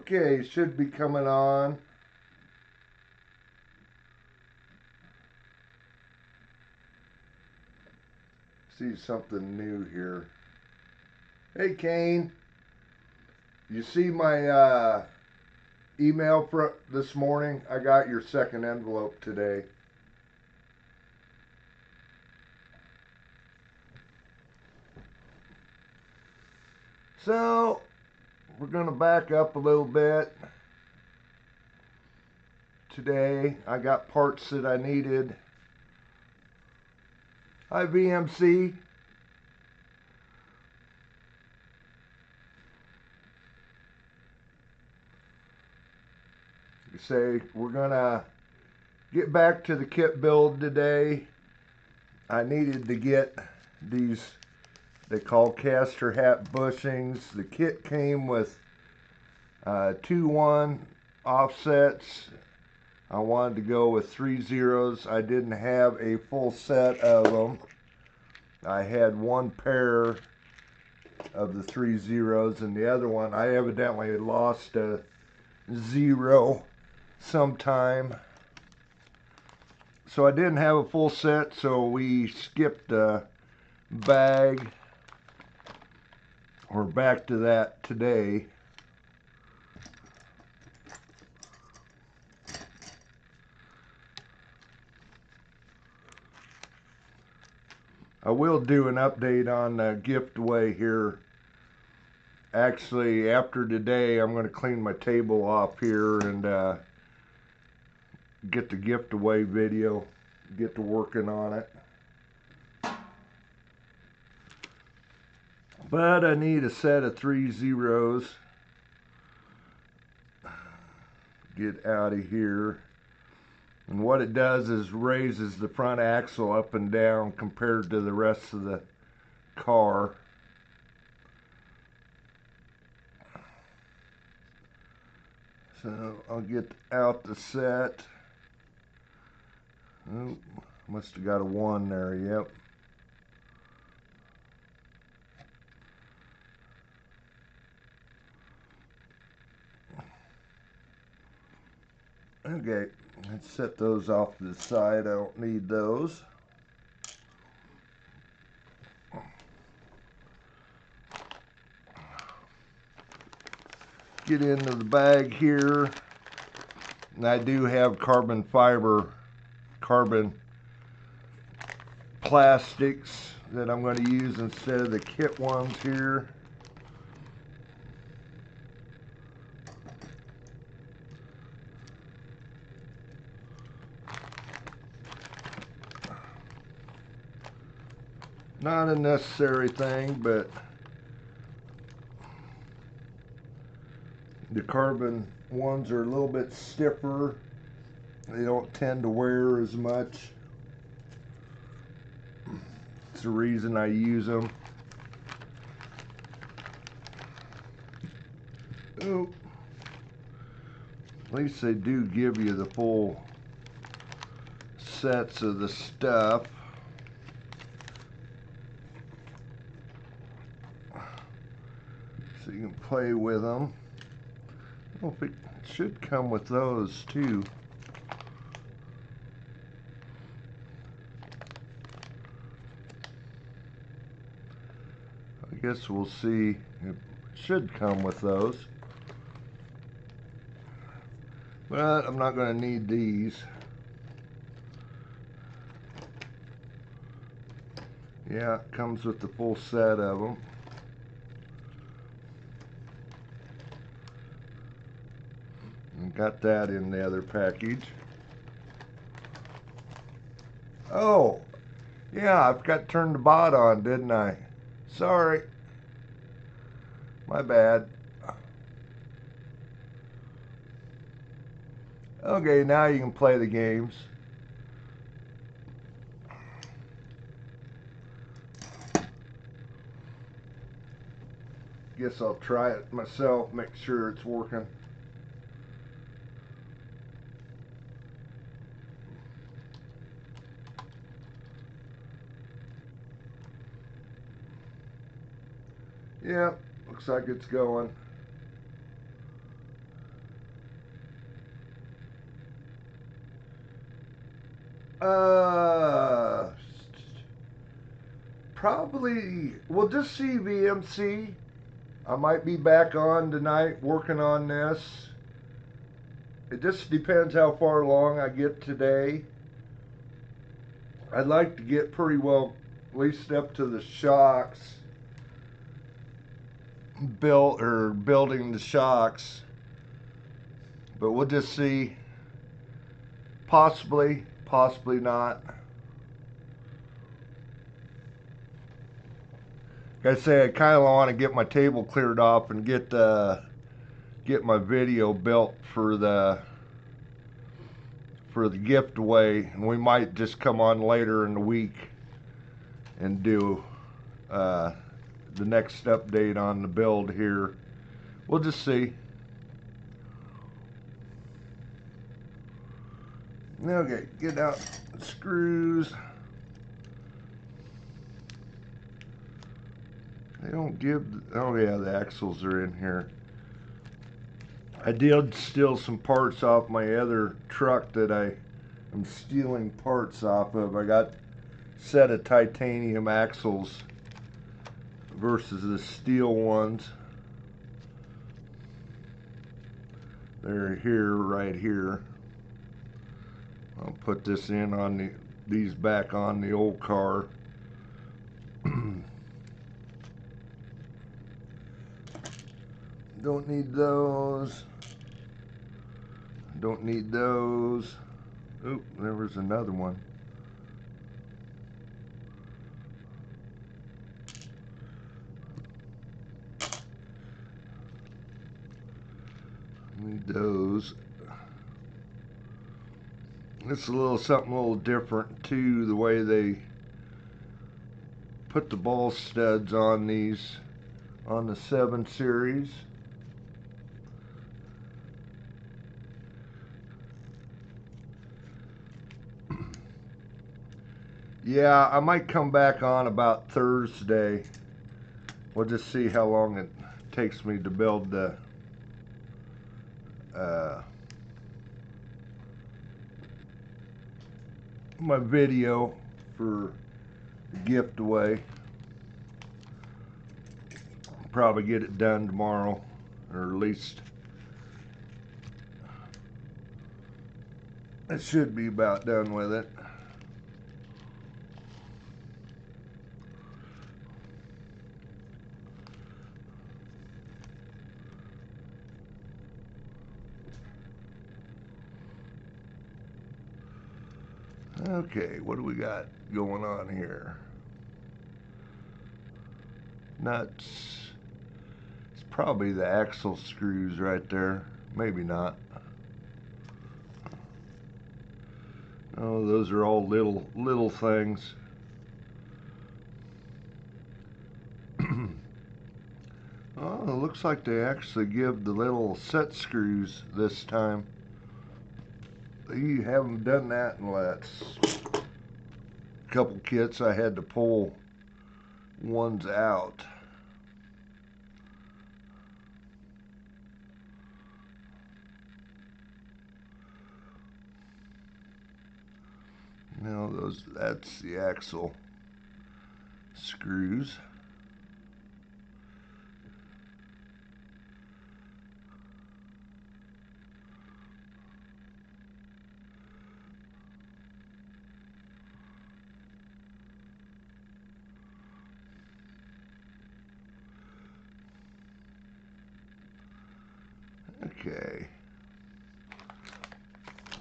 Okay, should be coming on. See something new here. Hey Kane, you see my email for this morning? I got your second envelope today. So, we're going to back up a little bit. Today, I got parts that I needed. Hi VMC. You say we're going to get back to the kit build today. I needed to get these, they call caster hat bushings. The kit came with 2-1 offsets. I wanted to go with 3 zeros. I didn't have a full set of them. I had one pair of the 3 zeros, and the other one I evidently lost a 0 sometime. So I didn't have a full set, so we skipped a bag. We're back to that today. I will do an update on the giveaway here. Actually, after today, I'm going to clean my table off here and get the giveaway video, get to working on it. But I need a set of 3 zeros. Get out of here. And what it does is raises the front axle up and down compared to the rest of the car. So I'll get out the set. Oh, must have got a 1 there, yep. Okay, let's set those off to the side. I don't need those. Get into the bag here. And I do have carbon plastics that I'm going to use instead of the kit ones here. Not a necessary thing, but the carbon ones are a little bit stiffer. They don't tend to wear as much. It's the reason I use them. Oh, at least they do give you the full sets of the stuff. So you can play with them. I don't think it should come with those too. I guess we'll see. It should come with those. But I'm not going to need these. Yeah, it comes with the full set of them. And got that in the other package. Oh, yeah, I forgot to turn the bot on, didn't I? Sorry. My bad. Okay, now you can play the games. Guess I'll try it myself, make sure it's working. Yep, looks like it's going. Probably, we'll just see VMC. I might be back on tonight working on this. It just depends how far along I get today. I'd like to get pretty well, at least up to the shocks, building the shocks. But we'll just see. Possibly, possibly not. Like I say, I kind of want to get my table cleared off and get my video built for the gift away, and we might just come on later in the week and do the next update on the build here. We'll just see. Okay, get out the screws. They don't give, oh yeah, the axles are in here. I did steal some parts off my other truck that I am stealing parts off of. I got a set of titanium axles versus the steel ones. They're here, right here. I'll put this in on these back on the old car. Don't need those. Don't need those. Oop, there was another one. Need those. It's something a little different too, the way they put the ball studs on these, on the 7 Series. Yeah, I might come back on about Thursday. We'll just see how long it takes me to build the my video for the gift away. Probably get it done tomorrow, or at least I should be about done with it. Okay, what do we got going on here? Nuts. It's probably the axle screws right there. Maybe not. Oh, those are all little things. Oh, it looks like they actually give the little set screws this time. They haven't done that in the last couple kits. I had to pull ones out. Now that's the axle screws. Okay.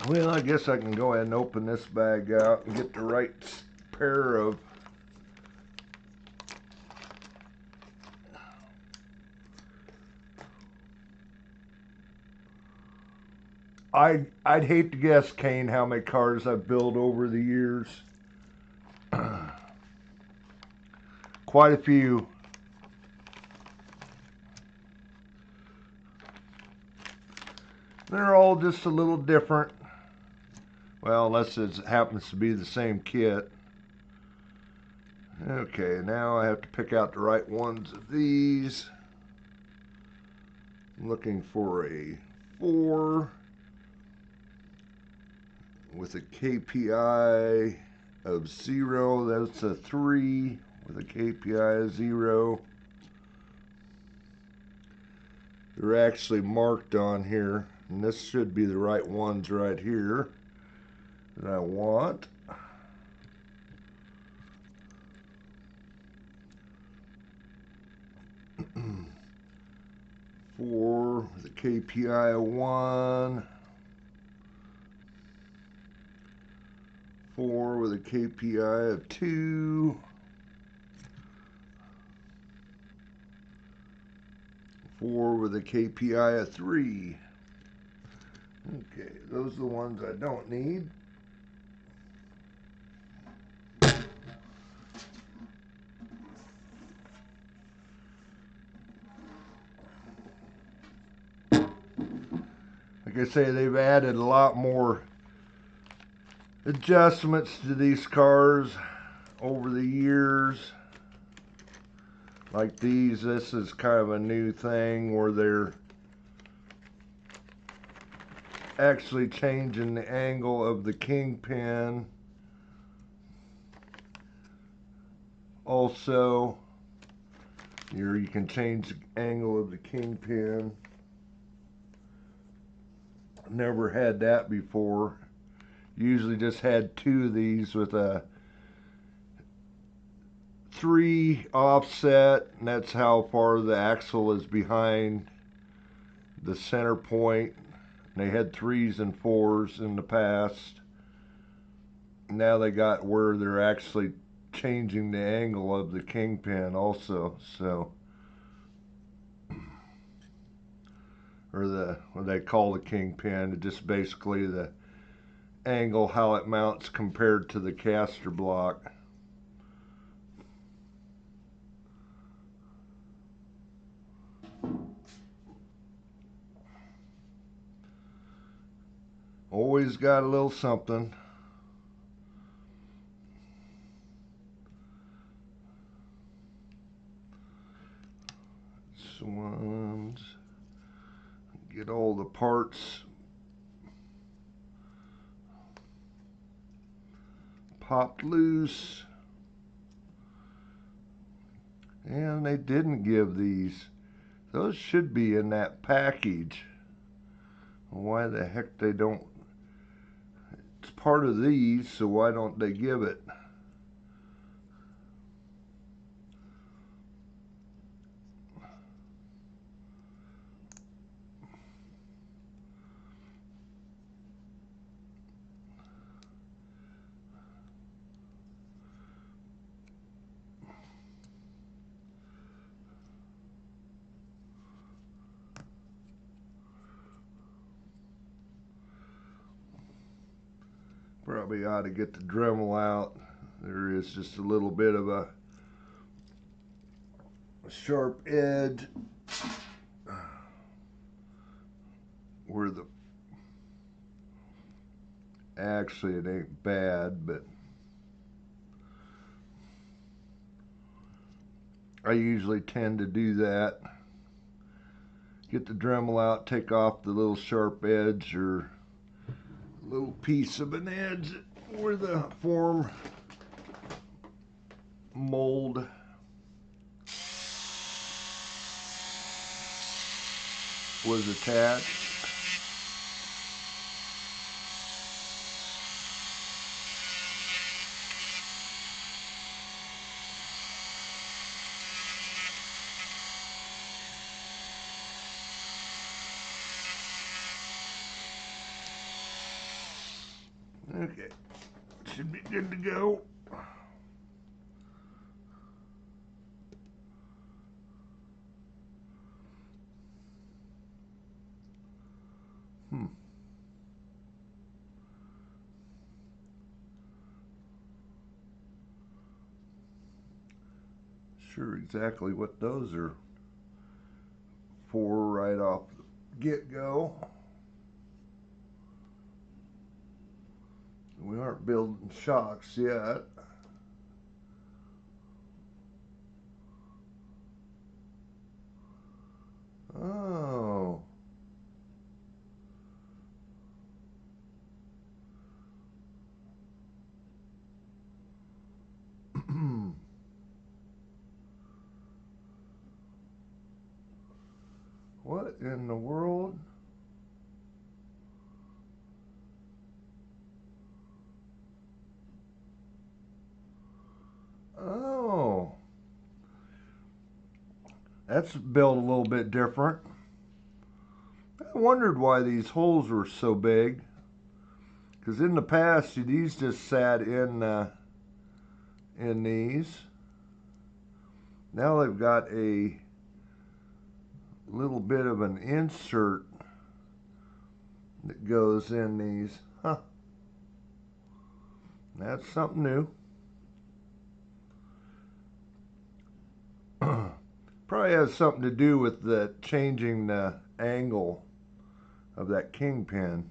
Well, I guess I can go ahead and open this bag out and get the right pair of I'd hate to guess, Kane, how many cars I've built over the years. Quite a few. They're all just a little different. Well, unless it happens to be the same kit. Okay, now I have to pick out the right ones of these. I'm looking for a 4. with a KPI of 0. That's a 3 with a KPI of 0. They're actually marked on here, and this should be the right ones right here that I want. Four with a KPI of 1. 4 with a KPI of 2. 4 with a KPI of 3. Okay, those are the ones I don't need. Like I say, they've added a lot more adjustments to these cars over the years. Like these, this is kind of a new thing where they're actually changing the angle of the kingpin. Also, here you can change the angle of the kingpin. Never had that before. Usually just had 2 of these with a 3 offset, and that's how far the axle is behind the center point. They had 3s and 4s in the past. Now they got where they're actually changing the angle of the kingpin also, so, or what they call the kingpin, just basically the angle how it mounts compared to the caster block. Always got a little something. Swans. Get all the parts popped loose. And they didn't give these. Those should be in that package. Why the heck they don't? It's part of these, so why don't they give it? Probably ought to get the Dremel out. There is just a little bit of a sharp edge where the, actually it ain't bad, but I usually tend to do that. Get the Dremel out, take off the little sharp edge or little piece of an edge where the form mold was attached. Okay, should be good to go. Sure exactly what those are for right off the get-go. We aren't building shocks yet. Oh. What in the world? Oh, that's built a little bit different. I wondered why these holes were so big. Because in the past, these just sat in these. Now they've got a little bit of an insert that goes in these. Huh. That's something new. Probably has something to do with the changing the angle of that kingpin.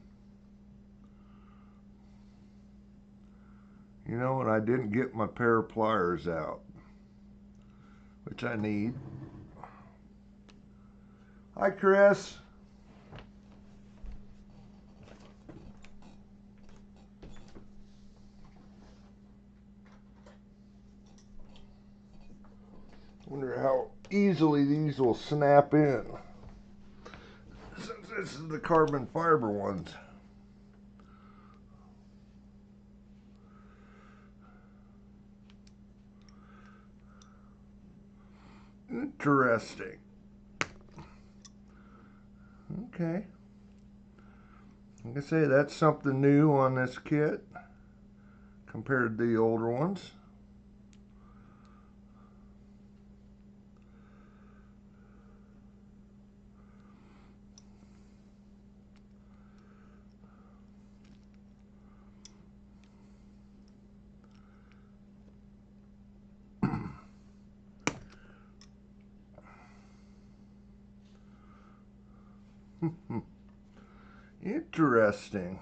You know, and I didn't get my pair of pliers out, which I need. Hi, Chris. Wonder how easily these will snap in, since this is the carbon fiber ones. Interesting. Okay. Like I say, that's something new on this kit compared to the older ones. Interesting.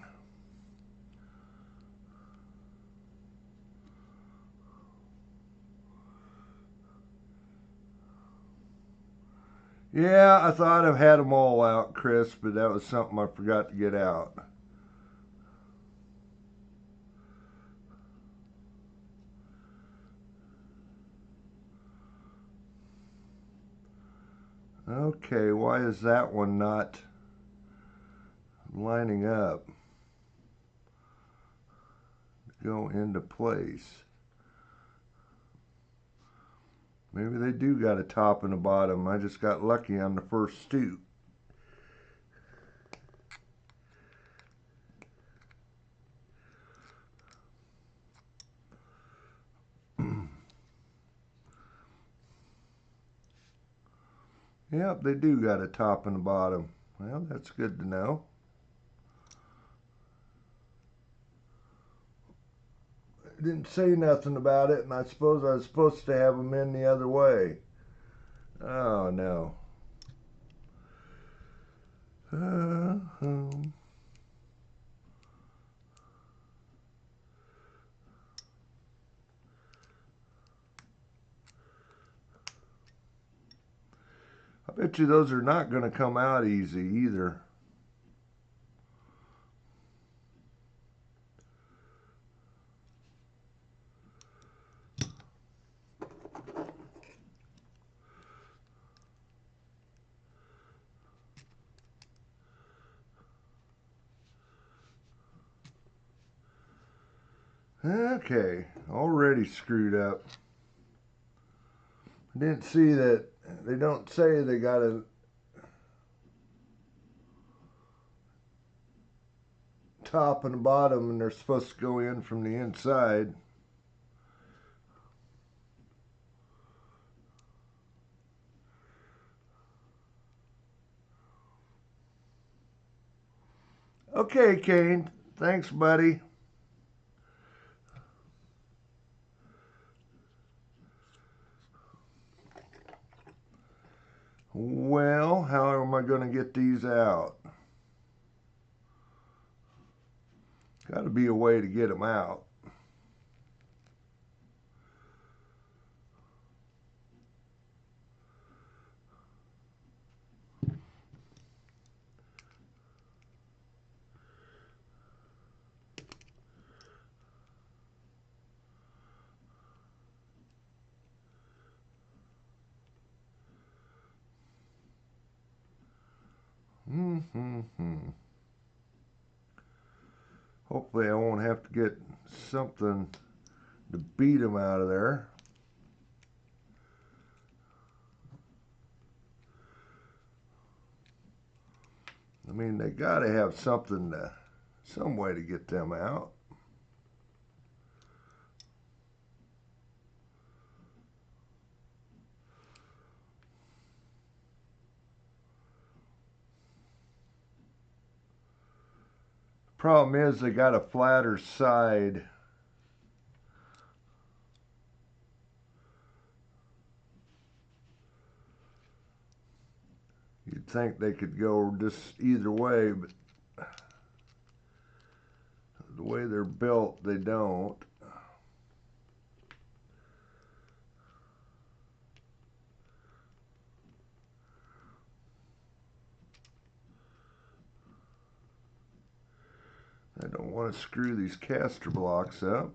Yeah, I thought I had them all out, Chris, but that was something I forgot to get out. Okay, why is that one not lining up to go into place? Maybe they do got a top and a bottom. I just got lucky on the first stoop. Yep, they do got a top and a bottom. Well, that's good to know. I didn't say nothing about it, and I suppose I was supposed to have them in the other way. Oh, no. I bet you those are not going to come out easy either. Okay, already screwed up. I didn't see that. They don't say they got a top and a bottom and they're supposed to go in from the inside. Okay, Kane. Thanks, buddy. Well, how am I going to get these out? Got to be a way to get them out. Hopefully I won't have to get something to beat them out of there. I mean, they got to have something to, some way to get them out. Problem is they got a flatter side. You'd think they could go just either way, but the way they're built, they don't. I don't want to screw these caster blocks up.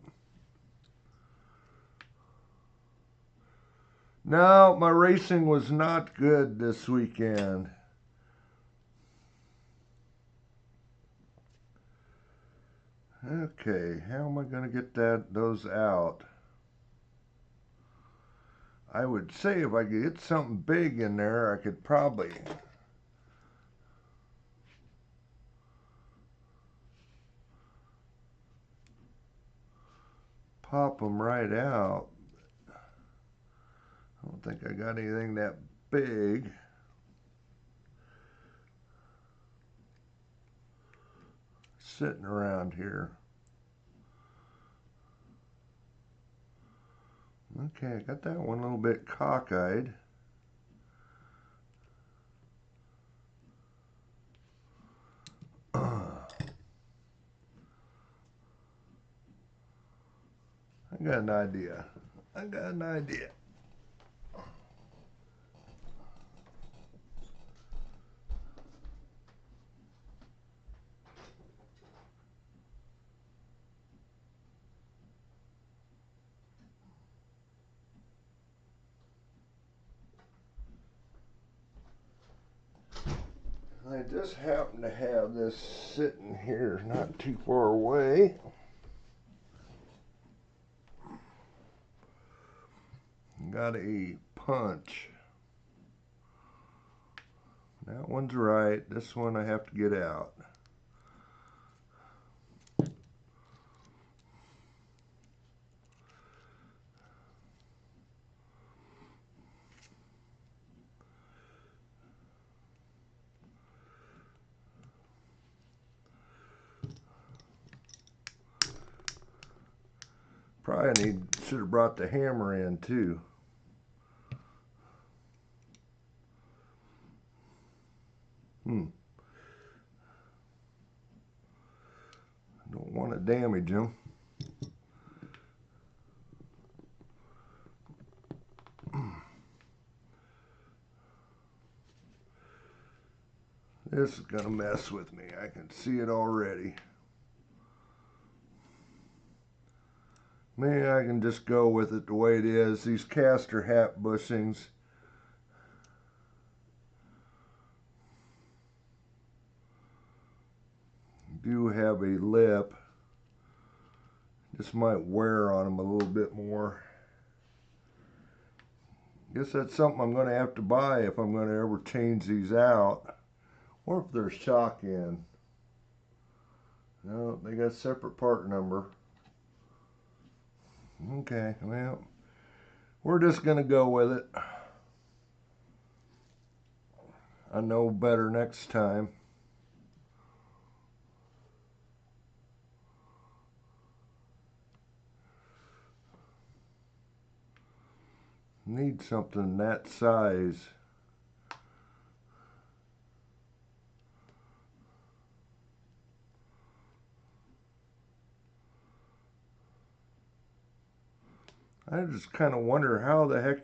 No, my racing was not good this weekend. Okay, how am I going to get those out? I would say if I could get something big in there, I could probably pop them right out. I don't think I got anything that big. Sitting around here. Okay, I got that one a little bit cockeyed. I got an idea. I got an idea. I just happen to have this sitting here not too far away. Got a punch. That one's right. This one I have to get out. Probably should have brought the hammer in too. I don't want to damage them. This is gonna mess with me. I can see it already. Maybe I can just go with it the way it is. These caster hat bushings do have a lip. This might wear on them a little bit more. Guess that's something I'm going to have to buy if I'm going to ever change these out. Or if there's shock in. No, they got separate part number. Okay, well, we're just going to go with it. I know better next time. Need something that size. I just kind of wonder how the heck,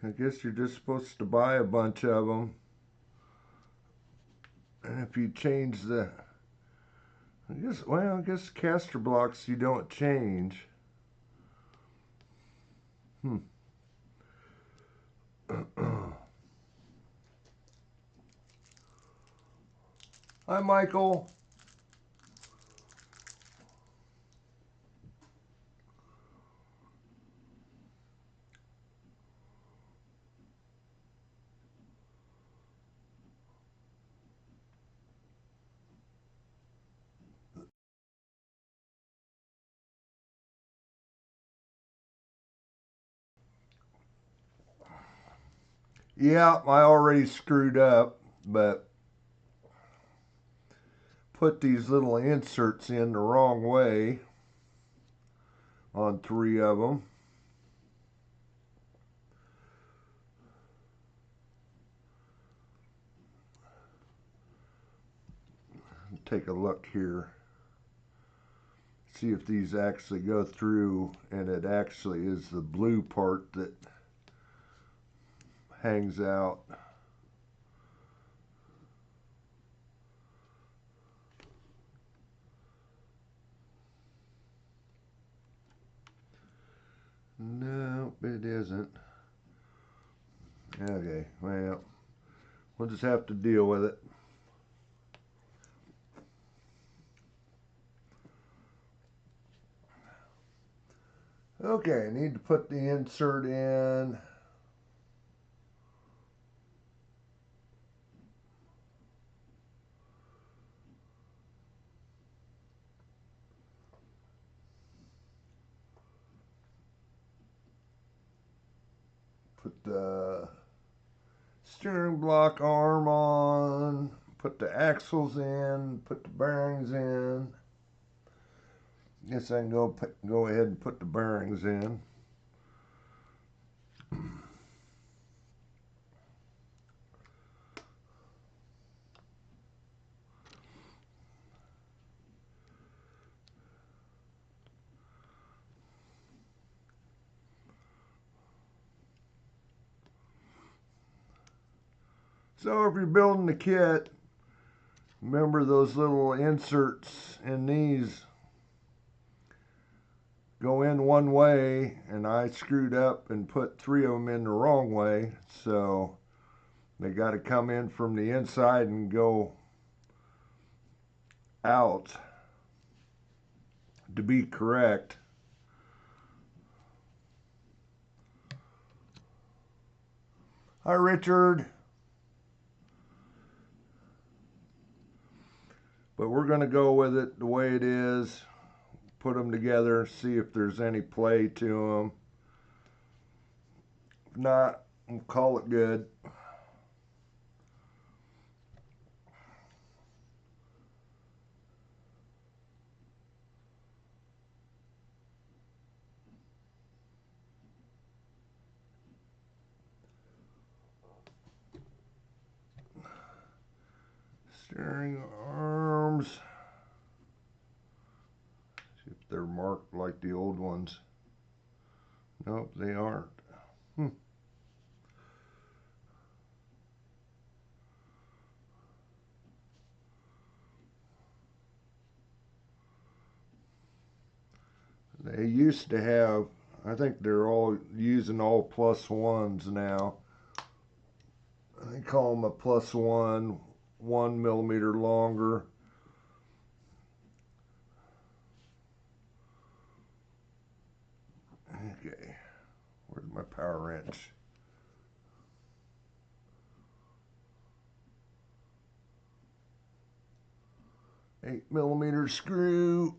I guess you're just supposed to buy a bunch of them. And if you change the, I guess caster blocks you don't change. Hi, Michael. Yeah, I already screwed up, but put these little inserts in the wrong way on 3 of them. Take a look here. See if these actually go through, and it actually is the blue part that hangs out. Nope, it isn't. Okay, well, we'll just have to deal with it. Okay, I need to put the insert in. Put the steering block arm on. Put the axles in. Put the bearings in. Guess I can go ahead and put the bearings in. So if you're building the kit, remember those little inserts in these go in one way, and I screwed up and put 3 of them in the wrong way, so they got to come in from the inside and go out to be correct. Hi, Richard. But we're going to go with it the way it is. Put them together, see if there's any play to them. If not, we'll call it good. Steering arms. See if they're marked like the old ones. Nope, they aren't. They used to have, I think they're all using all +1s now. They call them a +1, 1 millimeter longer. Okay, where's my power wrench? 8mm screw.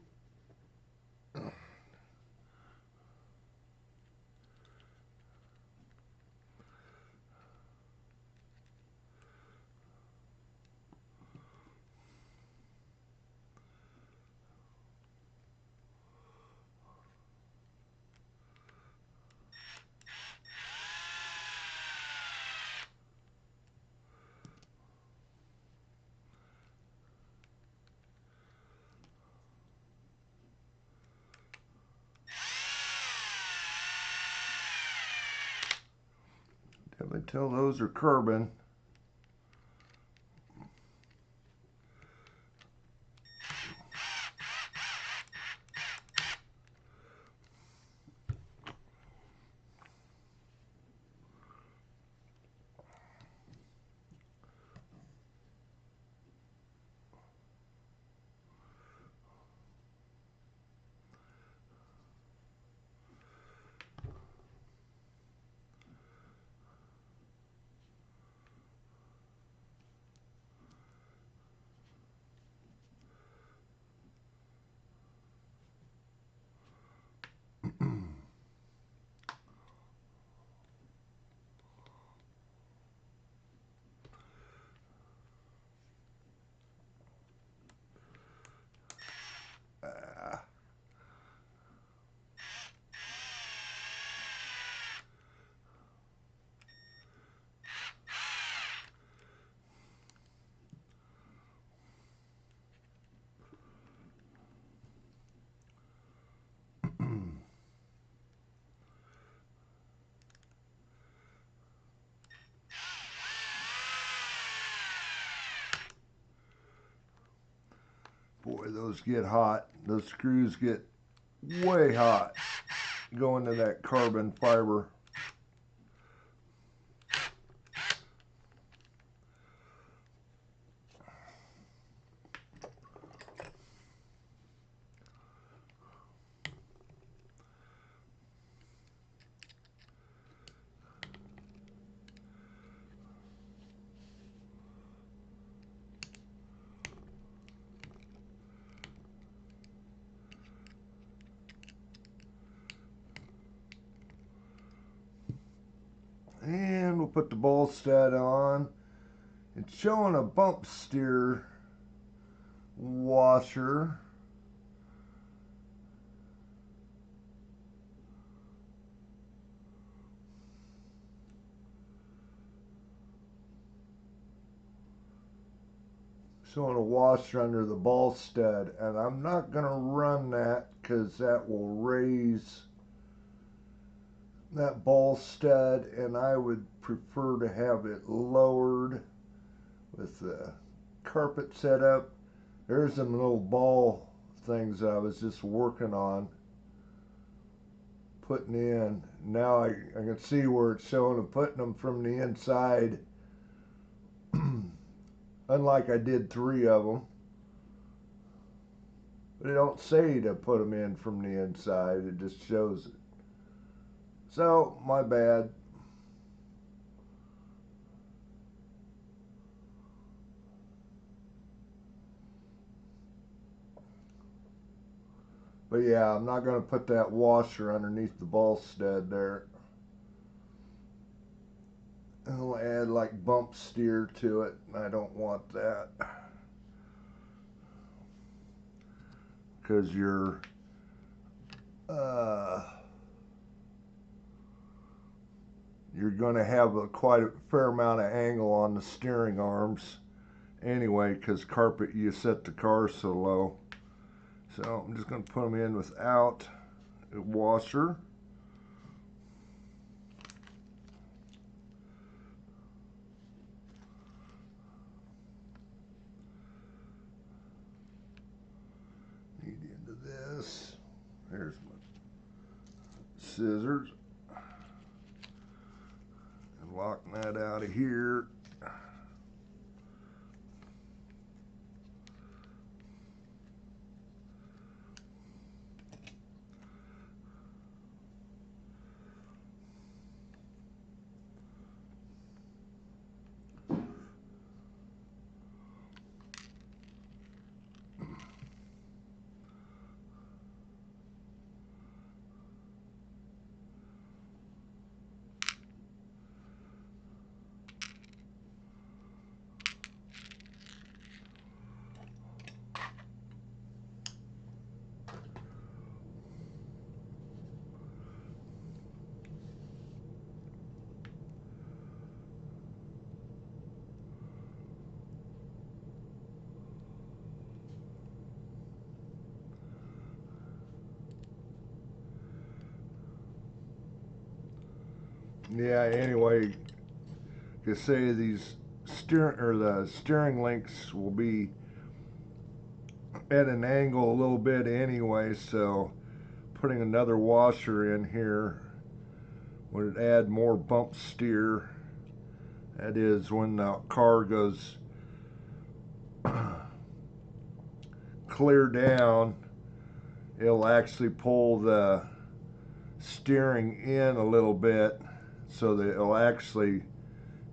Definitely tell those are carbon. those get hot. Those screws get way hot going to that carbon fiber. And we'll put the ball stud on. It's showing a bump steer washer. Showing a washer under the ball stud, and I'm not going to run that because that will raise that ball stud, and I would prefer to have it lowered with the carpet set up. There's some little ball things I was just working on putting in. Now I can see where it's showing them putting them from the inside, unlike I did 3 of them. But it don't say to put them in from the inside, it just shows it. So, my bad. But yeah, I'm not going to put that washer underneath the ball stud there. I'll add like bump steer to it. I don't want that. Because you're going to have quite a fair amount of angle on the steering arms anyway, because carpet, you set the car so low. So I'm just going to put them in without a washer. Need into this. There's my scissors. And locking that out of here. Yeah, anyway, you say these the steering links will be at an angle a little bit anyway, so putting another washer in here would add more bump steer. That is, when the car goes clear down, it'll actually pull the steering in a little bit so that it'll actually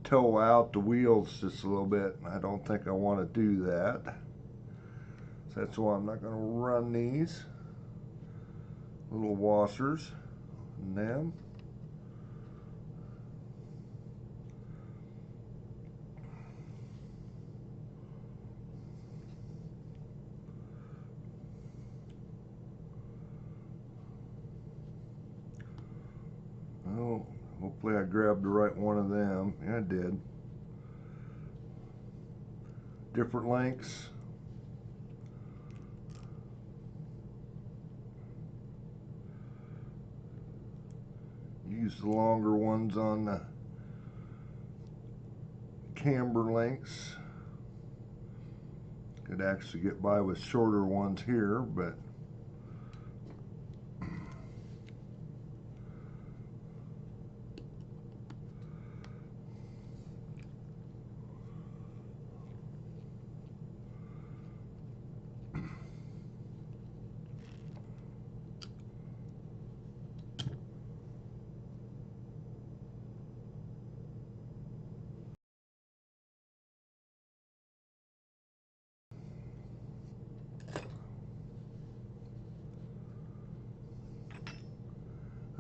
tow out the wheels just a little bit. I don't think I want to do that. So that's why I'm not going to run these little washers in them. Oh, hopefully I grabbed the right one of them. Yeah, I did. Different lengths. Use the longer ones on the camber lengths, Could actually get by with shorter ones here, but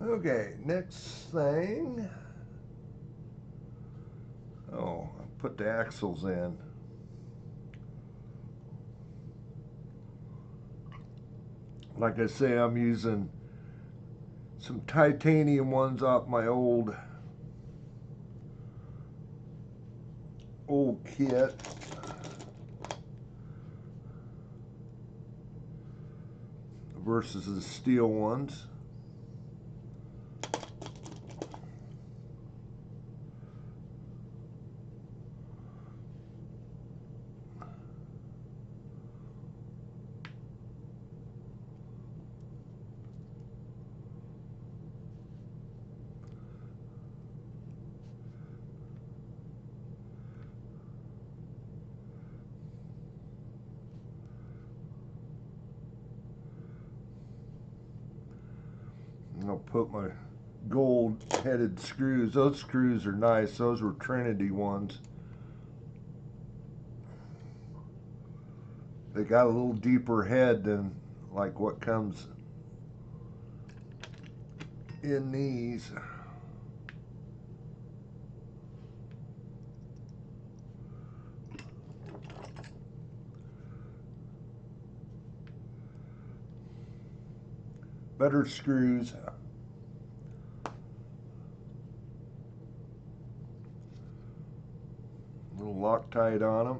okay, next thing. Oh, I put the axles in. Like I say, I'm using some titanium ones off my old kit. Versus the steel ones. I'll put my gold headed screws. Those screws are nice. Those were Trinity ones. They got a little deeper head than like what comes in these. Better screws. A little Loctite on them.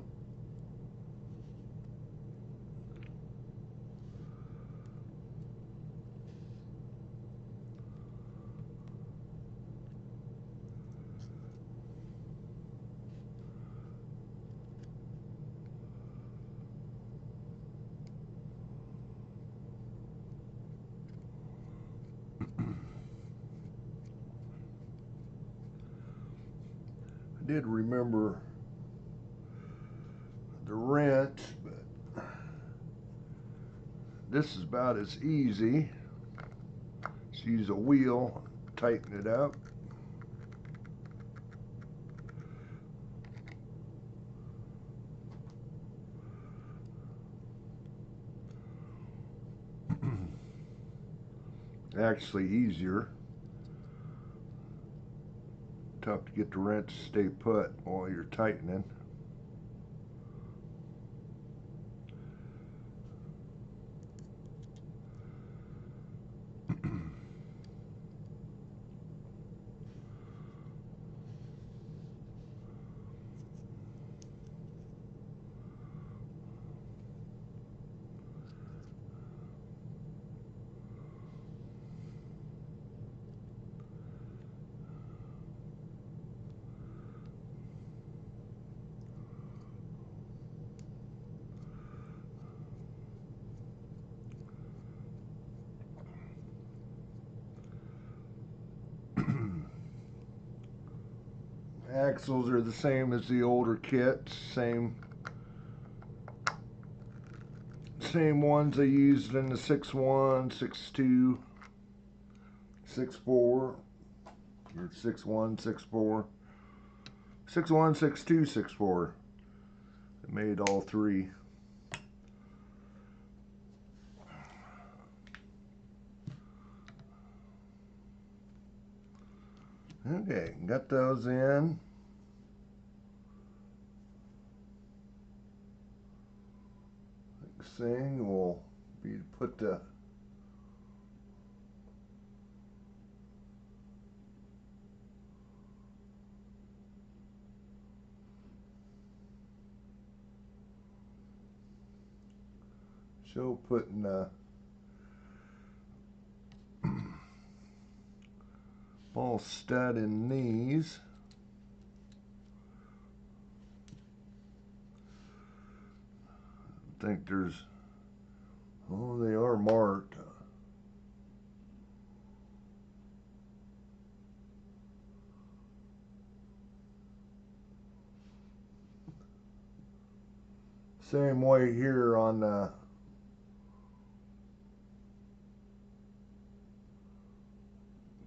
I did remember the wrench, but this is about as easy. Just use a wheel, tighten it up. Actually easier. Tough to get the wrench to stay put while you're tightening. Axles are the same as the older kits, same ones I used in the 6.1, 6.2, 6.4, or 6.1, 6.4, 6.1, 6.2, 6.4. I made all three. Okay, got those in. Next thing will be to put the putting the ball stud in these. think there's, oh, they are marked. Same way here on the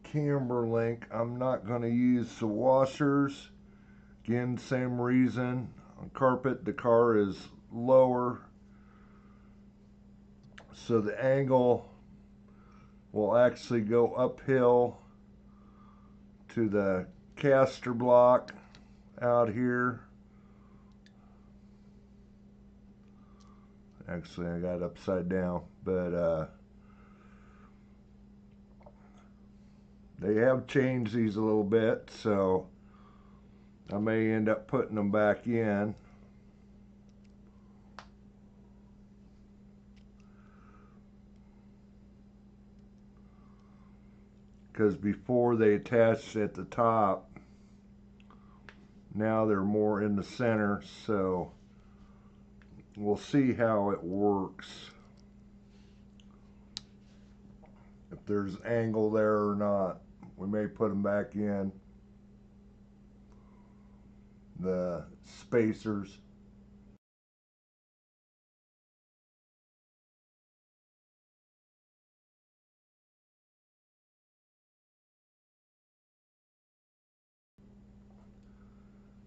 camber link. I'm not going to use the washers. Again, same reason. On carpet, the car is lower, so the angle will actually go uphill to the caster block out here. Actually, I got it upside down, but they have changed these a little bit, so I may end up putting them back in. Because before they attached at the top, now they're more in the center, so we'll see how it works. If there's angle there or not. We may put them back in. The spacers.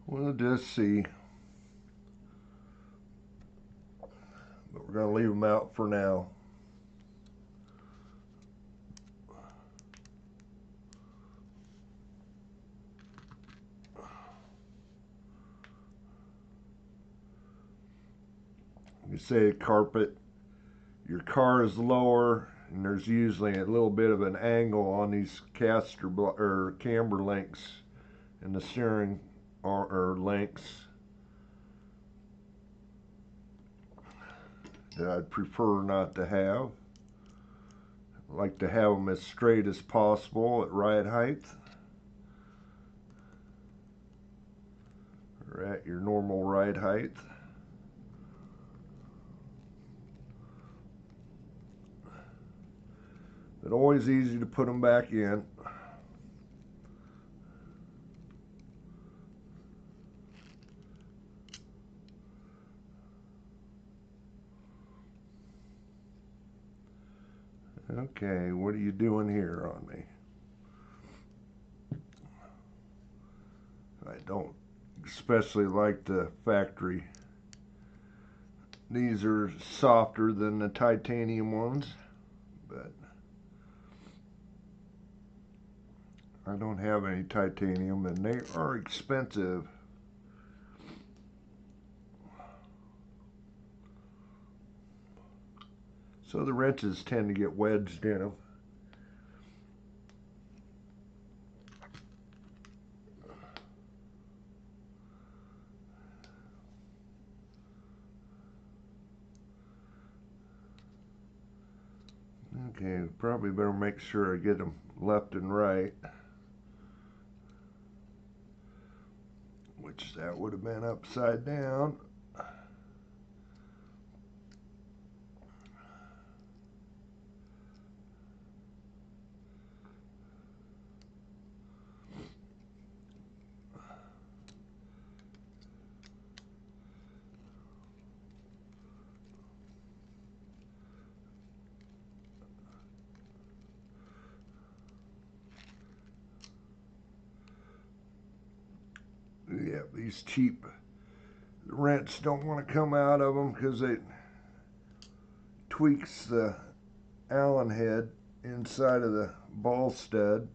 We'll just see. But we're going to leave them out for now. You say carpet, your car is lower, and there's usually a little bit of an angle on these or camber links in the steering or links that I'd prefer not to have. I like to have them as straight as possible at ride height, or at your normal ride height. But always easy to put them back in. Okay, what are you doing here on me? I don't especially like the factory. These are softer than the titanium ones, but I don't have any titanium, and they are expensive. So the wrenches tend to get wedged in them. Okay, probably better make sure I get them left and right. Which that would have been upside down. Yeah, these cheap wrenches don't want to come out of them because it tweaks the Allen head inside of the ball stud.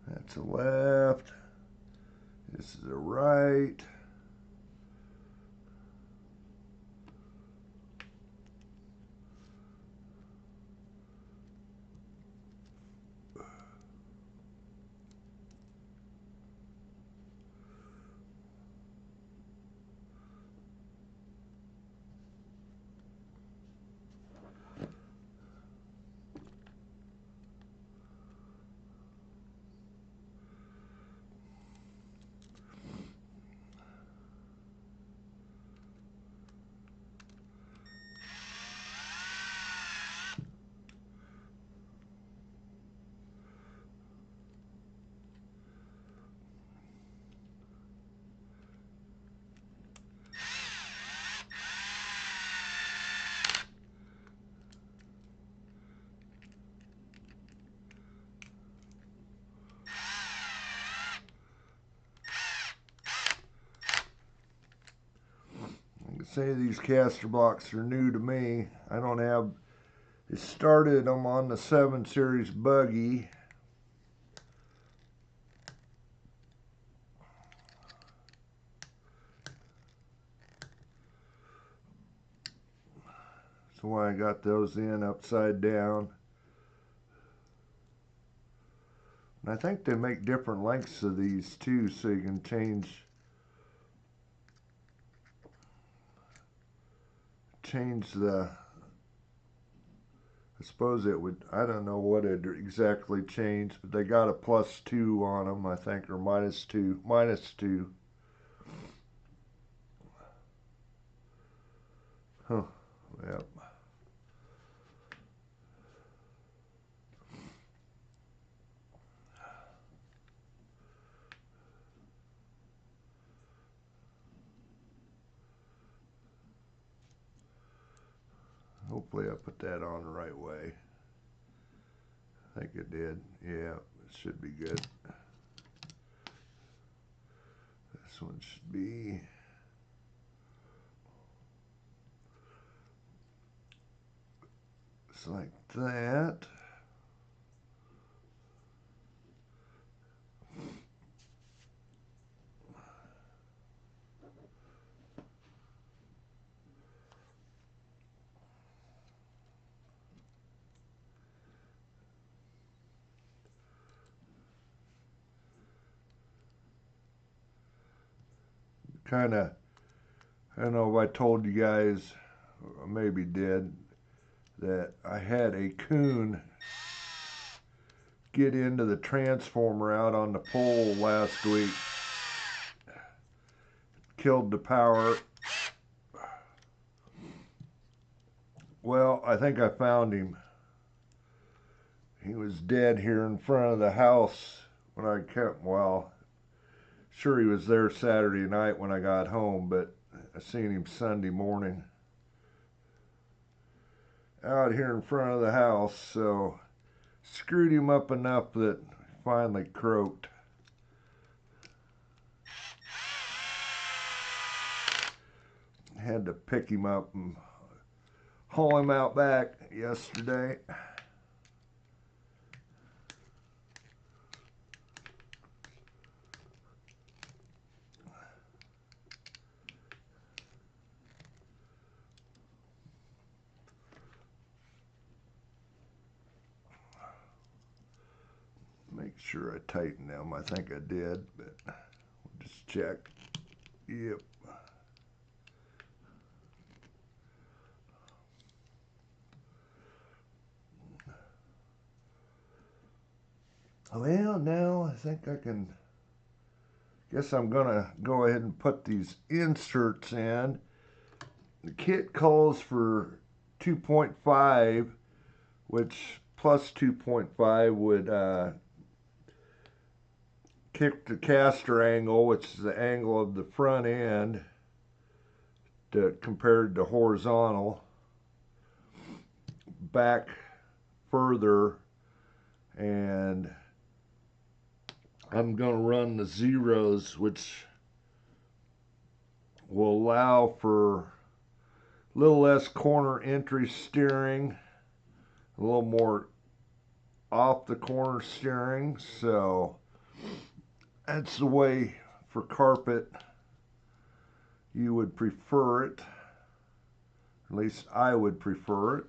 That's a left. This is a right. say these caster blocks are new to me. I don't have, it started them on the 7 Series buggy. So why I got those in upside down. And I think they make different lengths of these too, so you can change the, I suppose it would, I don't know what it exactly changed, but they got a +2 on them, I think, or -2. Huh, yep. Hopefully I put that on the right way. I think it did. Yeah, it should be good. This one should be just like that. Kind of, I don't know if I told you guys, or maybe did, that I had a coon get into the transformer out on the pole last week. Killed the power. Well, I think I found him. He was dead here in front of the house when I kept, well, sure he was there Saturday night when I got home, but I seen him Sunday morning out here in front of the house, so screwed him up enough that he finally croaked. Had to pick him up and haul him out back yesterday. Make sure I tighten them. I think I did, but we'll just check. Yep. Well, now I think I can, guess I'm gonna go ahead and put these inserts in. The kit calls for 2.5, which plus 2.5 would kick the caster angle, which is the angle of the front end, compared to horizontal, back further, and I'm going to run the zeros, which will allow for a little less corner entry steering, a little more off the corner steering. So that's the way for carpet you would prefer it. At least I would prefer it,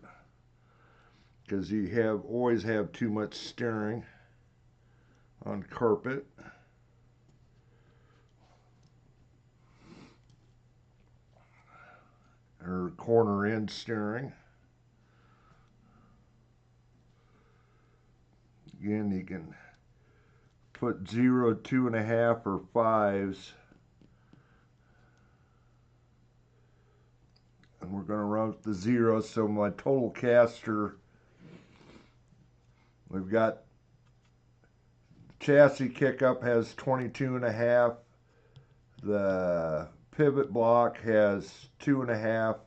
because you always have too much steering on carpet. Or corner end steering. Again, you can put 0, 2.5, or 5s. And we're going to run with the zeros. So my total caster, we've got chassis kick-up has 22.5. The pivot block has 2.5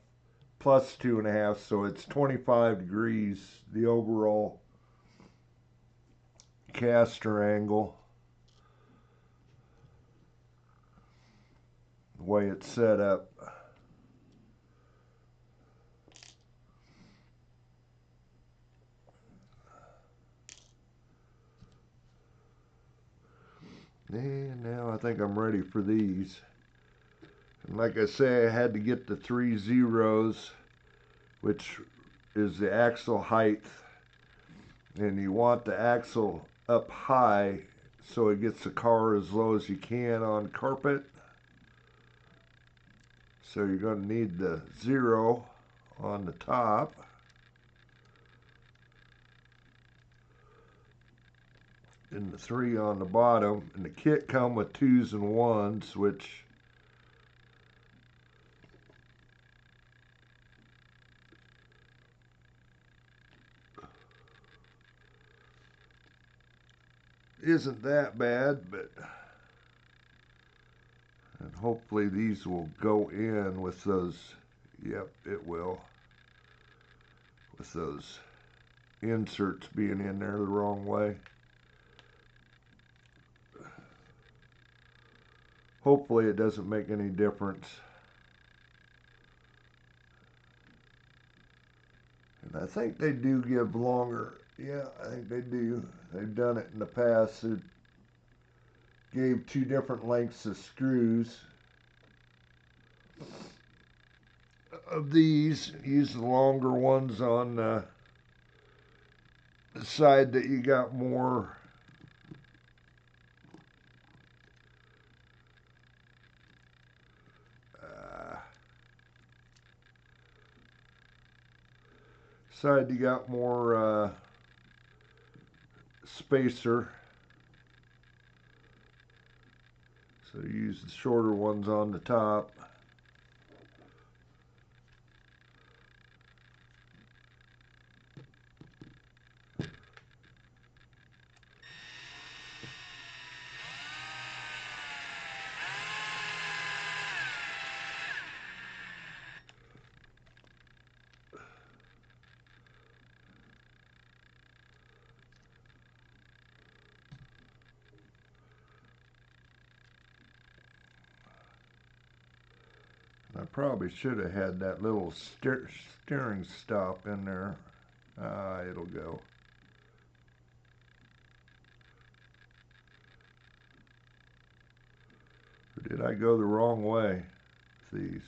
plus 2.5, so it's 25 degrees, the overall caster angle, the way it's set up. And now I think I'm ready for these. And like I say, I had to get the 3 zeros, which is the axle height. And you want the axle up high so it gets the car as low as you can on carpet. So you're going to need the 0 on the top. And the 3 on the bottom. And the kit come with 2s and 1s, which isn't that bad, but and hopefully these will go in with those. Yep, it will. With those inserts being in there the wrong way. Hopefully it doesn't make any difference. And I think they do give longer. Yeah, I think they do. They've done it in the past. It gave 2 different lengths of screws. Of these, use the longer ones on the side that you got more side you got more spacer. So use the shorter ones on the top. I probably should have had that little steering stop in there. It'll go. Or did I go the wrong way with these?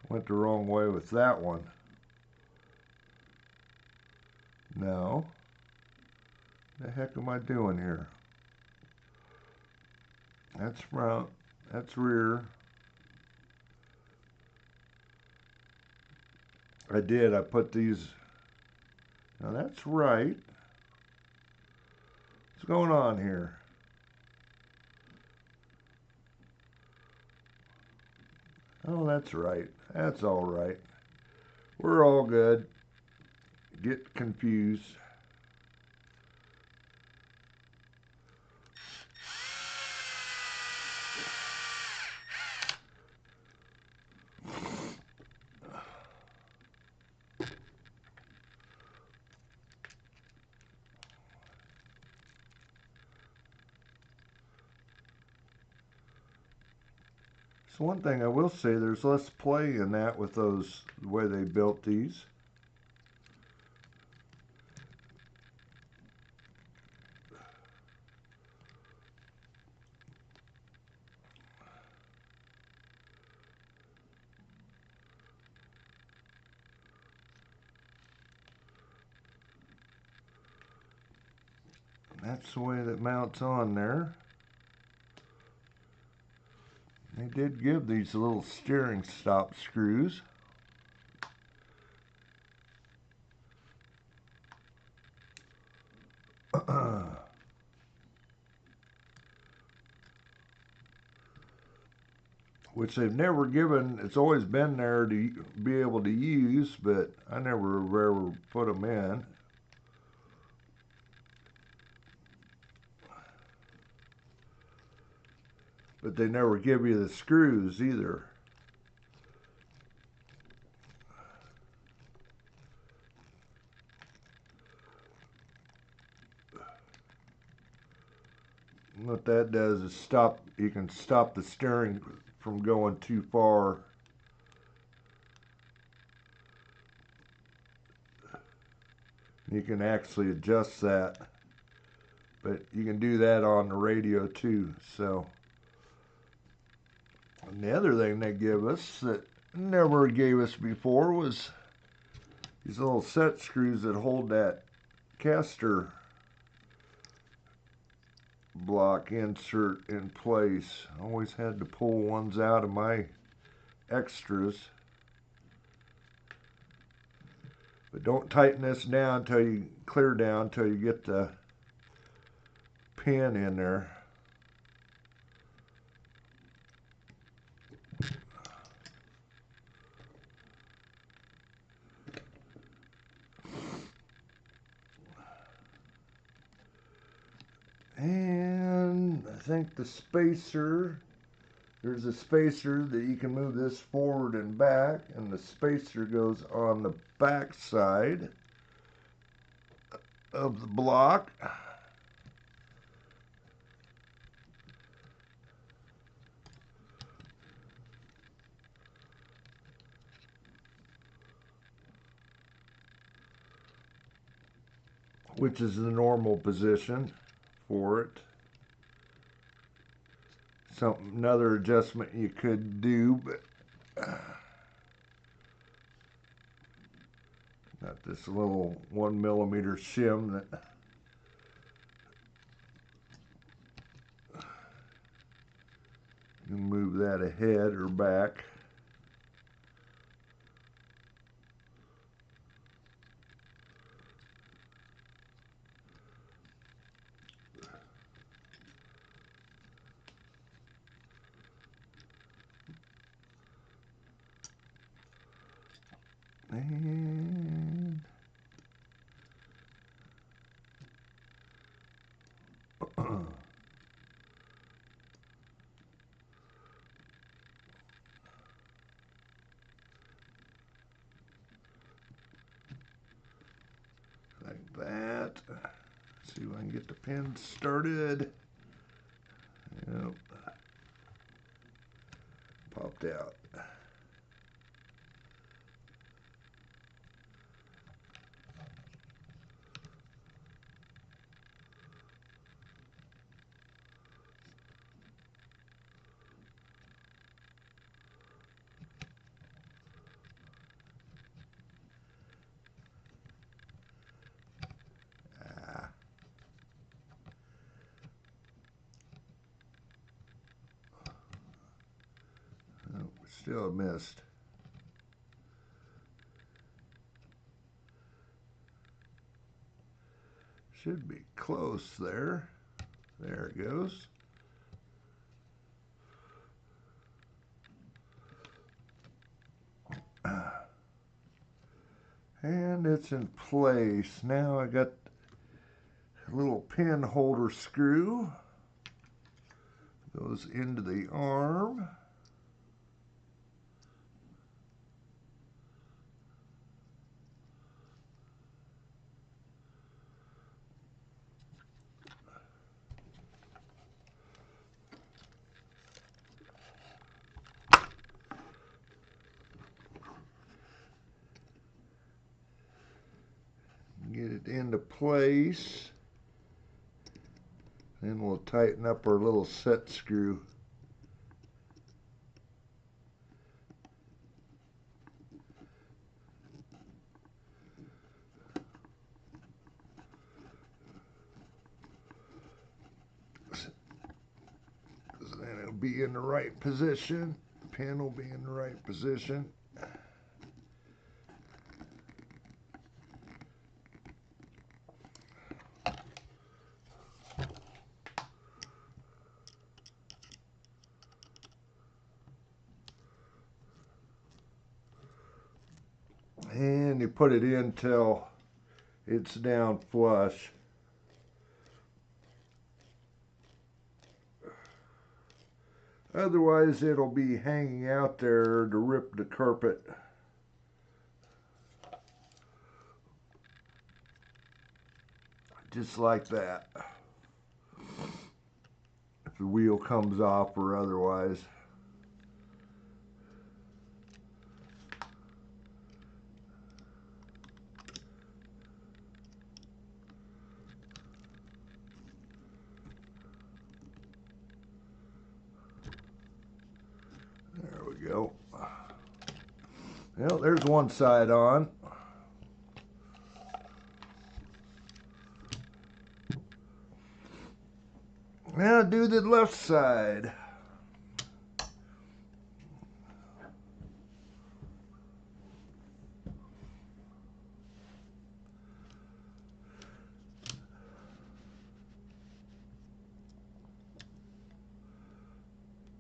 Went the wrong way with that one. No. The heck am I doing here? That's front. That's rear. I did. I put these. Now that's right. What's going on here? Oh, that's right. That's all right. We're all good. Get confused. So one thing I will say, there's less play in that with those, the way they built these. That's the way that mounts on there. They did give these little steering stop screws. Which they've never given. It's always been there to be able to use, but I never ever put them in. But they never give you the screws either. What that does is stop, you can stop the steering from going too far. You can actually adjust that. but you can do that on the radio too. So, and the other thing they give us that never gave us before was these little set screws that hold that caster block insert in place. I always had to pull ones out of my extras. But don't tighten this down until you clear down until you get the pin in there. And I think the spacer, there's a spacer that you can move this forward and back, and the spacer goes on the back side of the block. Which is the normal position for it. Another adjustment you could do, but got this little 1mm shim that you can move that ahead or back. And like that. Let's see if I can get the pin started. Yep. Popped out. Still missed. Should be close there. There it goes. And it's in place. Now I got a little pin holder screw. Goes into the arm. Get it into place. Then we'll tighten up our little set screw. Then it'll be in the right position. Pin will be in the right position. And you put it in till it's down flush. Otherwise it'll be hanging out there to rip the carpet. Just like that. If the wheel comes off or otherwise. we go. Well, there's one side on. Now do the left side.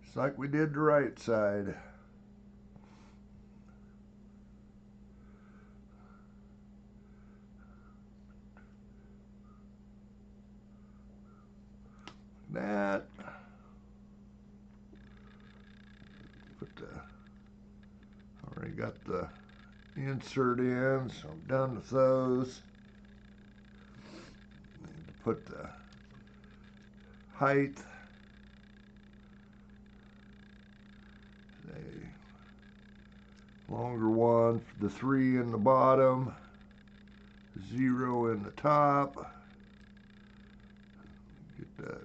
Just like we did the right side. That. Already got the insert in, so I'm done with those. Need to put the height. A longer one for the 3 in the bottom, 0 in the top. Get the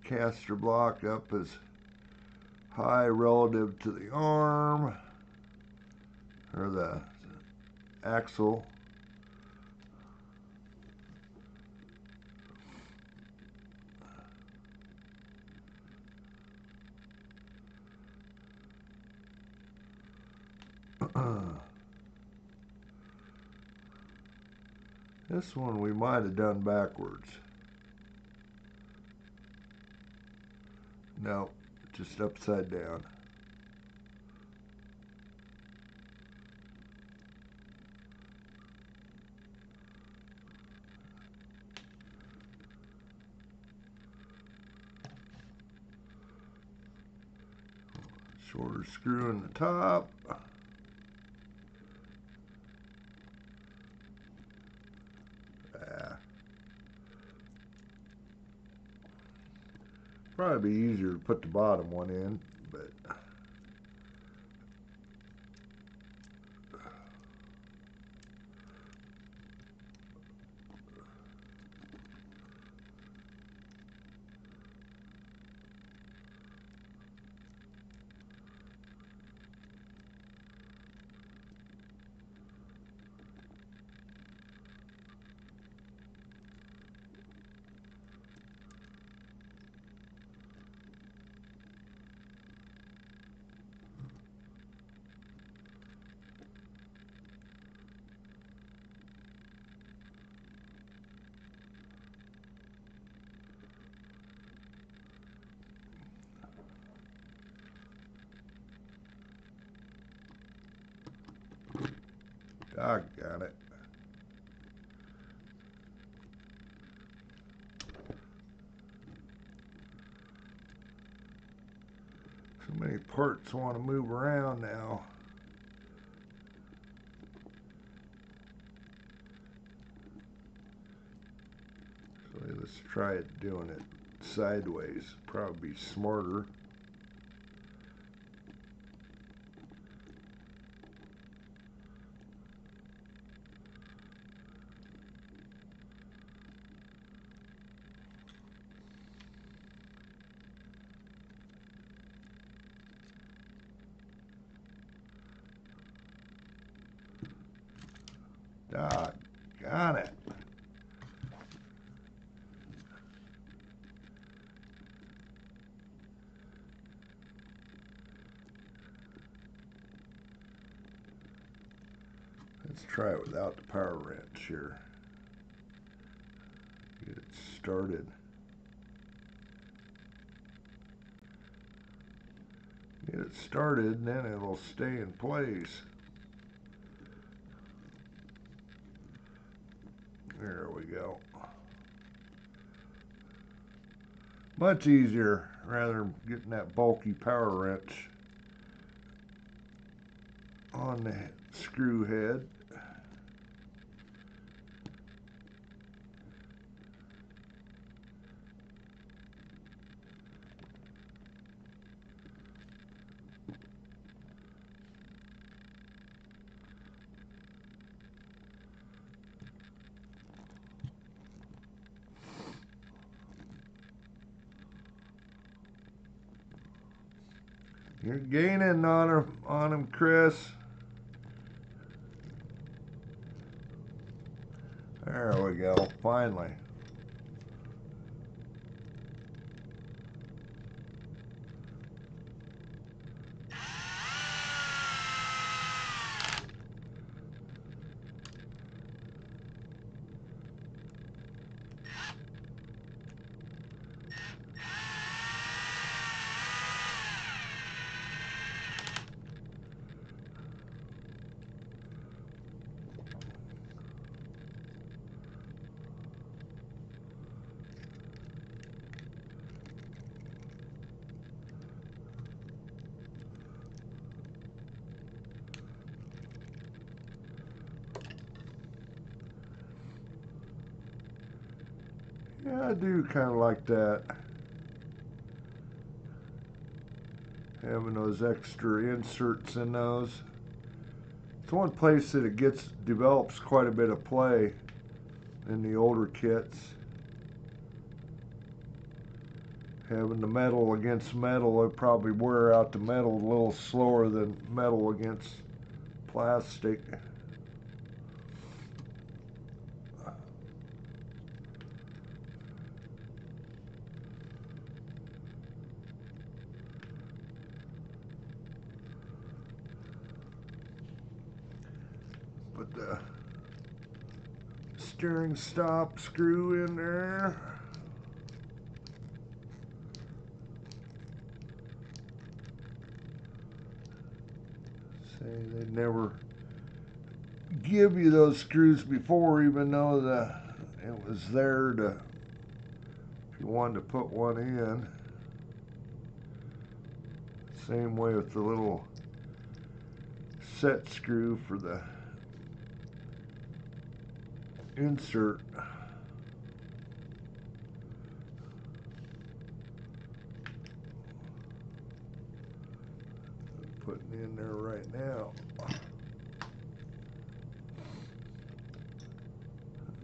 caster block up as high relative to the arm, or the axle. This one we might have done backwards. No, just upside down. Shorter screw in the top. Probably be easier to put the bottom one in, but doggone it. So many parts want to move around now. So let's try it doing it sideways. Probably be smarter. Doggone it. Let's try it without the power wrench here. Get it started. Get it started, and then it'll stay in place. There we go. Much easier rather than getting that bulky power wrench on the screw head. You're gaining on him, Chris. There we go, finally. Yeah, I do kind of like that. Having those extra inserts in those. It's one place that it develops quite a bit of play in the older kits. Having the metal against metal, it probably wear out the metal a little slower than metal against plastic. Put the steering stop screw in there. Say they never give you those screws before, even though it was there to, if you wanted to put one in. Same way with the little set screw for the insert. Putting in there right now.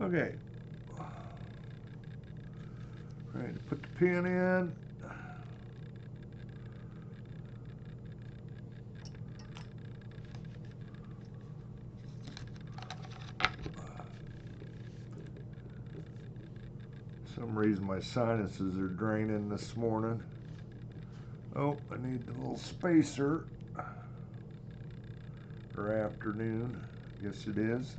Okay. Ready to put the pin in. For some reason my sinuses are draining this morning. Oh, I need the little spacer. Or afternoon, guess it is.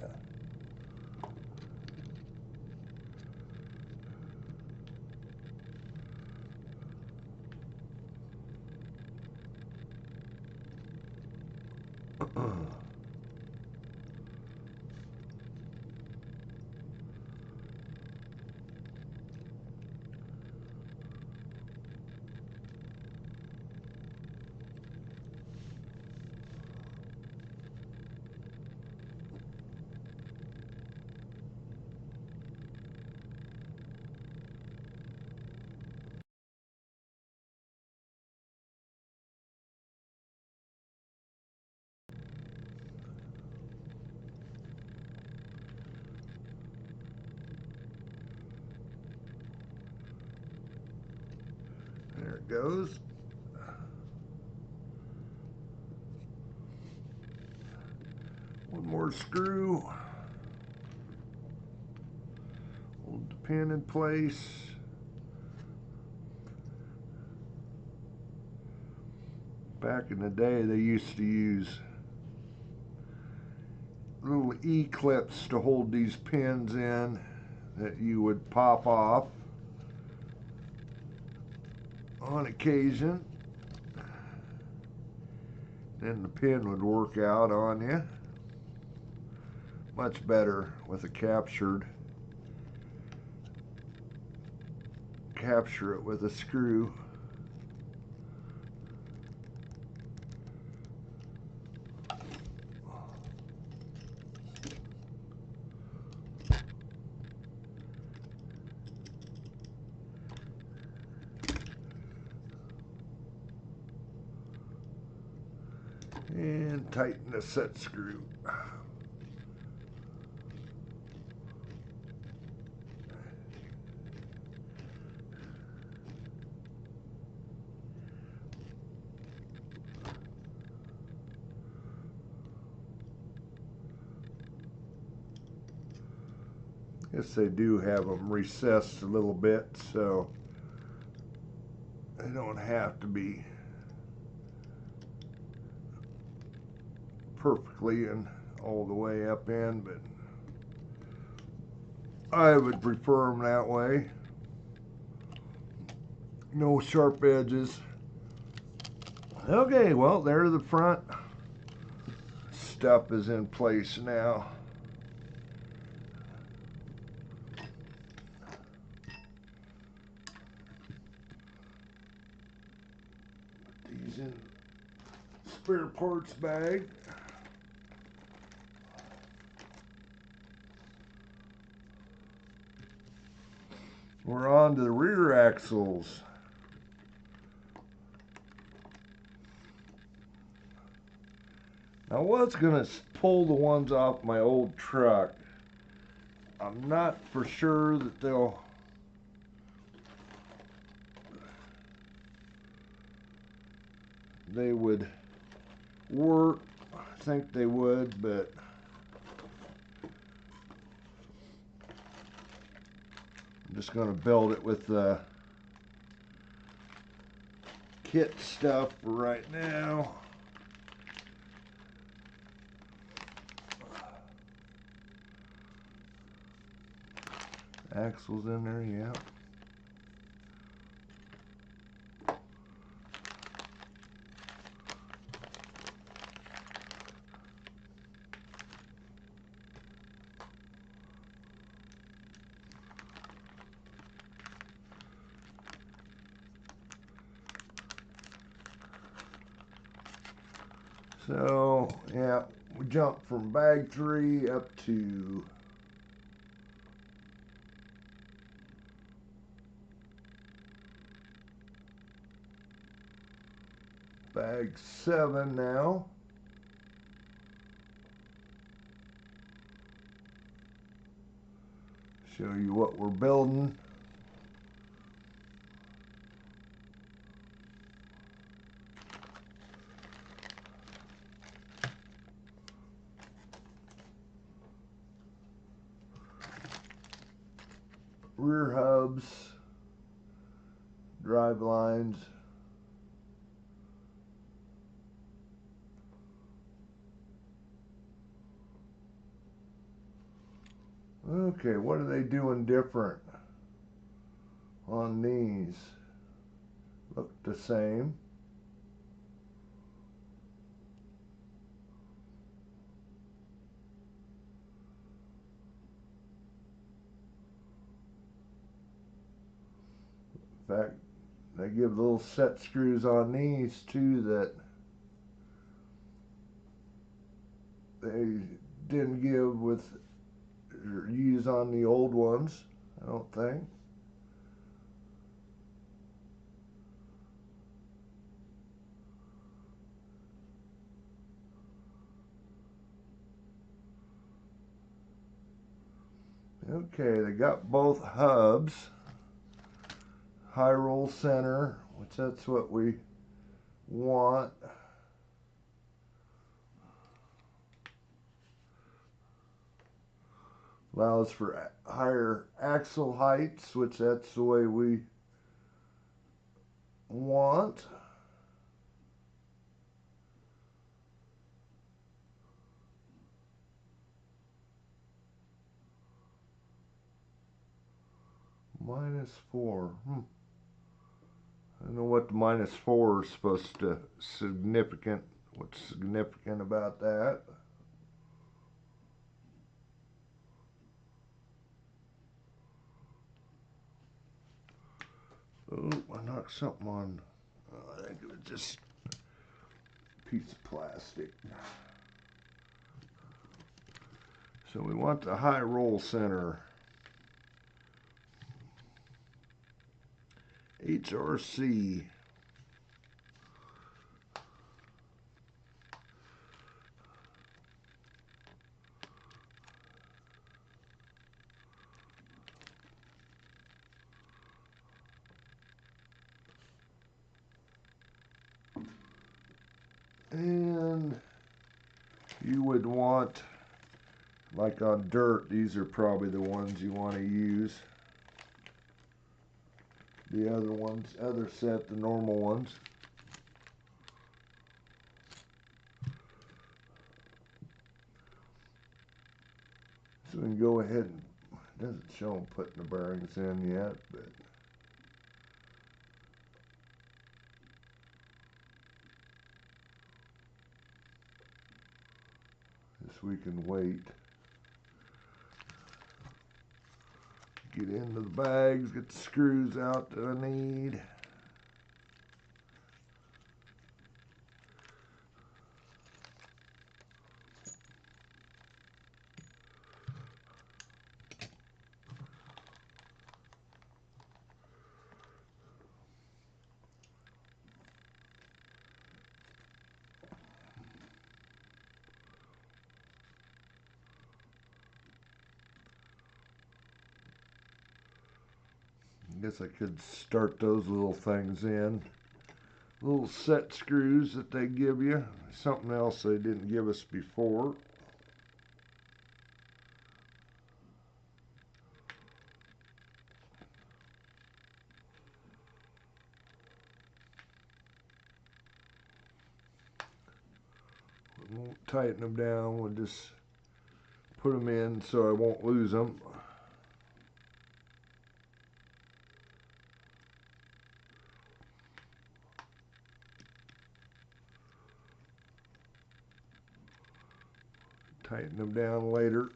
There it goes. One more screw. Hold the pin in place. Back in the day, they used to use little E-clips to hold these pins in that you would pop off on occasion. Then the pin would work out on you. Much better with a capture it with a screw. And tighten the set screw. guess they do have them recessed a little bit, so they don't have to be perfectly and all the way up in, but I would prefer them that way. No sharp edges. Okay, well, there the front stuff is in place now. Put these in spare parts bag. We're on to the rear axles. I was gonna pull the ones off my old truck. I'm not for sure that they would work. I think they would, but I'm just gonna build it with the kit stuff for right now. Axles in there, yeah. So, yeah, we jumped from bag 3 up to bag 7 now. Show you what we're building. Rear hubs, drive lines. Okay, what are they doing different on these? Look the same. In fact, they give little set screws on these too that they didn't give with or use on the old ones, I don't think. Okay, they got both hubs. High roll center, which that's what we want. Allows for higher axle heights, which that's the way we want. -4. I don't know what the -4 is supposed to significant. What's significant about that? Oh, I knocked something on. I think it was just a piece of plastic. So we want the high roll center. HRC. And you would want Like on dirt, these are probably the ones you want to use. The other ones, other set, the normal ones. So we can go ahead and, it doesn't show them putting the bearings in yet, but this we can wait. Get into the bags, get the screws out that I need. I guess I could start those little things in. Little set screws that they give you. Something else they didn't give us before. We won't tighten them down, we'll just put them in so I won't lose them. Tighten them down later.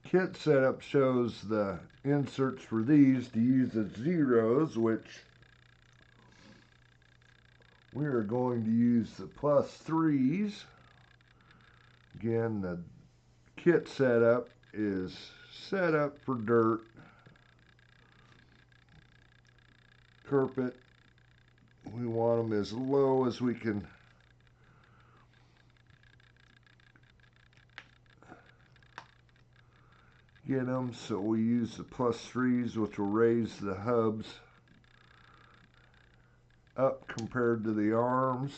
Kit setup shows the inserts for these to use as zeros, which we are going to use the +3s. Again, the kit setup is set up for dirt, carpet. We want them as low as we can get them, so we use the +3s, which will raise the hubs up compared to the arms.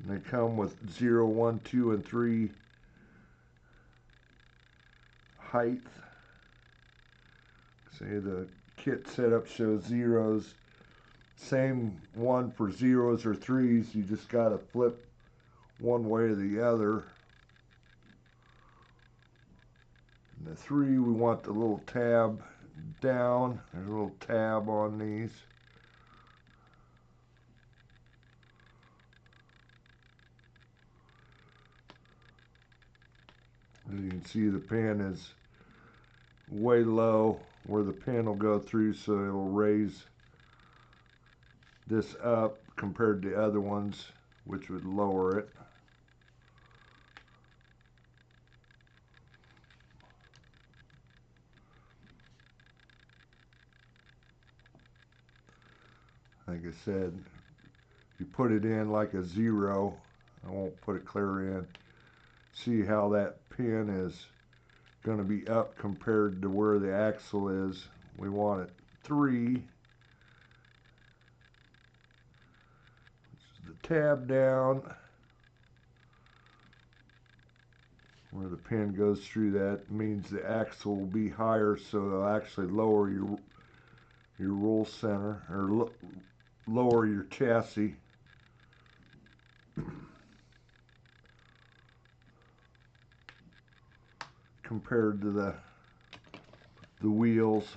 And they come with 0, 1, 2, and 3 height. Say the kit setup shows zeros. Same one for zeros or threes, you just got to flip one way or the other. And the 3, we want the little tab down. There's a little tab on these. As you can see, the pin is way low where the pin will go through, so it'll raise this up compared to other ones, which would lower it. Like I said, you put it in like a 0. I won't put it clear in. See how that pin is going to be up compared to where the axle is. We want it 3. The tab down where the pin goes through, that means the axle will be higher, so it'll actually lower your roll center, or lower your chassis. Compared to the wheels.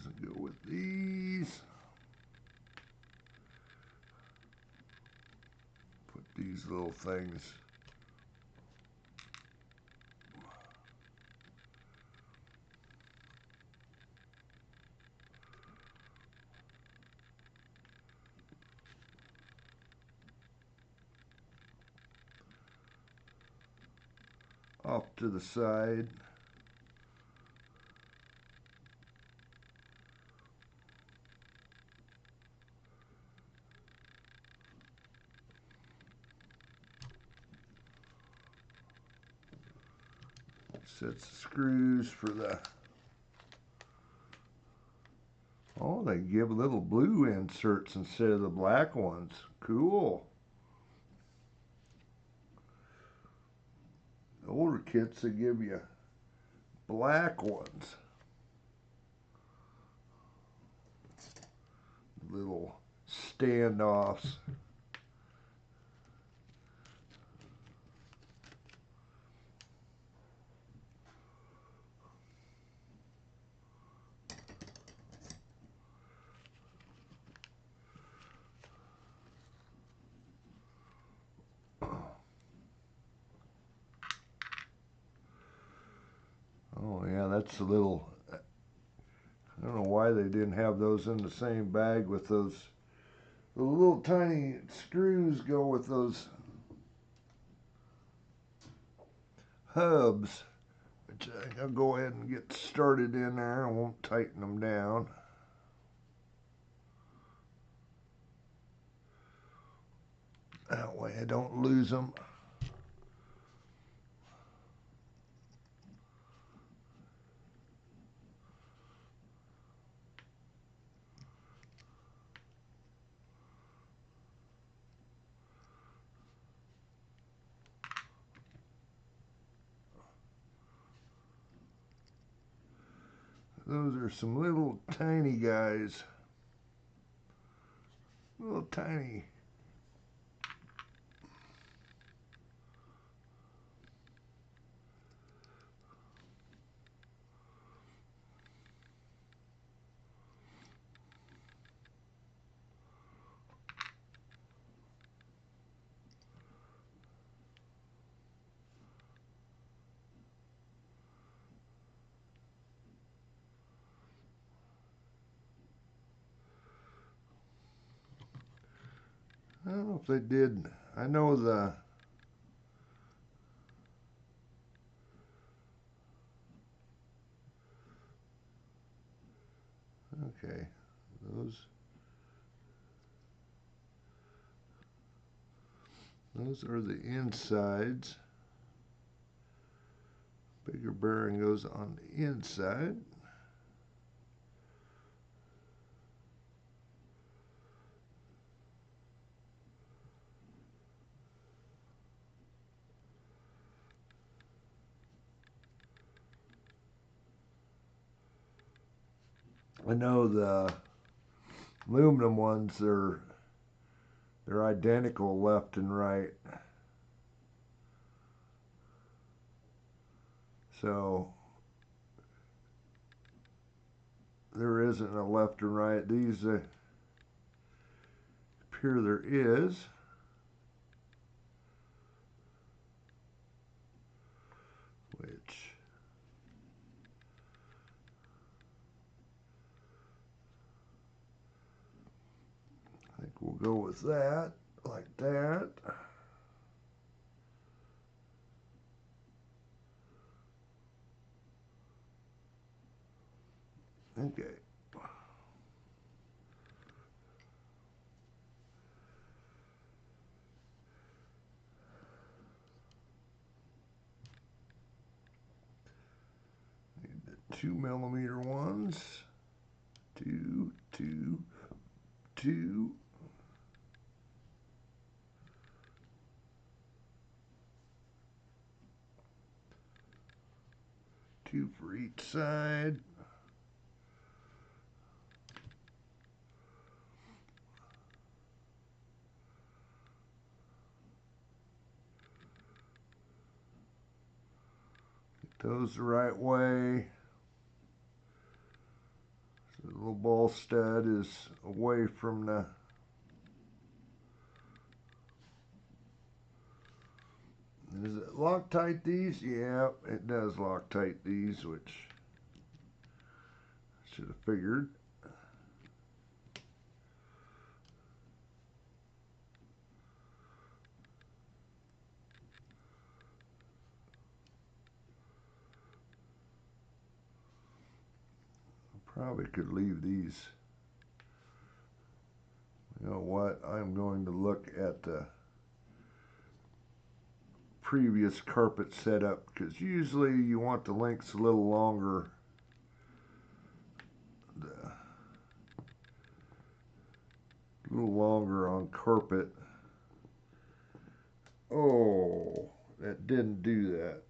these and go with these. Put these little things off to the side. Sets the screws for the, oh, they give little blue inserts instead of the black ones. Cool. The older kits, they give you black ones. Little standoffs. Oh yeah, that's a little, I don't know why they didn't have those in the same bag with those. The little tiny screws go with those hubs. Which I'll go ahead and get started in there. I won't tighten them down. That way I don't lose them. Those are some little tiny guys. Little tiny. I don't know if they did. I know the okay, those are the insides. Bigger bearing goes on the inside. I know the aluminum ones, they're identical left and right. So there isn't a left and right. These appear there is. Which I think we'll go with that, like that. Okay. Need the 2mm ones. Two, two, two. Two for each side. Get those the right way. So the little ball stud is away from the Does it Loctite these? Yeah, it does Loctite these, which I should have figured. Probably could leave these. You know what? I'm going to look at the previous carpet setup because usually you want the links a little longer. A little longer on carpet. Oh, that didn't do that.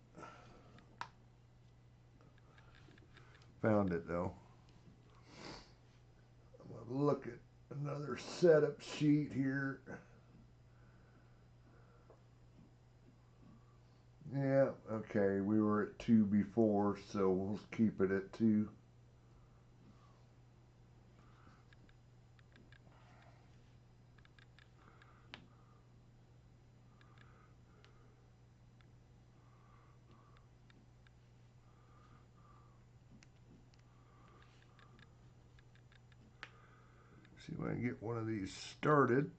Found it though. I'm going to look at another setup sheet here. Yeah, okay, we were at 2 before, so we'll keep it at 2. See if I can get one of these started.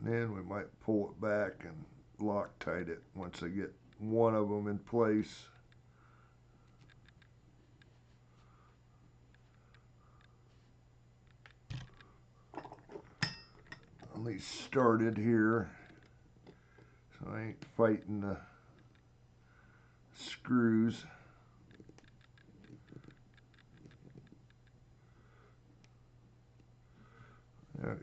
Then we might pull it back and Loctite it once I get one of them in place. At least started here, so I ain't fighting the screws. Okay.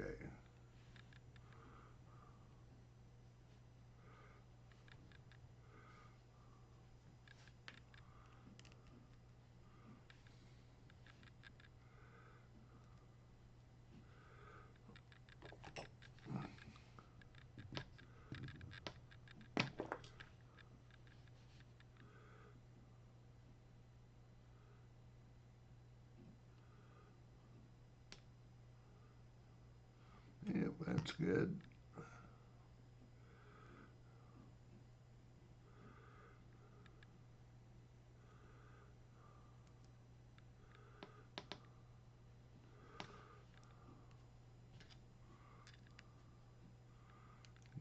Yep, that's good.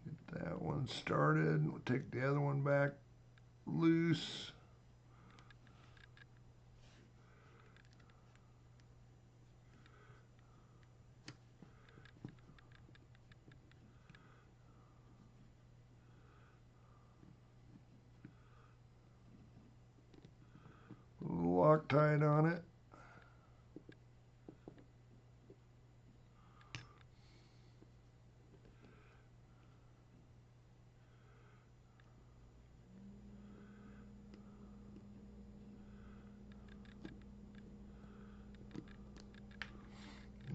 Get that one started. We'll take the other one back loose. Loctite on it.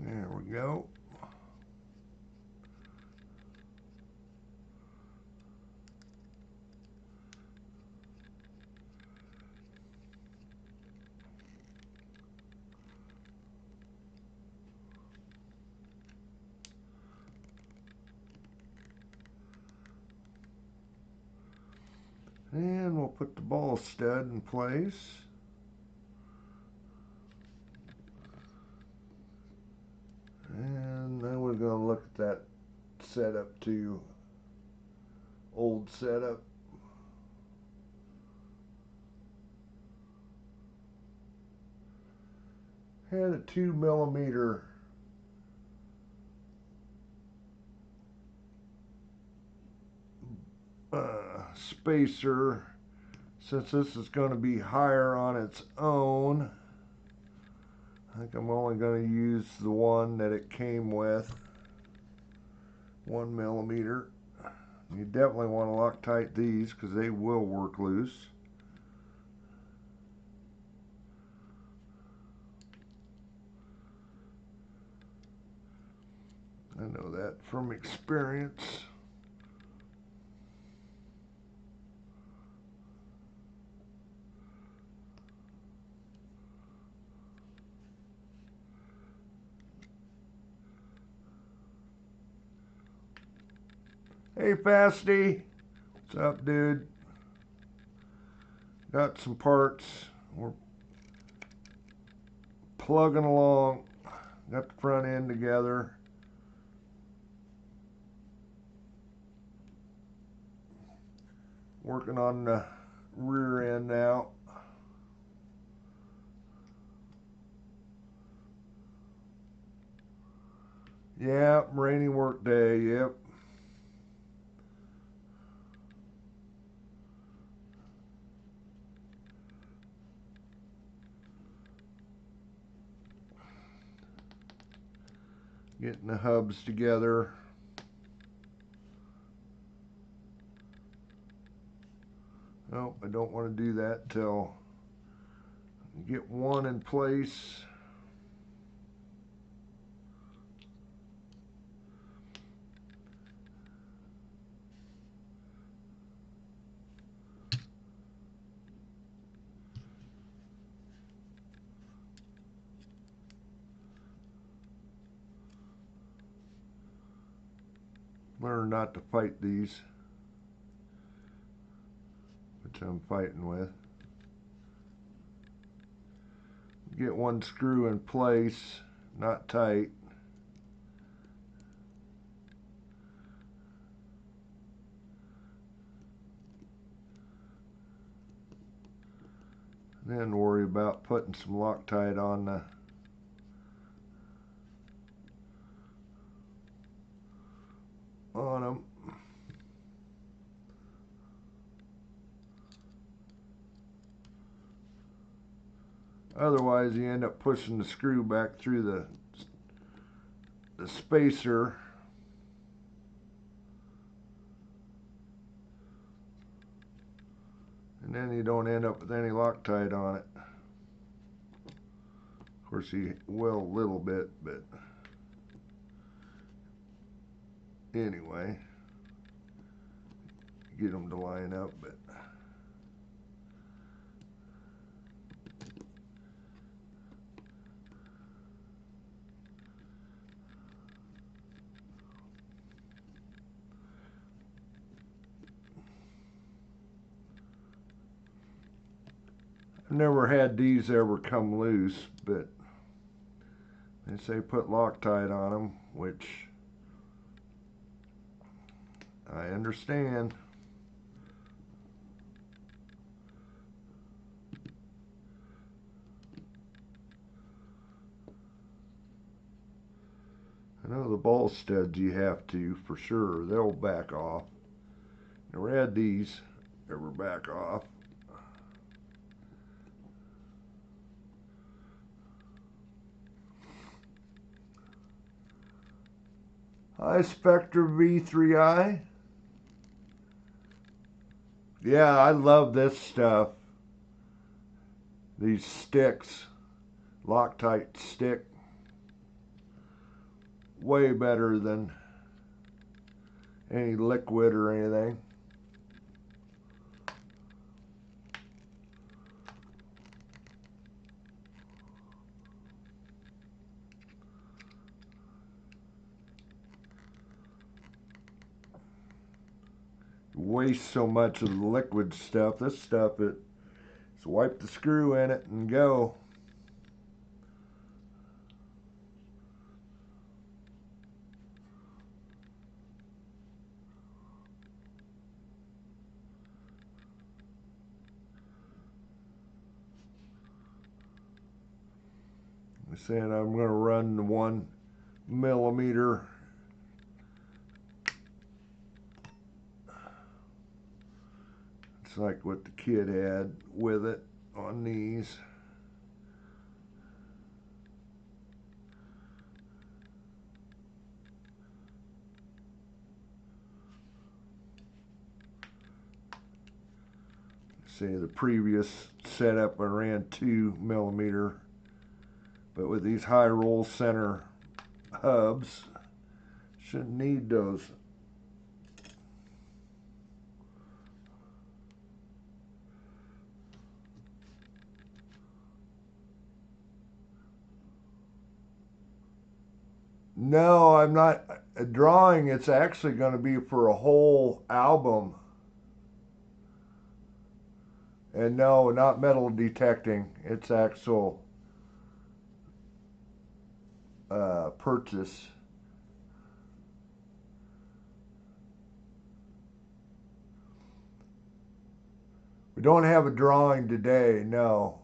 There we go. And we'll put the ball stud in place. And then we're going to look at that setup too. Old setup. Had a 2mm spacer. Since this is going to be higher on its own, I think I'm only going to use the one that it came with. 1mm. You definitely want to Loctite these because they will work loose. I know that from experience. Hey, Fasty. What's up, dude? Got some parts. We're plugging along. Got the front end together. Working on the rear end now. Yeah, rainy work day, yep. Getting the hubs together. Oh, I don't want to do that till I get one in place. Learn not to fight these, which I'm fighting with. Get one screw in place, not tight. Then worry about putting some Loctite on them. Otherwise, you end up pushing the screw back through the spacer. And then you don't end up with any Loctite on it. Of course, you will a little bit, but anyway, get them to line up. But I've never had these ever come loose, but they say put Loctite on them, which I understand. I know the ball studs you have to, for sure. They'll back off. Never had these ever back off. Hi, Spectre V3i. Yeah, I love this stuff. These sticks, Loctite stick. Way better than any liquid or anything. Waste so much of the liquid stuff. This stuff, it's wipe the screw in it and go. I'm saying I'm going to run the 1mm. It's like what the kid had with it on these. See, the previous setup I ran 2mm, but with these high roll center hubs, shouldn't need those. No, I'm not. a drawing, it's actually going to be for a whole album. And no, not metal detecting. It's actual purchase. We don't have a drawing today, no,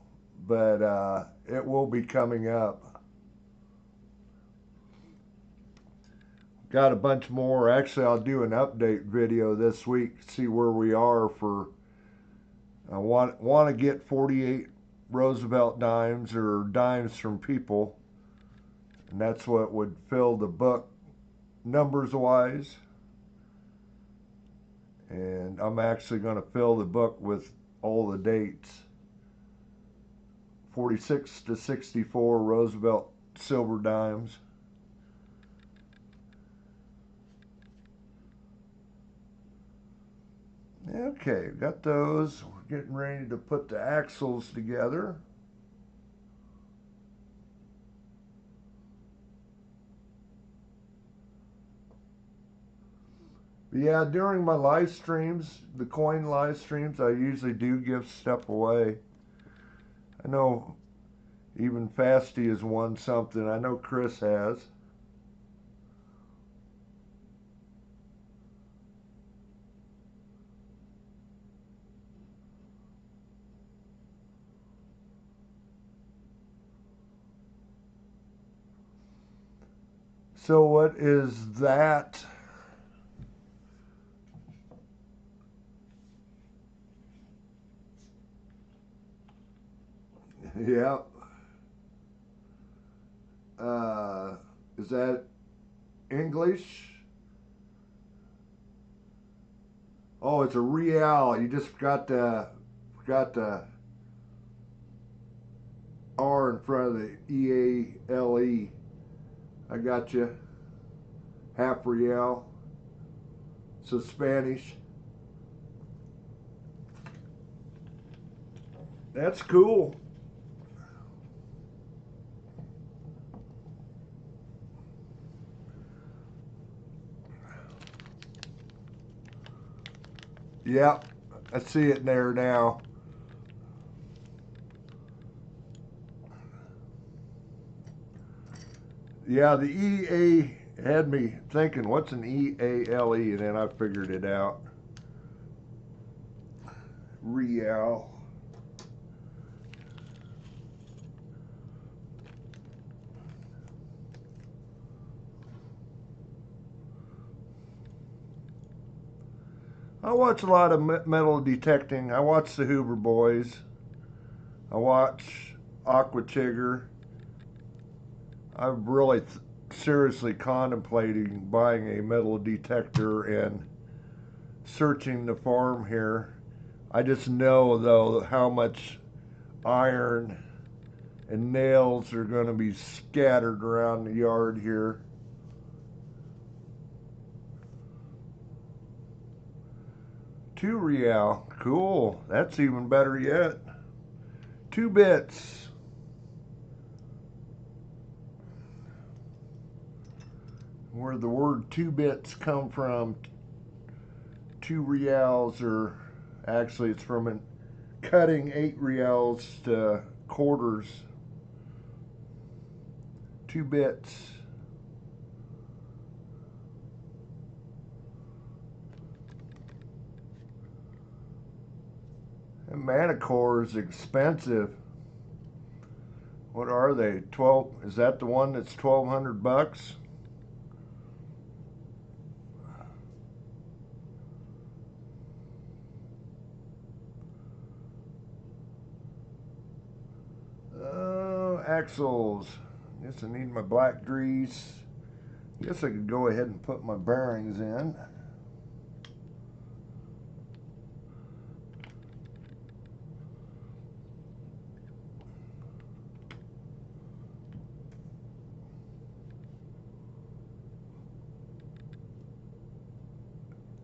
but it will be coming up. Got a bunch more. Actually, I'll do an update video this week, see where we are for. I want to get 48 Roosevelt dimes or dimes from people, and that's what would fill the book numbers wise. And I'm actually going to fill the book with all the dates. 46 to 64 Roosevelt silver dimes. Okay, got those. We're getting ready to put the axles together. But yeah, during my live streams, the coin live streams, I usually do give stuff away. I know even Fasty has won something. I know Chris has. So what is that? Yep. Is that English? Oh, it's a real. You just forgot the R in front of the EALE. I got you. Half real. So Spanish. That's cool. Yep, I see it there now. Yeah, the EA had me thinking, what's an EALE? And then I figured it out. Real. I watch a lot of metal detecting. I watch the Hoover Boys. I watch Aqua Tigger. I'm really seriously contemplating buying a metal detector and searching the farm here. I just know, though, how much iron and nails are going to be scattered around the yard here. Two real. Cool. That's even better yet. 2 bits. Where the word 2 bits come from, 2 reals, or actually it's from cutting 8 reals to quarters. 2 bits. And Manticore is expensive. What are they? 12? Is that the one that's $1,200? Axles. Guess I need my black grease. Guess I could go ahead and put my bearings in.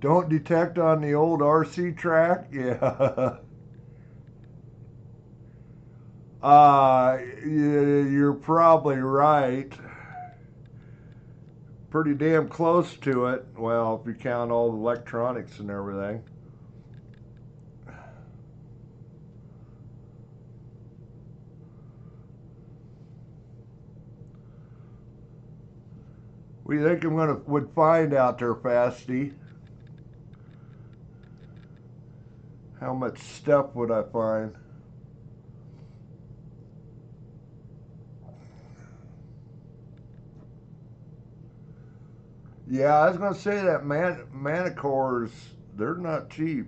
Don't detect on the old RC track? Yeah. You're probably right. pretty damn close to it. Well, if you count all the electronics and everything. What do you think would find out there, Fasty? How much stuff would I find? Yeah, I was gonna say that Manticores, they're not cheap.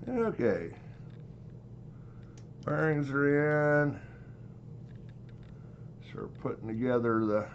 Okay. Bearings are in. Start putting together the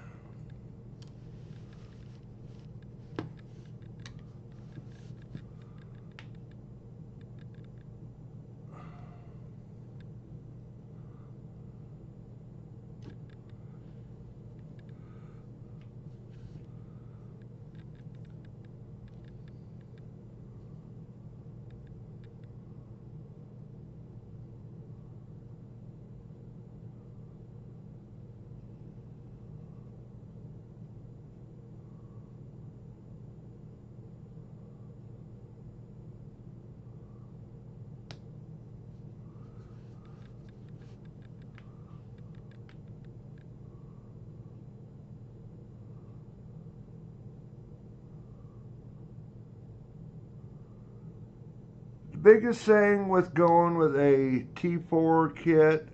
biggest thing with going with a T4 kit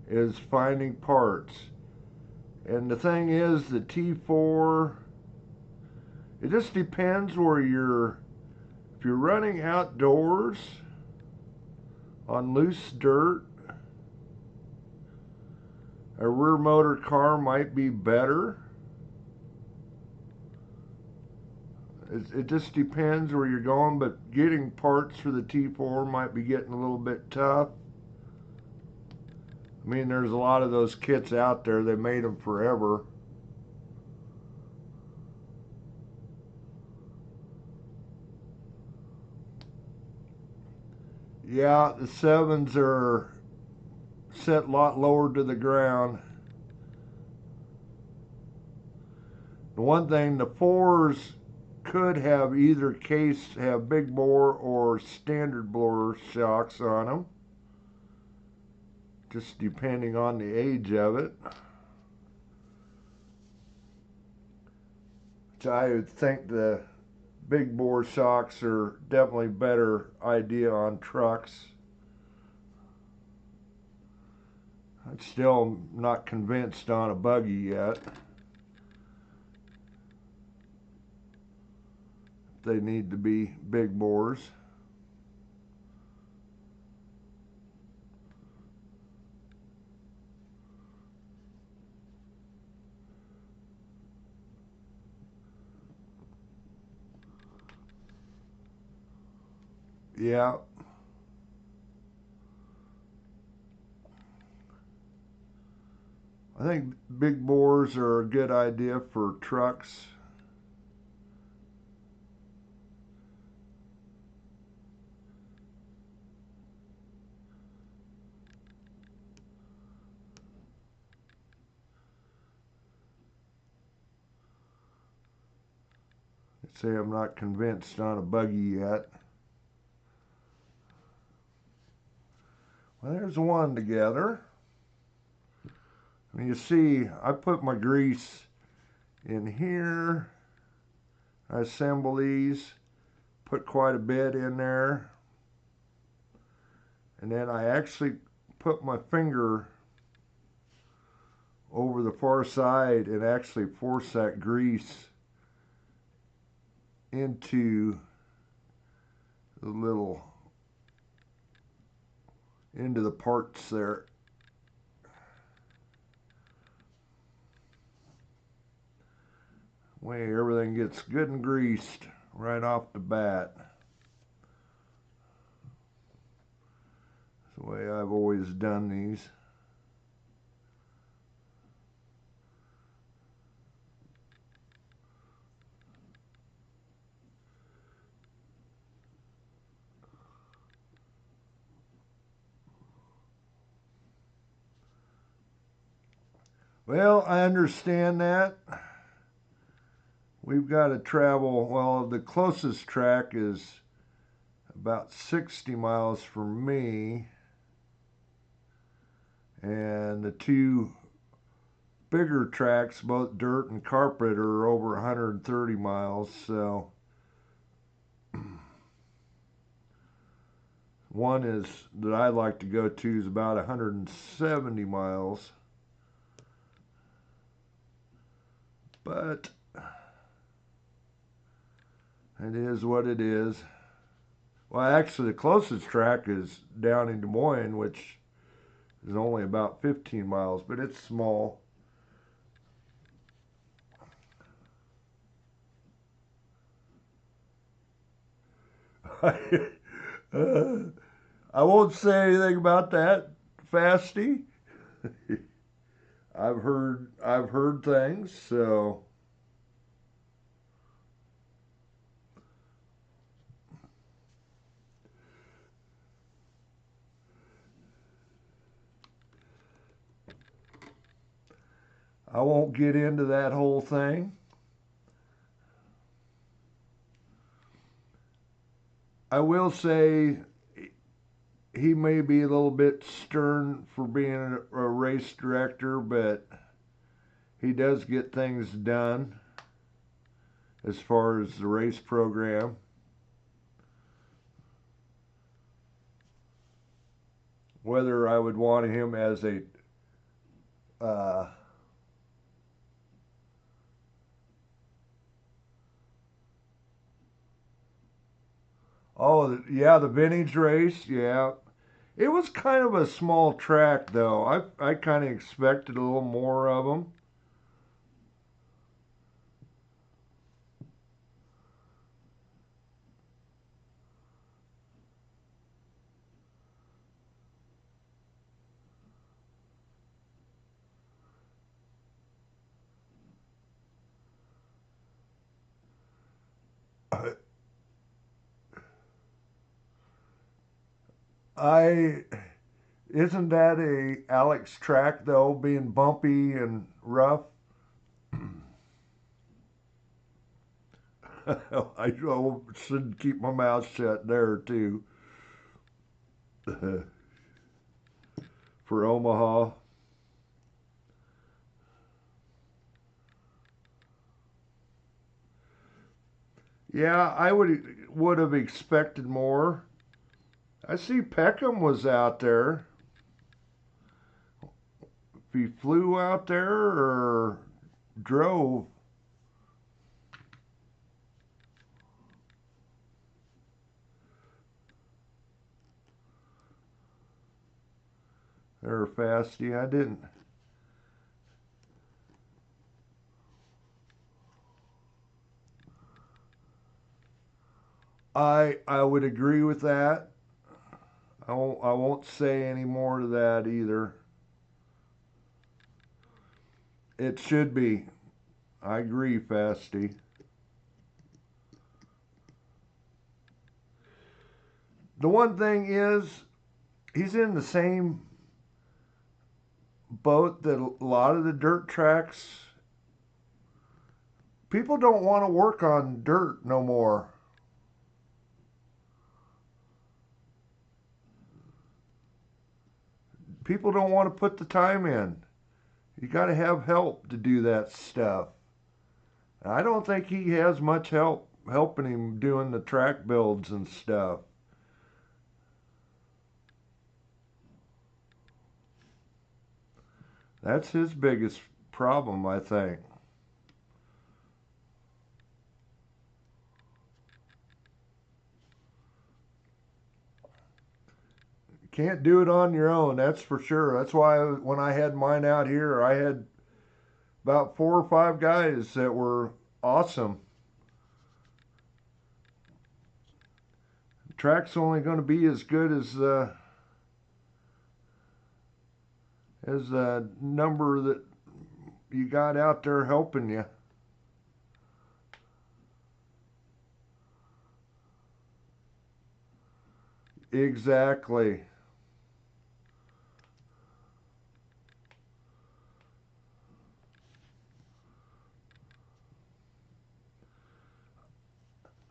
is finding parts. And the thing is, the T4, it just depends where if you're running outdoors on loose dirt, a rear motor car might be better. It just depends where you're going, but getting parts for the T4 might be getting a little bit tough. I mean, there's a lot of those kits out there. They made them forever. Yeah, the 7s are set a lot lower to the ground. The one thing, the 4s could have either have big bore or standard bore shocks on them, just depending on the age of it. Which I would think the big bore shocks are definitely better idea on trucks. I'm still not convinced on a buggy yet. They need to be big bores. Yeah. I think big bores are a good idea for trucks. I'd say I'm not convinced on a buggy yet. Well, there's one together. And you see, I put my grease in here. I assemble these, put quite a bit in there. And then I actually put my finger over the far side and actually force that grease into the parts there. Way everything gets good and greased right off the bat. That's the way I've always done these. Well, I understand that. We've got to travel, well, the closest track is about 60 miles from me, and the two bigger tracks, both dirt and carpet, are over 130 miles. So one is that I like to go to is about 170 miles. But it is what it is. Well, actually, the closest track is down in Des Moines, which is only about 15 miles, but it's small. I won't say anything about that, Fasty. I've heard things, so I won't get into that whole thing. I will say he may be a little bit stern for being a race director, but he does get things done as far as the race program. Whether I would want him as a uh, oh yeah, the vintage race, yeah. It was kind of a small track though. I kind of expected a little more of them. I isn't that a Alex track though, being bumpy and rough? I should keep my mouth shut there too. For Omaha. Yeah, I would have expected more. I see Peckham was out there. If he flew out there or drove, or Fasty, I didn't. I would agree with that. I won't say any more to that either. It should be. I agree, Fasty. The one thing is, he's in the same boat that a lot of the dirt tracks. People don't want to work on dirt no more. People don't want to put the time in. You got to have help to do that stuff. I don't think he has much help helping him doing the track builds and stuff. That's his biggest problem, I think. You can't do it on your own, that's for sure. That's why when I had mine out here, I had about 4 or 5 guys that were awesome. The track's only going to be as good as the number that you got out there helping you. Exactly.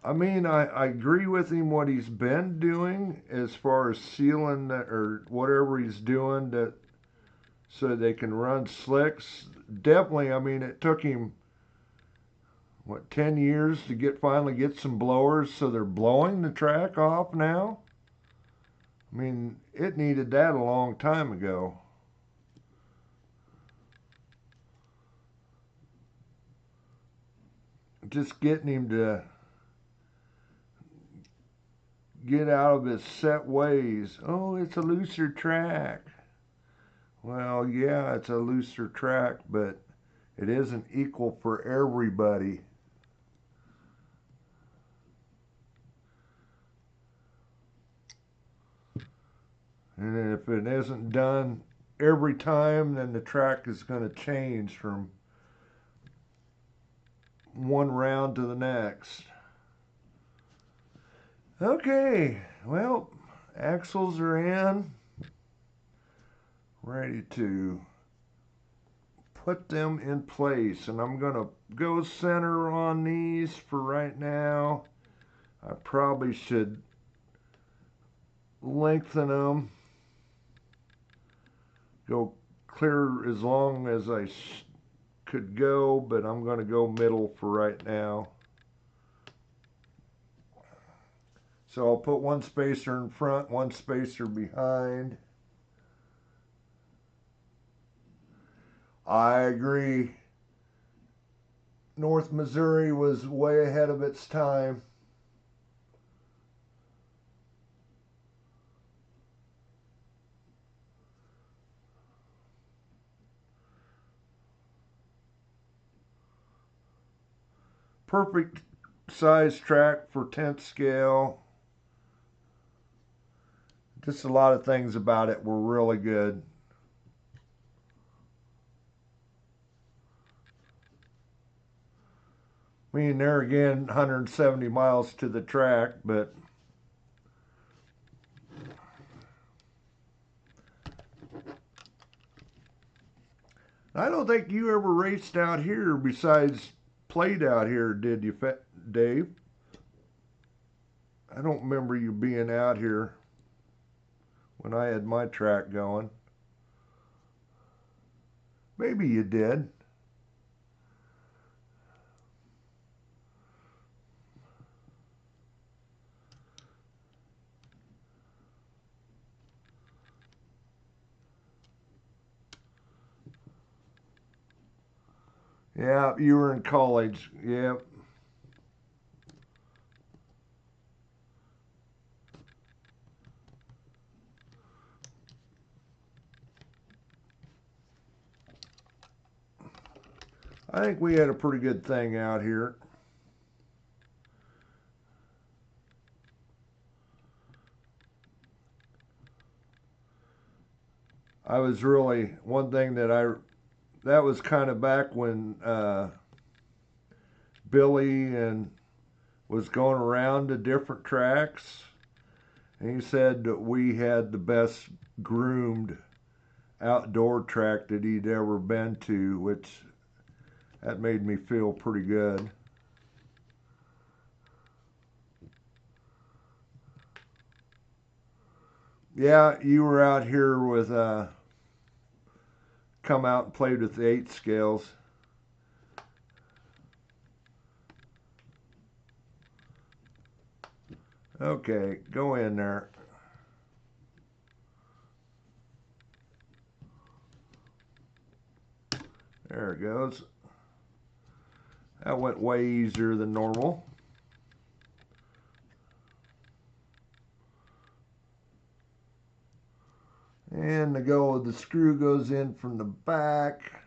I mean, I agree with him what he's been doing as far as sealing that, or whatever he's doing that so they can run slicks. Definitely, I mean, it took him what 10 years to finally get some blowers so they're blowing the track off now. I mean, it needed that a long time ago. Just getting him to get out of his set ways. Oh, it's a looser track. Well, yeah, it's a looser track, but it isn't equal for everybody. And if it isn't done every time, then the track is going to change from one round to the next. Okay, well, axles are in. Ready to put them in place. And I'm going to go center on these for right now. I probably should lengthen them. Go clear as long as I could go, but I'm going to go middle for right now. So I'll put one spacer in front, one spacer behind. I agree. North Missouri was way ahead of its time. Perfect size track for 10th scale. Just a lot of things about it were really good. I mean, there again, 170 miles to the track, but I don't think you ever raced out here besides played out here, did you, Dave? I don't remember you being out here when I had my track going. Maybe you did. Yeah, you were in college. Yeah. I think we had a pretty good thing out here. I was really, one thing that was kind of back when Billy and was going around to different tracks. And he said that we had the best groomed outdoor track that he'd ever been to, which that made me feel pretty good. Yeah, you were out here with come out and played with the 8 scales. Okay, go in there. There it goes. That went way easier than normal. And the screw goes in from the back.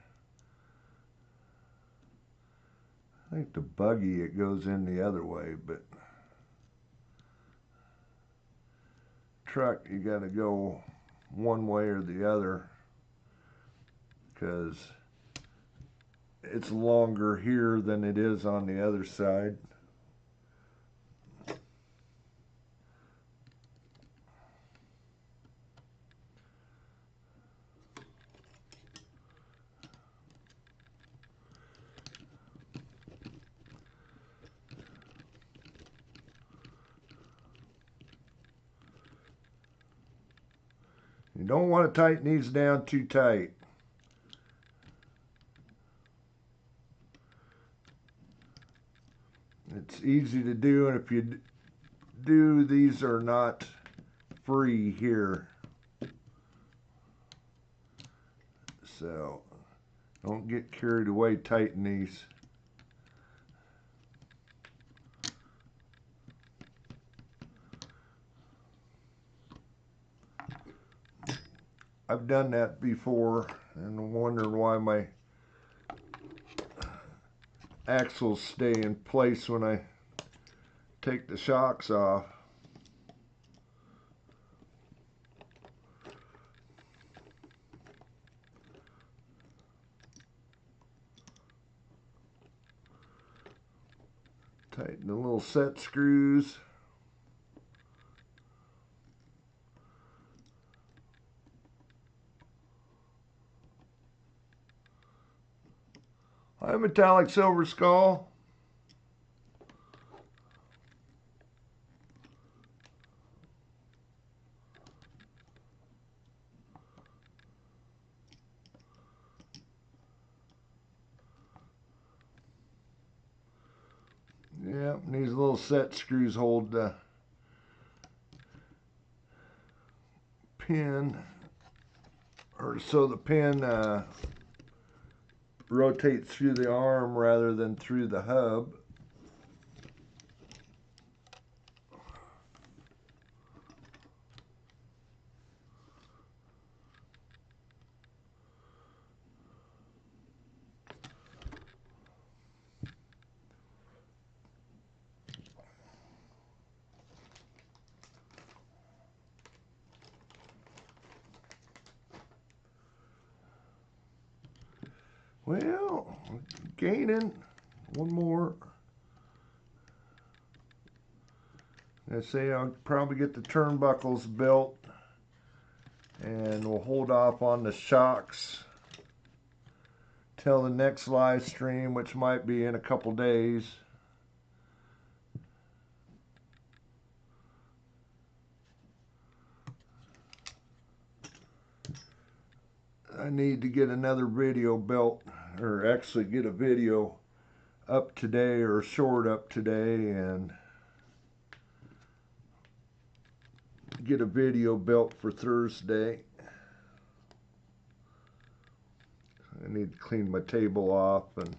I think the buggy, it goes in the other way, but truck, you got to go one way or the other because it's longer here than it is on the other side. You don't want to tighten these down too tight. It's easy to do, and if you do, these are not free here. So don't get carried away tighten these. I've done that before and wondered why my axles stay in place when I take the shocks off. Tighten the little set screws. Hi, Metallic Silver Skull. Yeah, these little set screws hold the pin, or so the pin rotates through the arm rather than through the hub. Well, gaining one more. I say I'll probably get the turnbuckles built, and we'll hold off on the shocks till the next live stream, which might be in a couple days. I need to get another video built, or actually get a video up today or short up today, and get a video built for Thursday. I need to clean my table off and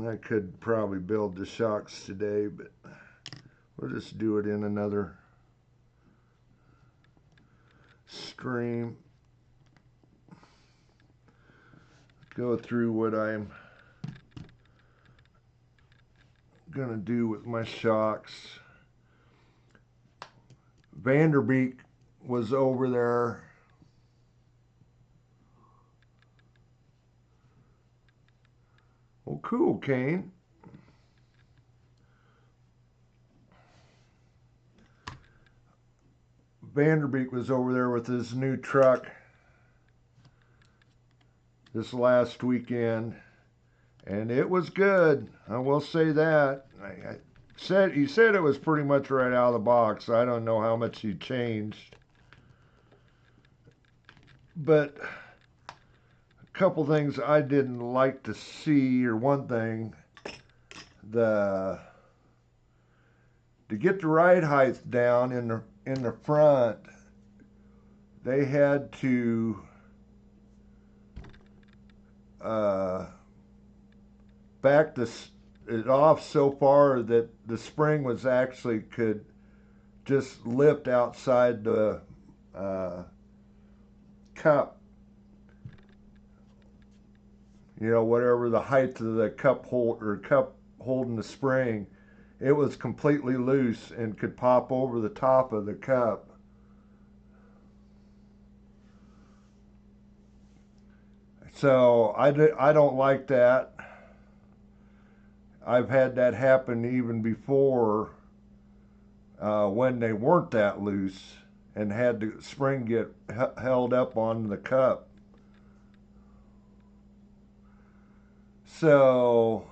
I could probably build the shocks today, but we'll just do it in another stream. Go through what I'm gonna do with my shocks. Vanderbeek was over there. Well, cool, Kane. Vanderbeek was over there with his new truck this last weekend, and it was good. I will say that. He said it was pretty much right out of the box. I don't know how much he changed, but a couple things I didn't like to see, or one thing, to get the ride height down in the front, they had to back it off so far that the spring was actually could just lift outside the cup. You know, whatever the height of the cup holding the spring, it was completely loose and could pop over the top of the cup. So I don't like that. I've had that happen even before when they weren't that loose and had the spring get held up on the cup. So,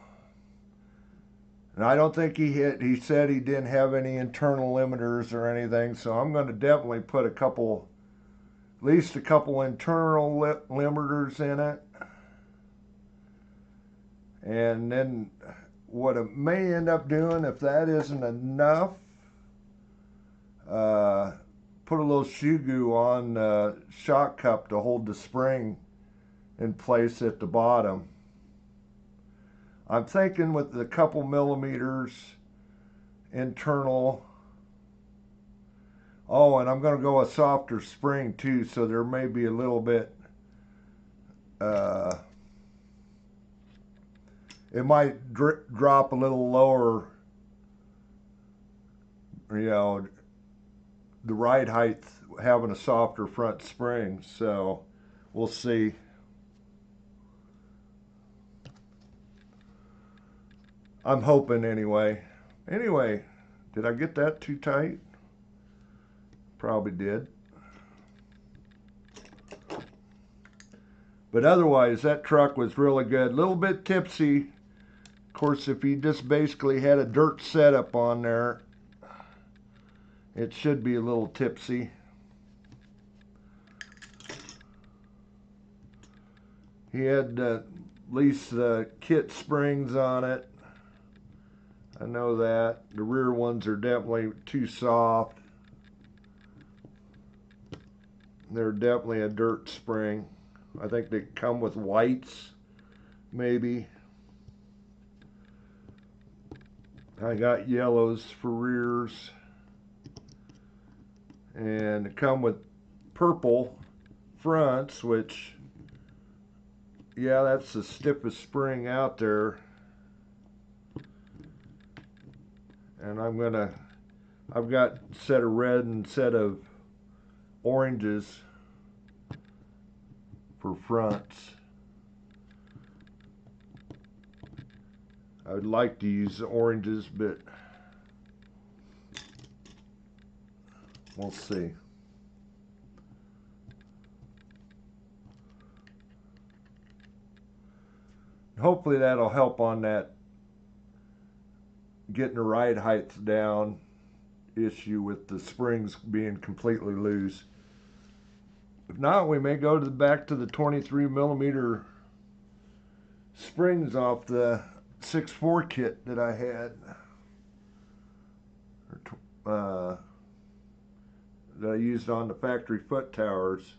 and I don't think he said he didn't have any internal limiters or anything, so I'm going to definitely put at least a couple internal limiters in it. And then what it may end up doing, if that isn't enough, put a little shoe goo on the shock cup to hold the spring in place at the bottom. I'm thinking with a couple millimeters internal. Oh, and I'm going to go a softer spring too, so there may be a little bit, it might drop a little lower, the ride height having a softer front spring, so we'll see. I'm hoping anyway. Anyway, did I get that too tight? Probably did. But otherwise, that truck was really good. A little bit tipsy. Of course, if you just basically had a dirt setup on there, it should be a little tipsy. He had at least the kit springs on it. I know that. The rear ones are definitely too soft. They're definitely a dirt spring. I think they come with whites, maybe. I got yellows for rears. And they come with purple fronts, which, yeah, that's the stiffest spring out there. And I've got a set of red and a set of oranges for fronts. I would like to use the oranges, but we'll see. Hopefully that'll help on that getting the ride height down issue with the springs being completely loose. If not, we may go back to the 23 millimeter springs off the 6.4 kit that I had. That I used on the factory foot towers.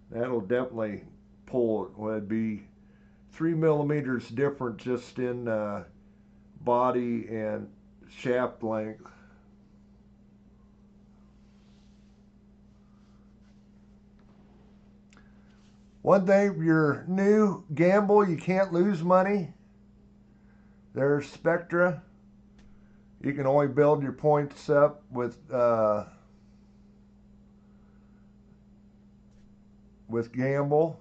That'll definitely pull it. Well, it'd be 3 millimeters different just in body and shaft length. One thing, if you're new, gamble, you can't lose money. There's Spectra. You can only build your points up with gamble.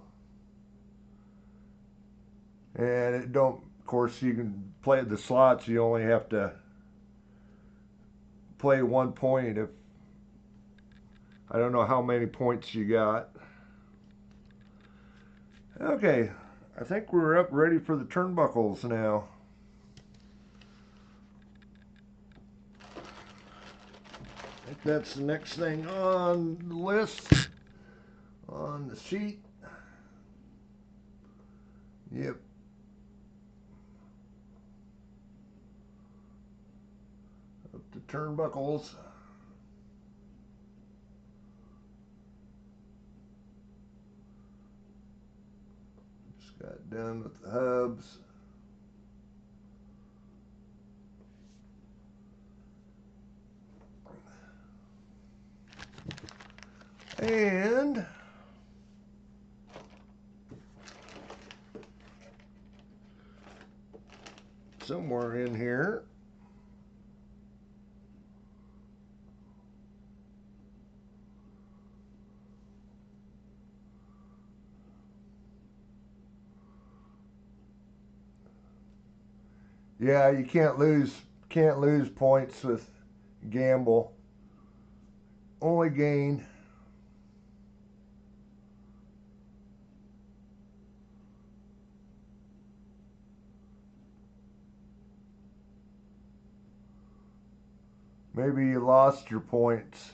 And it don't, of course, you can play the slots. You only have to play 1 point if, I don't know how many points you got. Okay, I think we're up ready for the turnbuckles now. I think that's the next thing on the list, on the sheet. Yep. Up the turnbuckles. Just got done with the hubs. And somewhere in here, yeah, you can't lose points with gamble. Only gain maybe you lost your points.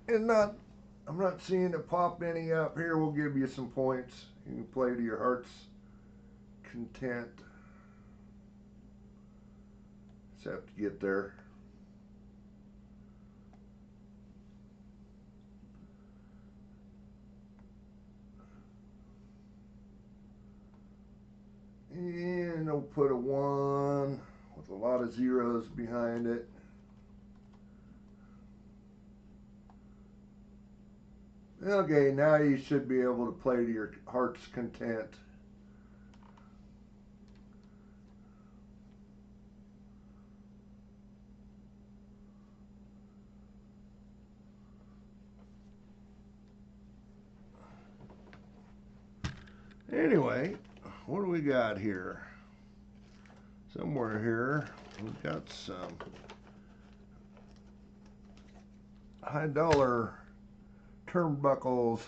And I'm not seeing it pop any up. Here, we'll give you some points. You can play to your heart's content. Just have to get there. And I'll put a 1 with a lot of zeros behind it. Okay, now you should be able to play to your heart's content. Anyway, what do we got here? Somewhere here, we've got some high dollar turnbuckles.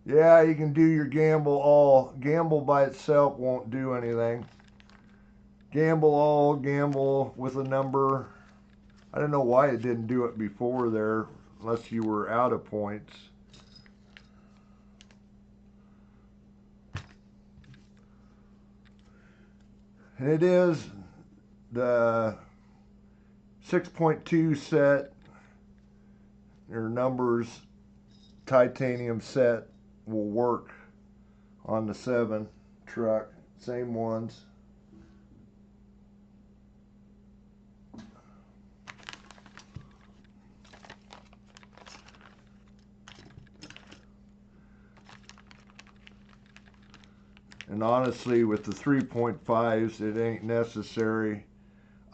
Yeah, you can do your gamble all. Gamble by itself won't do anything. Gamble all, gamble with a number. I don't know why it didn't do it before there, unless you were out of points. And it is the 6.2 set, or numbers, titanium set will work on the 7 truck. Same ones. And honestly, with the 3.5s, it ain't necessary.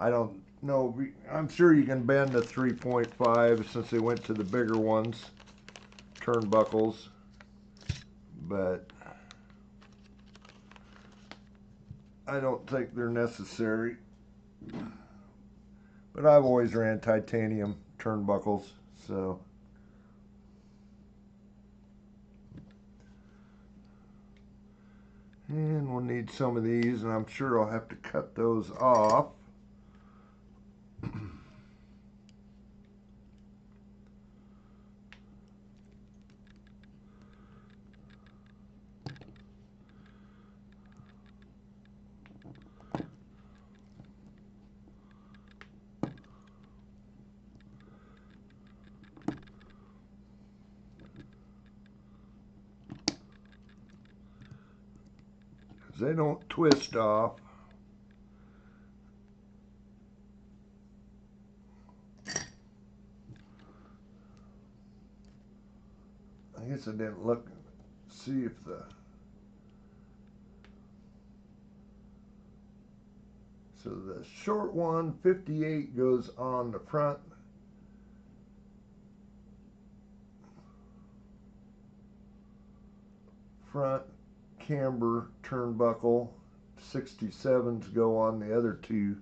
I don't know. I'm sure you can bend a 3.5 since they went to the bigger ones, turnbuckles. But I don't think they're necessary. But I've always ran titanium turnbuckles, so. And we'll need some of these, and I'm sure I'll have to cut those off. They don't twist off. I guess I didn't look, see if so the short one, 58, goes on the front camber turnbuckle. 67s go on the other two.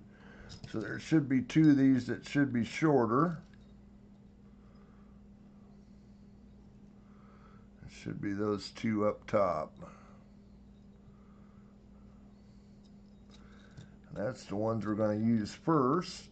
So there should be 2 of these that should be shorter. It should be those 2 up top. And that's the ones we're going to use first.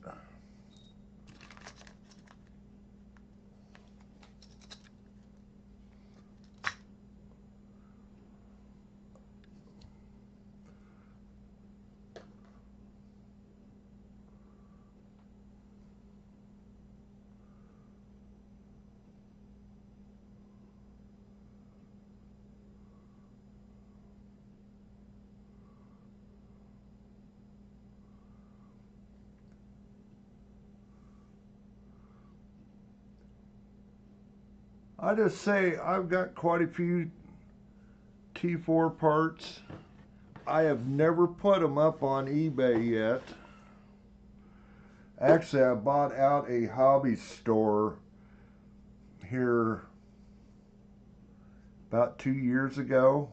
I just say I've got quite a few T4 parts. I have never put them up on eBay yet. Actually, I bought out a hobby store here about 2 years ago,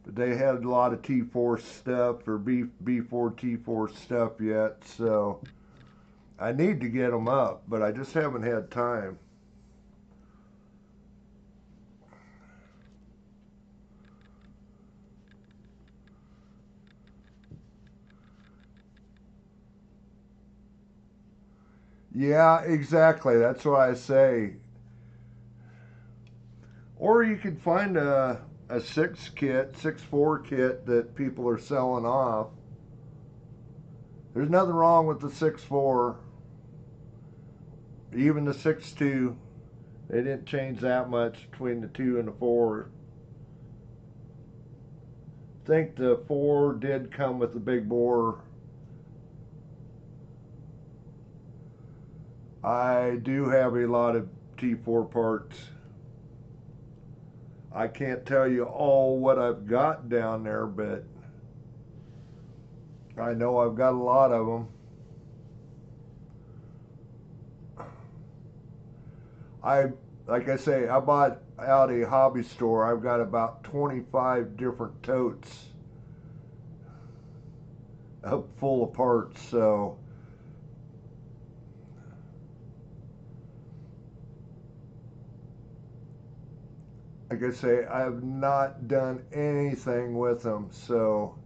but they had a lot of T4 stuff or B4 T4 stuff yet, so I need to get them up, but I just haven't had time. Yeah, exactly. That's what I say. Or you could find a 6.4 kit that people are selling off. There's nothing wrong with the 6.4. Even the 6.2. They didn't change that much between the 2 and the 4. I think the 4 did come with the big bore. I do have a lot of T4 parts. I can't tell you all what I've got down there, but I know I've got a lot of them. Like I say, I bought out a hobby store. I've got about 25 different totes up full of parts, so like I say, I have not done anything with them. So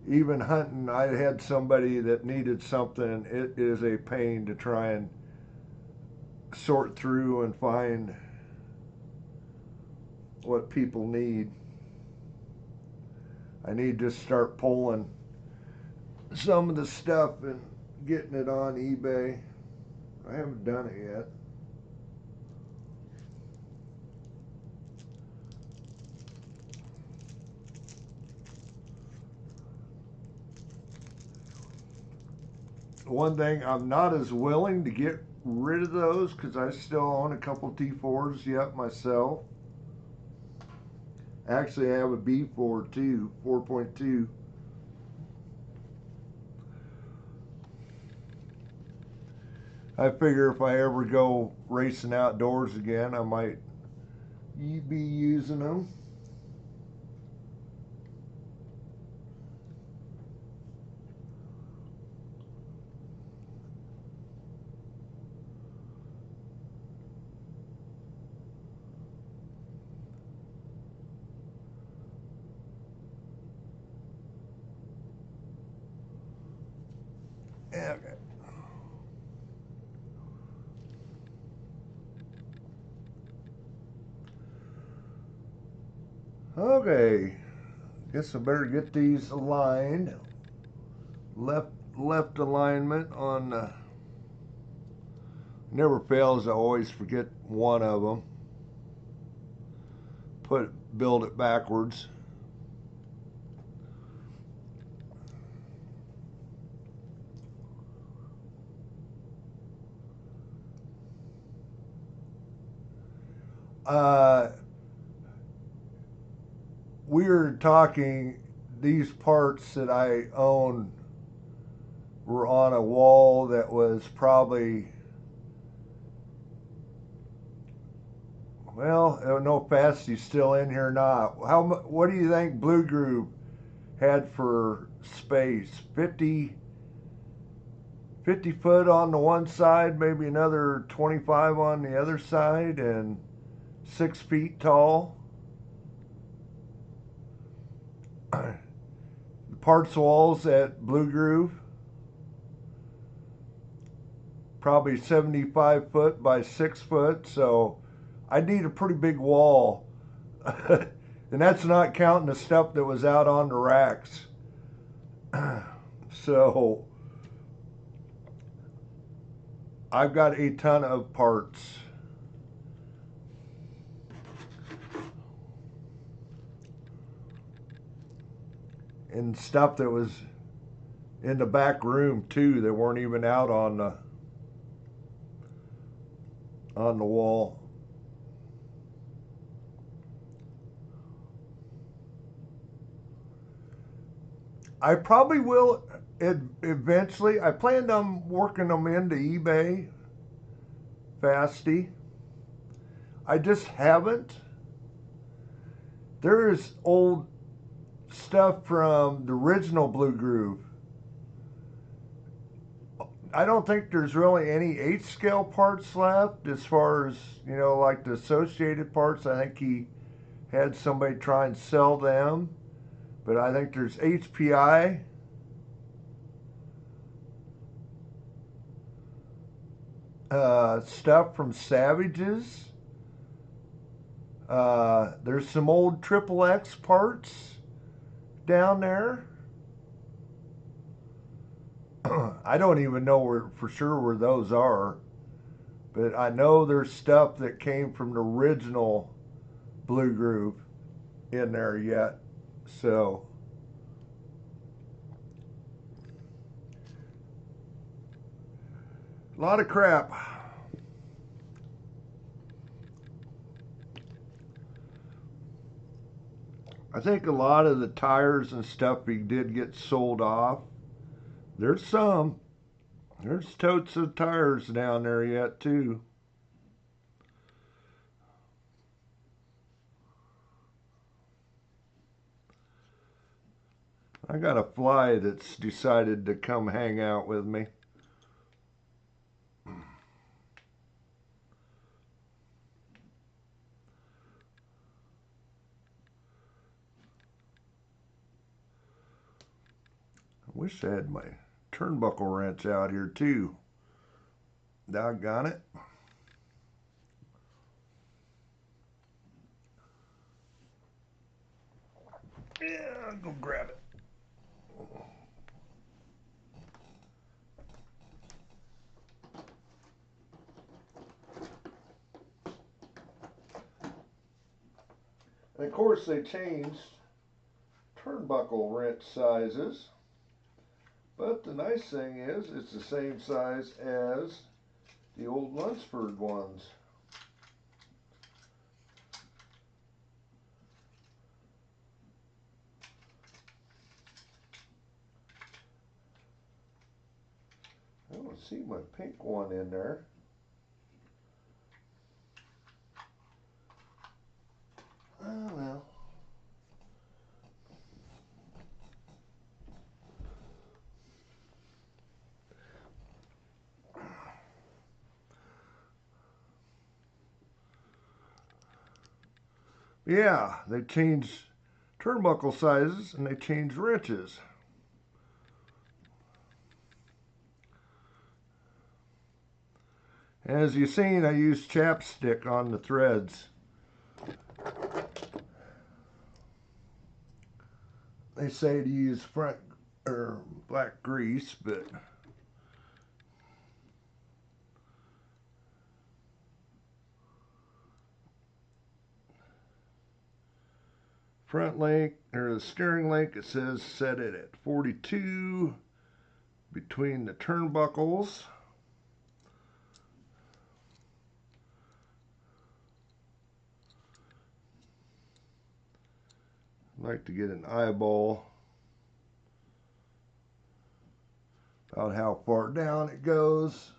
even hunting, I had somebody that needed something. It is a pain to try and sort through and find what people need. I need to start pulling some of the stuff and getting it on eBay. I haven't done it yet. One thing, I'm not as willing to get rid of those because I still own a couple T4s yet myself. Actually, I have a B4 too, 4.2. I figure if I ever go racing outdoors again, I might be using them. Okay. Okay. Guess I better get these aligned. Left alignment on. Never fails. I always forget one of them. Build it backwards. We were talking. These parts that I own were on a wall that was probably, well, I don't know if Fasty's still in here or not. What do you think Blue Groove had for space? 50 foot on the one side, maybe another 25 on the other side, and 6 feet tall. The parts walls at Blue Groove, probably 75 foot by 6 foot, so I need a pretty big wall. And that's not counting the stuff that was out on the racks. So I've got a ton of parts. And stuff that was in the back room too that weren't even out on the wall. I probably will Eventually, I planned on working them into eBay, Fasty. I just haven't. There's old stuff from the original Blue Groove. I don't think there's really any 8 scale parts left as far as, you know, like the associated parts. I think he had somebody try and sell them. But I think there's HPI. Stuff from Savages. There's some old Triple X parts down there. I don't even know where for sure where those are, but I know there's stuff that came from the original Blue Groove in there yet. So a lot of crap. I think a lot of the tires and stuff he did get sold off. There's some. There's totes of tires down there yet too. I got a fly that's decided to come hang out with me. I wish I had my turnbuckle wrench out here too. Doggone it. Yeah, I'll go grab it. And of course they changed turnbuckle wrench sizes. But the nice thing is it's the same size as the old Lunsford ones. I don't see my pink one in there. Oh well. Yeah, they changed turnbuckle sizes and they changed wrenches. As you've seen, I use chapstick on the threads. They say to use front or black grease, but front link or the steering link, it says set it at 42 between the turnbuckles. I like to get an eyeball about how far down it goes.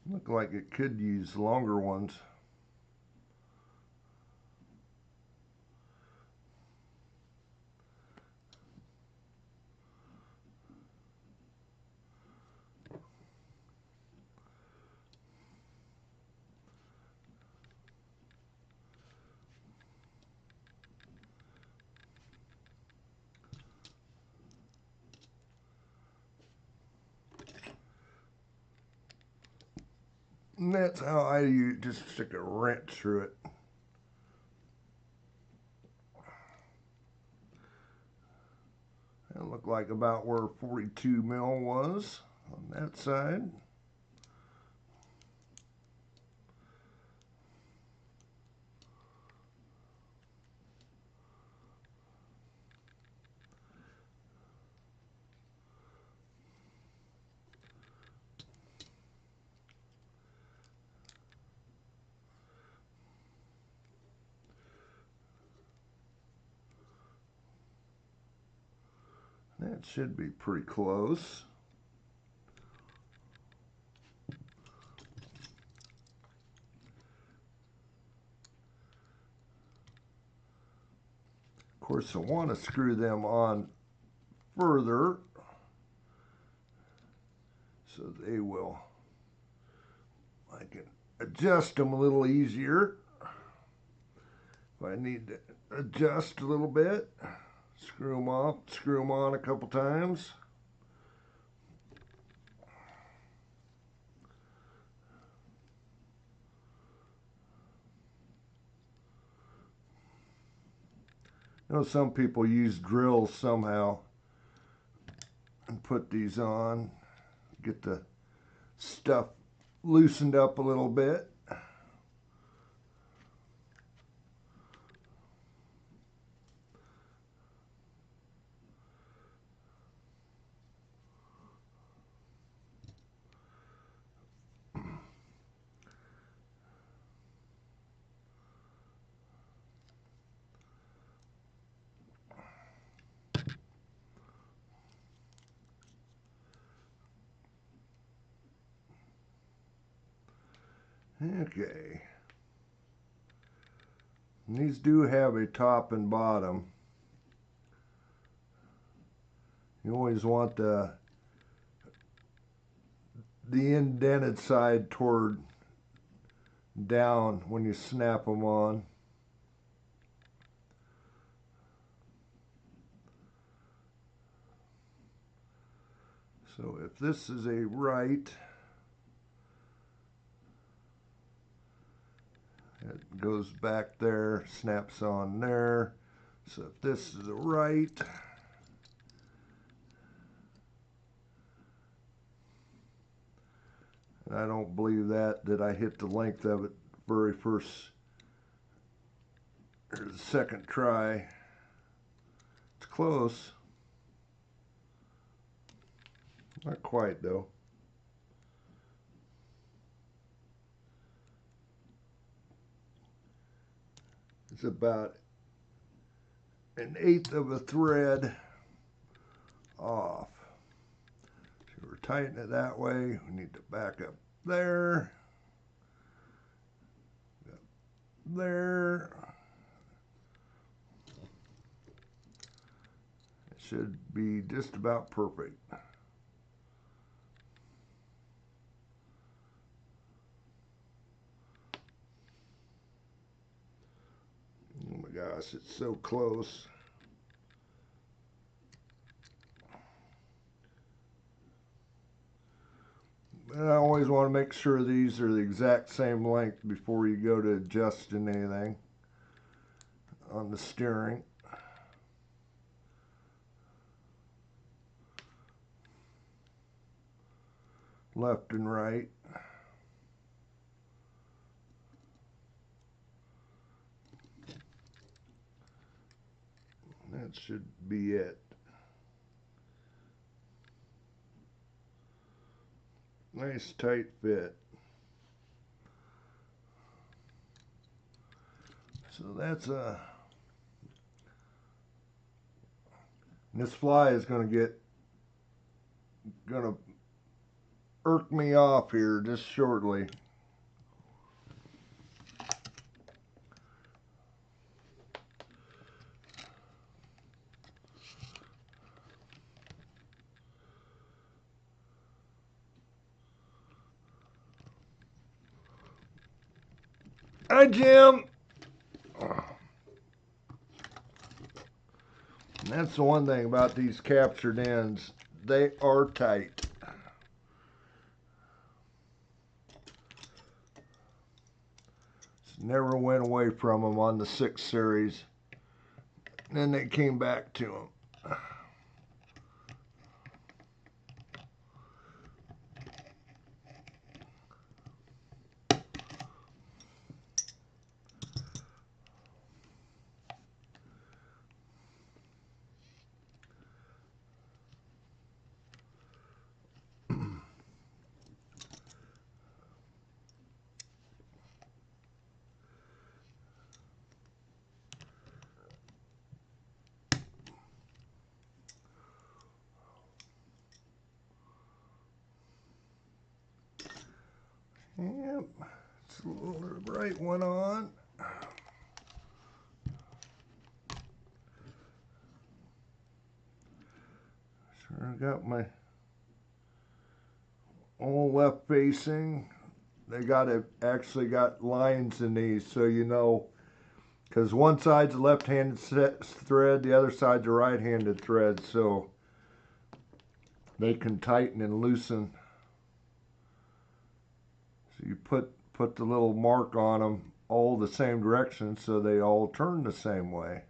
Look like it could use longer ones. And that's how I just stick a wrench through it. That looked like about where 42 mil was on that side. That should be pretty close. Of course, I want to screw them on further so they will, I can adjust them a little easier if I need to adjust a little bit. Screw them off, screw them on a couple times. I know some people use drills somehow and put these on, get the stuff loosened up a little bit. Okay. And these do have a top and bottom. You always want the indented side toward down when you snap them on. So if this is a right, it goes back there, snaps on there. So if this is a right, and I don't believe that I hit the length of it very first, or the second try. It's close. Not quite though. It's about 1/8 of a thread off. So we're tightening it that way. We need to back up there. There. It should be just about perfect. Oh my gosh, it's so close. And I always want to make sure these are the exact same length before you go to adjusting anything on the steering. Left and right. That should be it. Nice tight fit. So that's this fly is gonna irk me off here just shortly. Hi, Jim. And that's the one thing about these captured ends. They are tight. Never went away from them on the 6 series. And then they came back to them. Yep, it's a little bright one on. So I got my all left facing. They actually got lines in these, so you know, because one side's a left-handed thread, the other side's a right-handed thread, so they can tighten and loosen. So you put the little mark on them all the same direction, so they all turn the same way.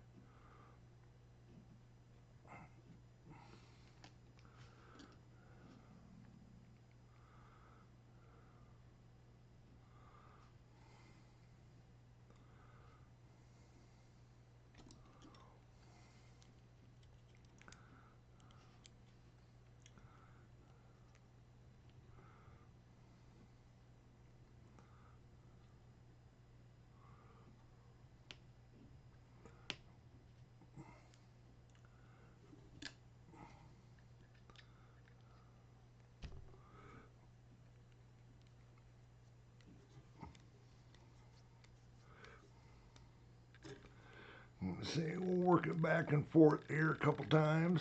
Let's see, we'll work it back and forth here a couple times.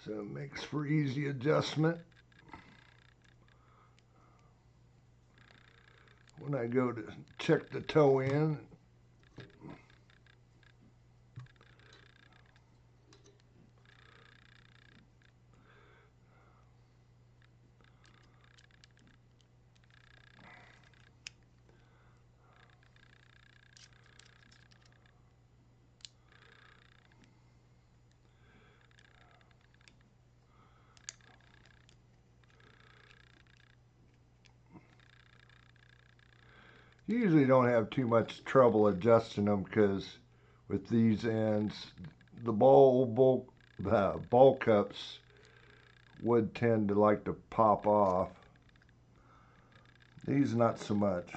So it makes for easy adjustment. When I go to check the toe in, usually don't have too much trouble adjusting them, because with these ends, the ball cups would tend to like to pop off. These not so much.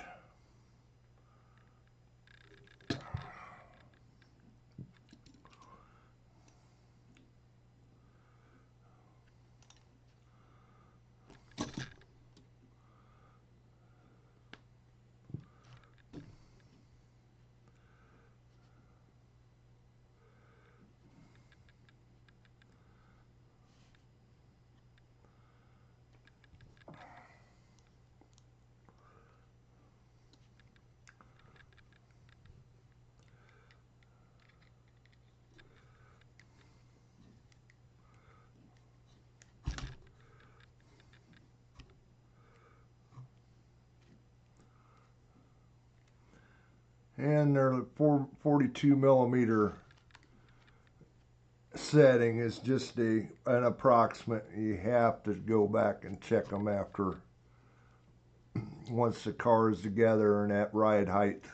And their 42 millimeter setting is just an approximate. You have to go back and check them after, once the car is together and at ride height.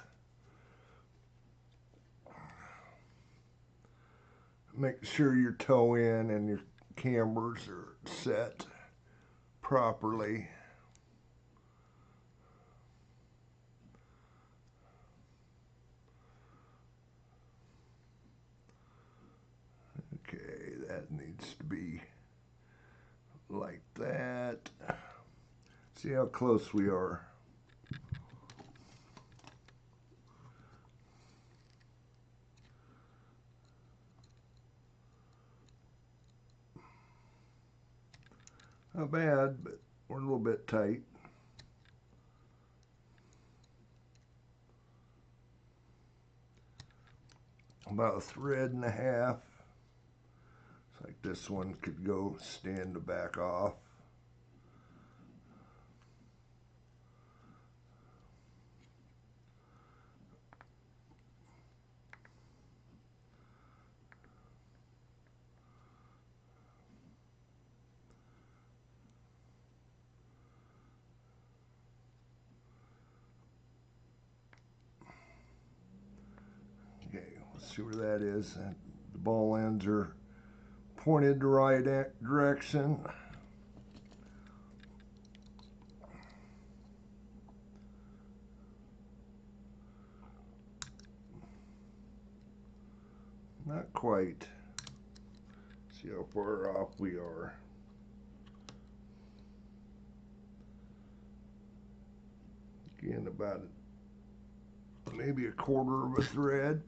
Make sure your toe in and your cambers are set properly. Okay, that needs to be like that. See how close we are. Not bad, but we're a little bit tight. About a thread and a half. It's like this one could go stand the back off. Okay, let's see where that is. The ball ends are pointed the right direction. Not quite. See how far off we are. Again, about maybe a quarter of a thread.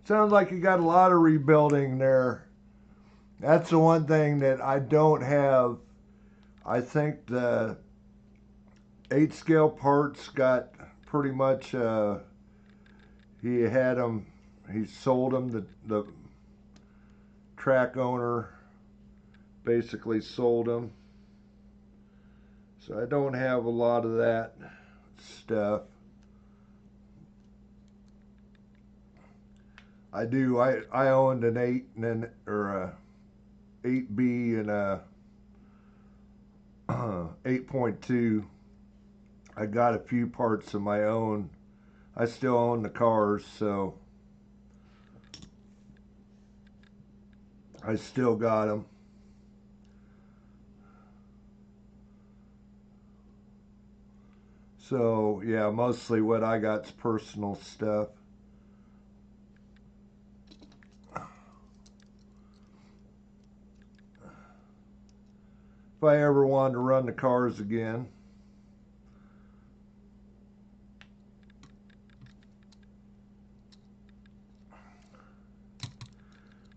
Sounds like you got a lot of rebuilding there. That's the one thing that I don't have. I think the 8 scale parts got pretty much, he had them, he sold them, the track owner basically sold them. So I don't have a lot of that stuff. I do. I owned an 8 and then or a 8B and a 8.2. I got a few parts of my own. I still own the cars, so I still got them. So yeah, mostly what I got's personal stuff. If I ever wanted to run the cars again.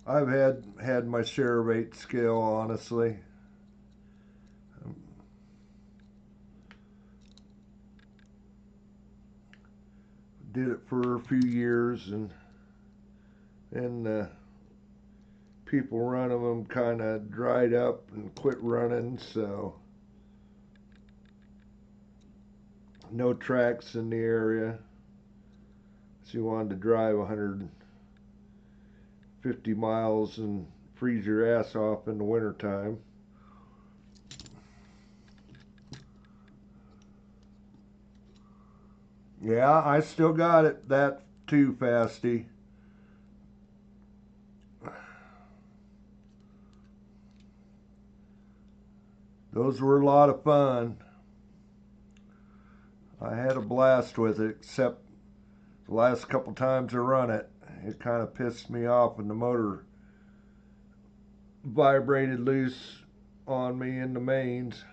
I've had my share of 8 scale, honestly. Did it for a few years, and people running them kind of dried up and quit running, so no tracks in the area. So you wanted to drive 150 miles and freeze your ass off in the wintertime. Yeah, I still got it, that too, Fasty. Those were a lot of fun. I had a blast with it, except the last couple times I run it, it kind of pissed me off when the motor vibrated loose on me in the mains.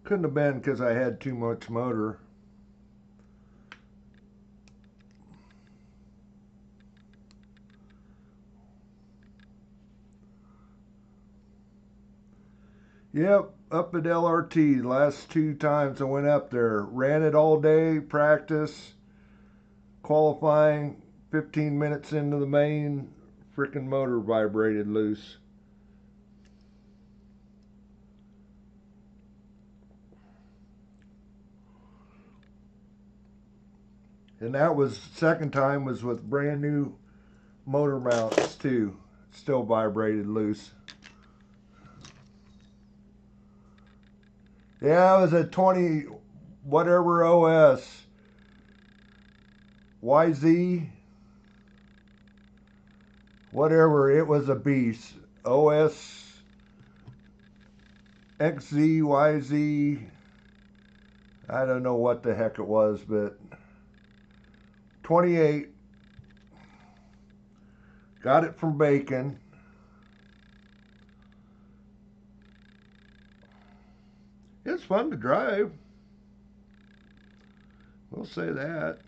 Couldn't have been because I had too much motor. Yep, up at LRT, the last 2 times I went up there, ran it all day, practice, qualifying, 15 minutes into the main, frickin' motor vibrated loose. And that was, second time was with brand new motor mounts too. Still vibrated loose. Yeah, it was a 20 whatever OS. YZ. Whatever, it was a beast. OS XZ, YZ. I don't know what the heck it was, but 28. Got it from Bacon. It's fun to drive. We'll say that.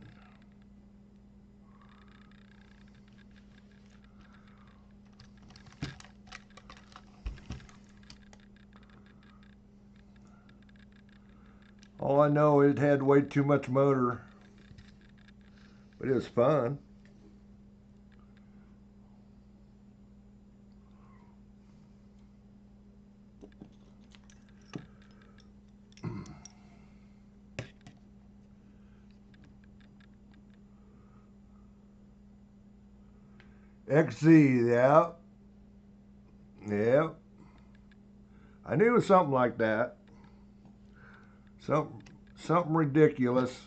All I know, it had way too much motor, but it was fun. XZ, yeah. Yeah. I knew it was something like that. Something ridiculous.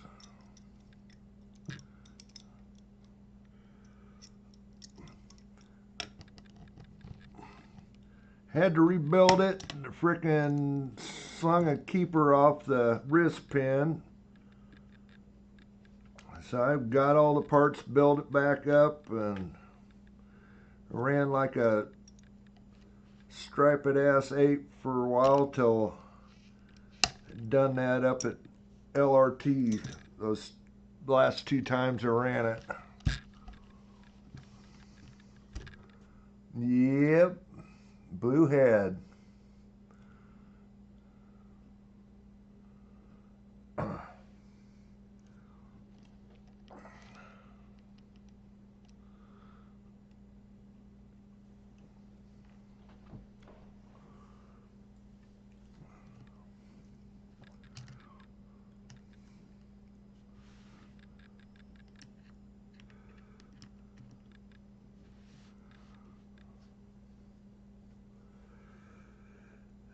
Had to rebuild it. Frickin' slung a keeper off the wrist pin. So I've got all the parts, built it back up, and ran like a striped ass ape for a while till done that up at LRT those last 2 times I ran it. Yep, blue head.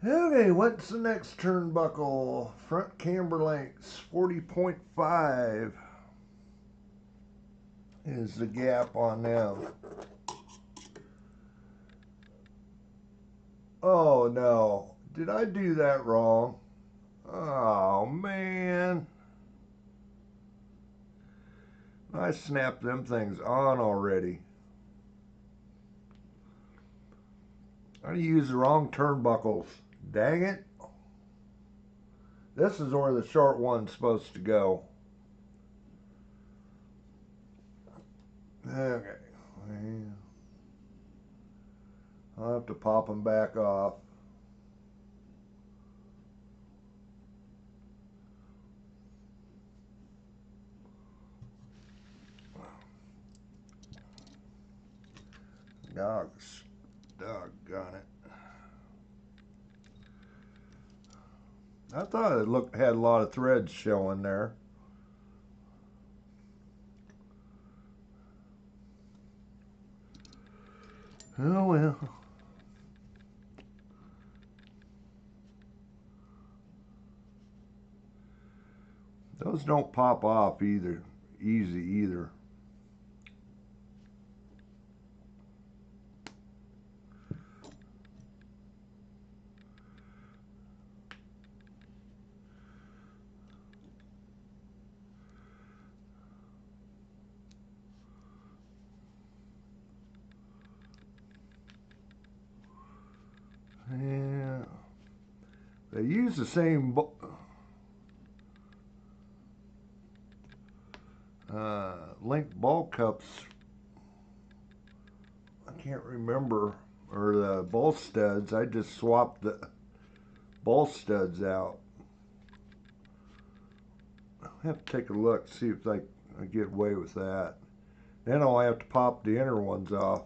Okay, what's the next turnbuckle? Front camber lengths 40.5 is the gap on them. Oh no, did I do that wrong? Oh man. I snapped them things on already. I used the wrong turnbuckles. Dang it. This is where the short one's supposed to go. Okay. I'll have to pop them back off. Doggone it. I thought it had a lot of threads showing there. Oh well. Those don't pop off either. Easy either. Yeah. They use the same link ball cups. I can't remember, or the ball studs. I just swapped the ball studs out. I'll have to take a look, see if I get away with that. Then I'll have to pop the inner ones off.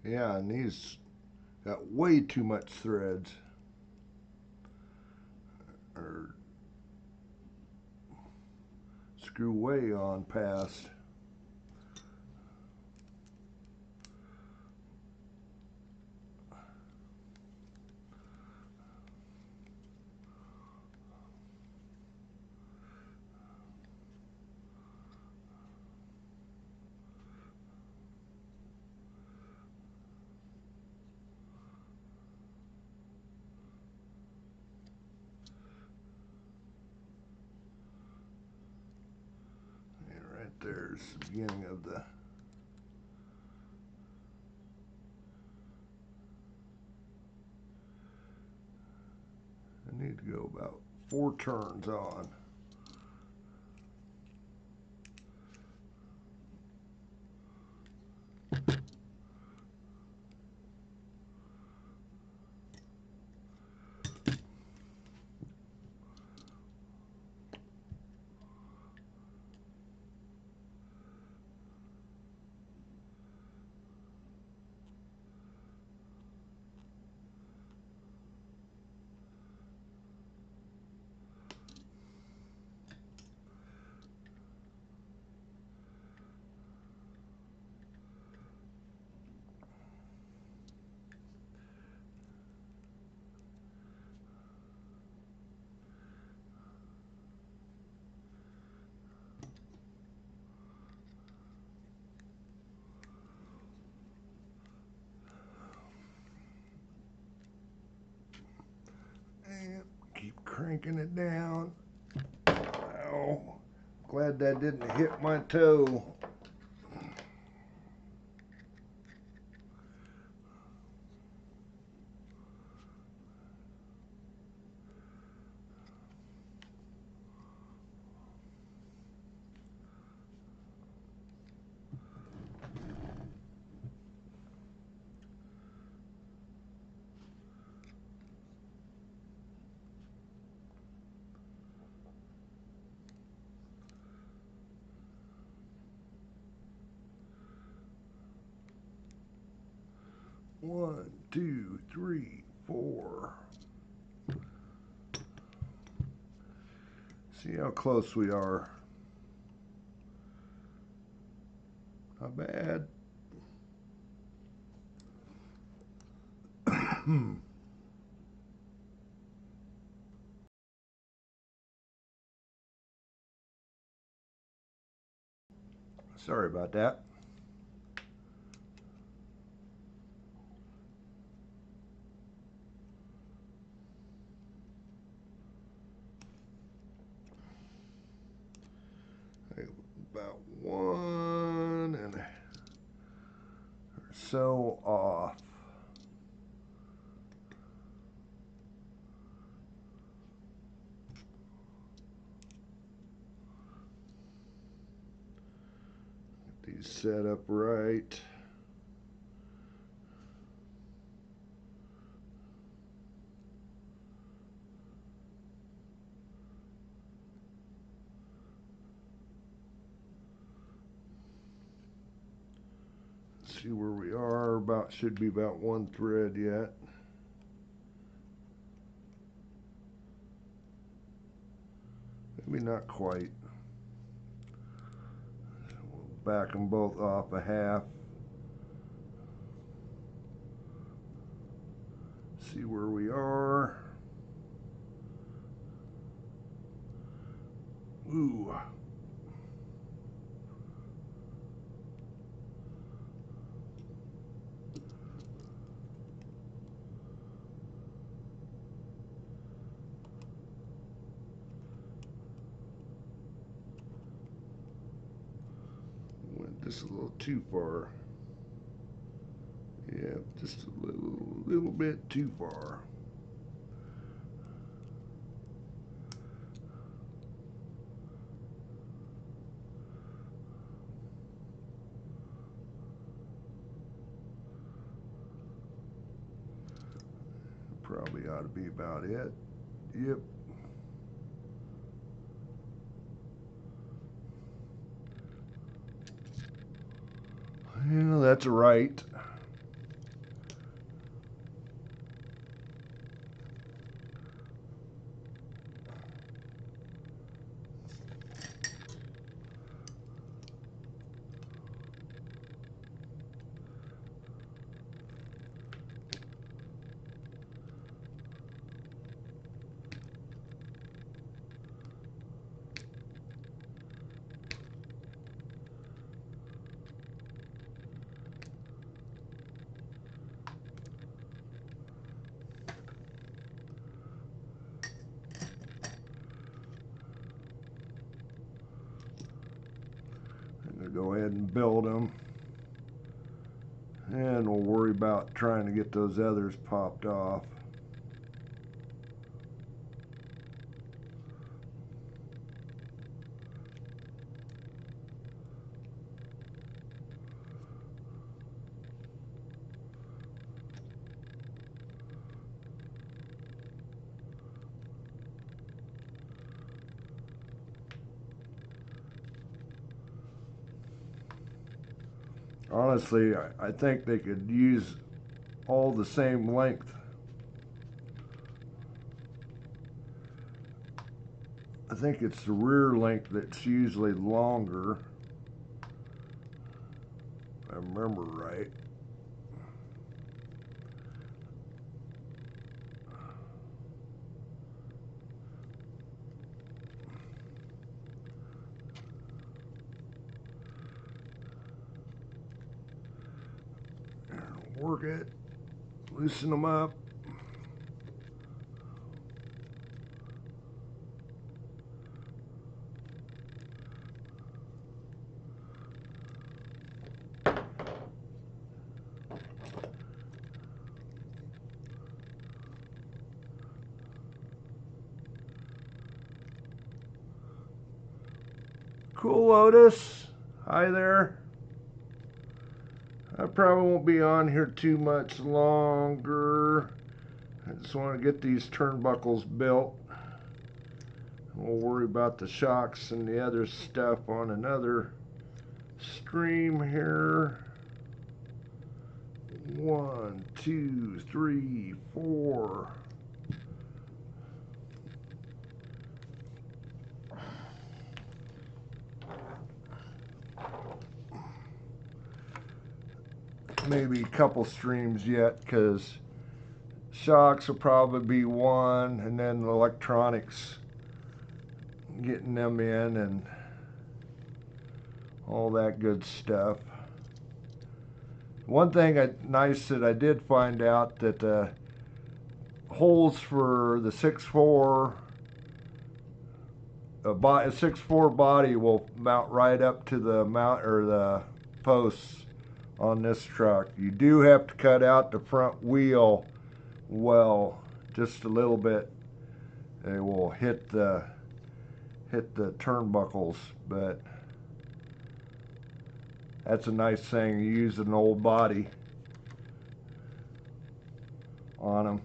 Yeah, and these got way too much threads. Or screw way on past. And right there's the beginning of the I need to go about 4 turns on. cranking it down. Oh, glad that didn't hit my toe. One, two, three, four. See how close we are. Not bad. Sorry about that. About 1 and or so off. Get these set up right. See where we are. About should be about 1 thread yet. Maybe not quite. We'll back them both off a half. See where we are. Ooh. Went just a little too far. Yeah, just a little bit too far. Probably ought to be about it. Yep. Yeah, that's right. Go ahead and build them, and we'll worry about trying to get those others popped off. Honestly, I think they could use all the same length. I think it's the rear length that's usually longer, if I remember right. Work it, loosen them up. Cool Lotus, hi there. I probably won't be on here too much longer. I just want to get these turnbuckles built. We'll worry about the shocks and the other stuff on another stream here. 1, 2, 3, 4. Maybe a couple streams yet, because shocks will probably be one, and then the electronics, getting them in and all that good stuff. One thing nice that I did find out, that the holes for the 6.4 6.4 body will mount right up to the mount or the posts on this truck. You do have to cut out the front wheel well, just a little bit. It will hit the turnbuckles, but that's a nice thing. You use an old body on them.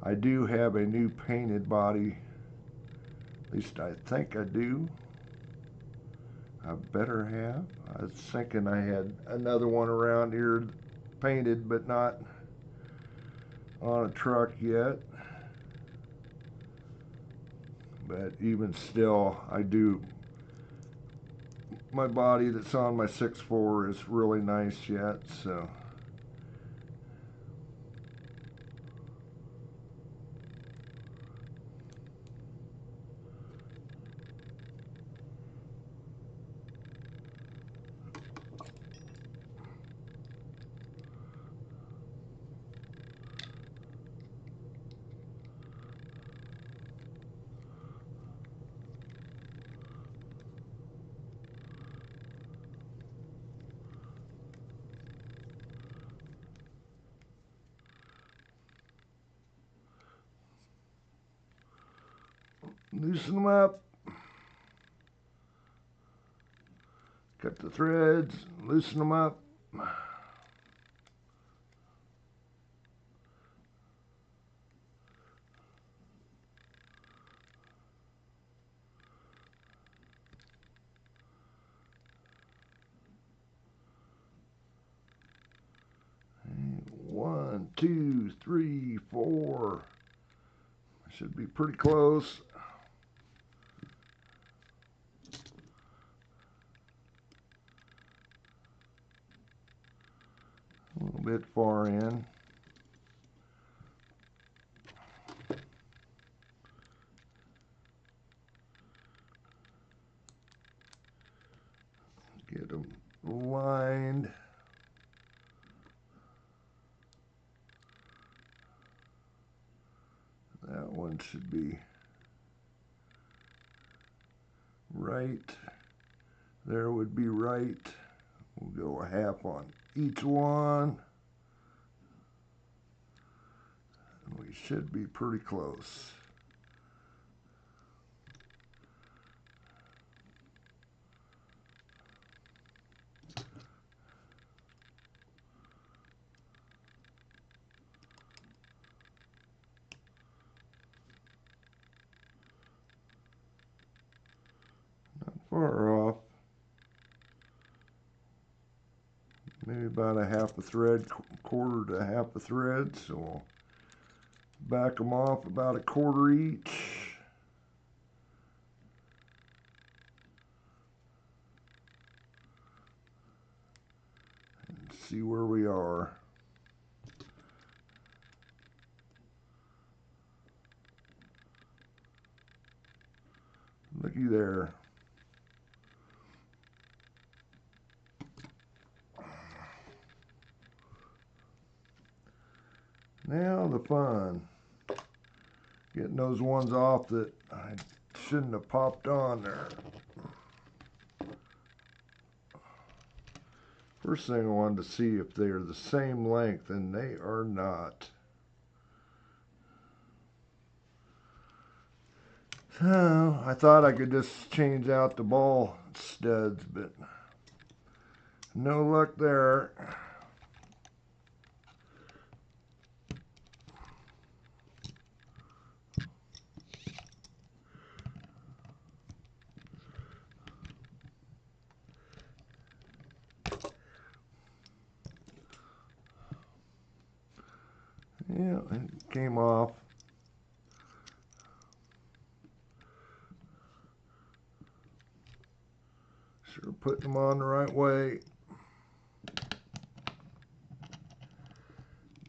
I do have a new painted body. At least I think I do. I better have. I was thinking I had another one around here painted, but not on a truck yet. But even still, I do. My body that's on my 6.4 is really nice yet, so. Loosen them up. Cut the threads, loosen them up. One, two, three, 4. Should be pretty close. A little bit far in. Get them lined. That one should be right. There would be right. We'll go a half on each one. And we should be pretty close. Not far off. Maybe about a half a thread, quarter to half a thread. So we'll back them off about a quarter each. And see where we are. Looky there. Now the fun. Getting those ones off that I shouldn't have popped on there. First thing I wanted to see if they are the same length, and they are not. So I thought I could just change out the ball studs, but no luck there. Yeah, it came off. Sure, putting them on the right way.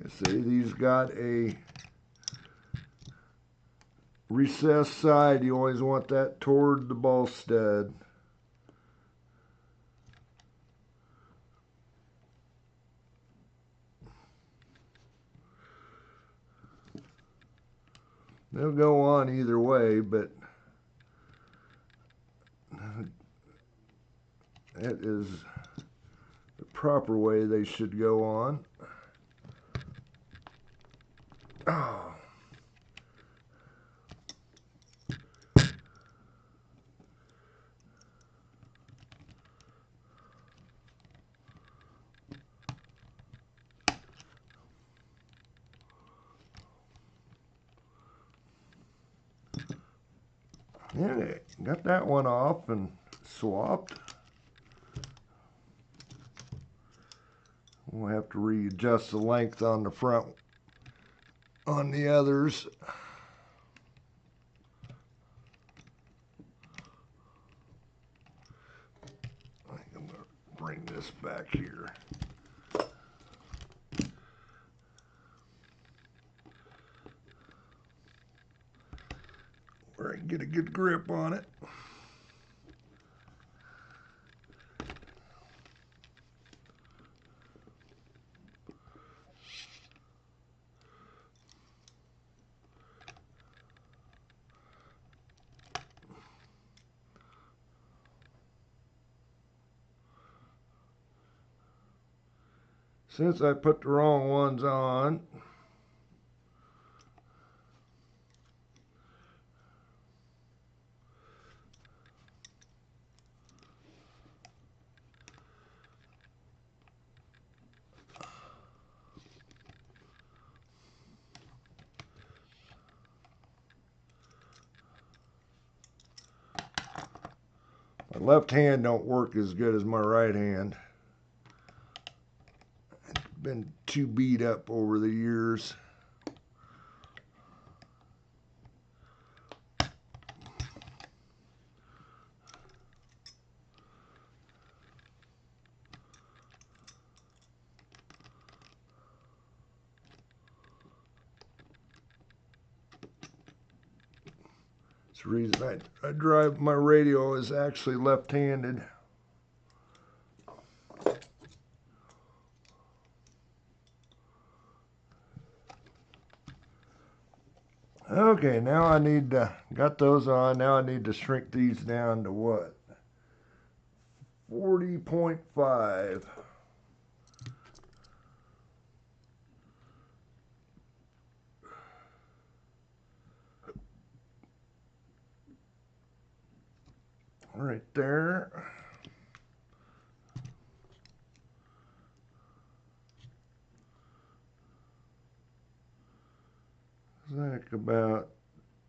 See, these got a recessed side. You always want that toward the ball stud. They'll go on either way, but that is the proper way they should go on. Oh. Yeah, got that one off and swapped. We'll have to readjust the length on the front on the others. I think I'm going to bring this back here. Where I can get a good grip on it. Since I put the wrong ones on, my left hand don't work as good as my right hand. I've been too beat up over the years. That's the reason I drive my radio is actually left-handed. Okay, now I need to, got those on, now I need to shrink these down to what? 40.5. Right there. Like about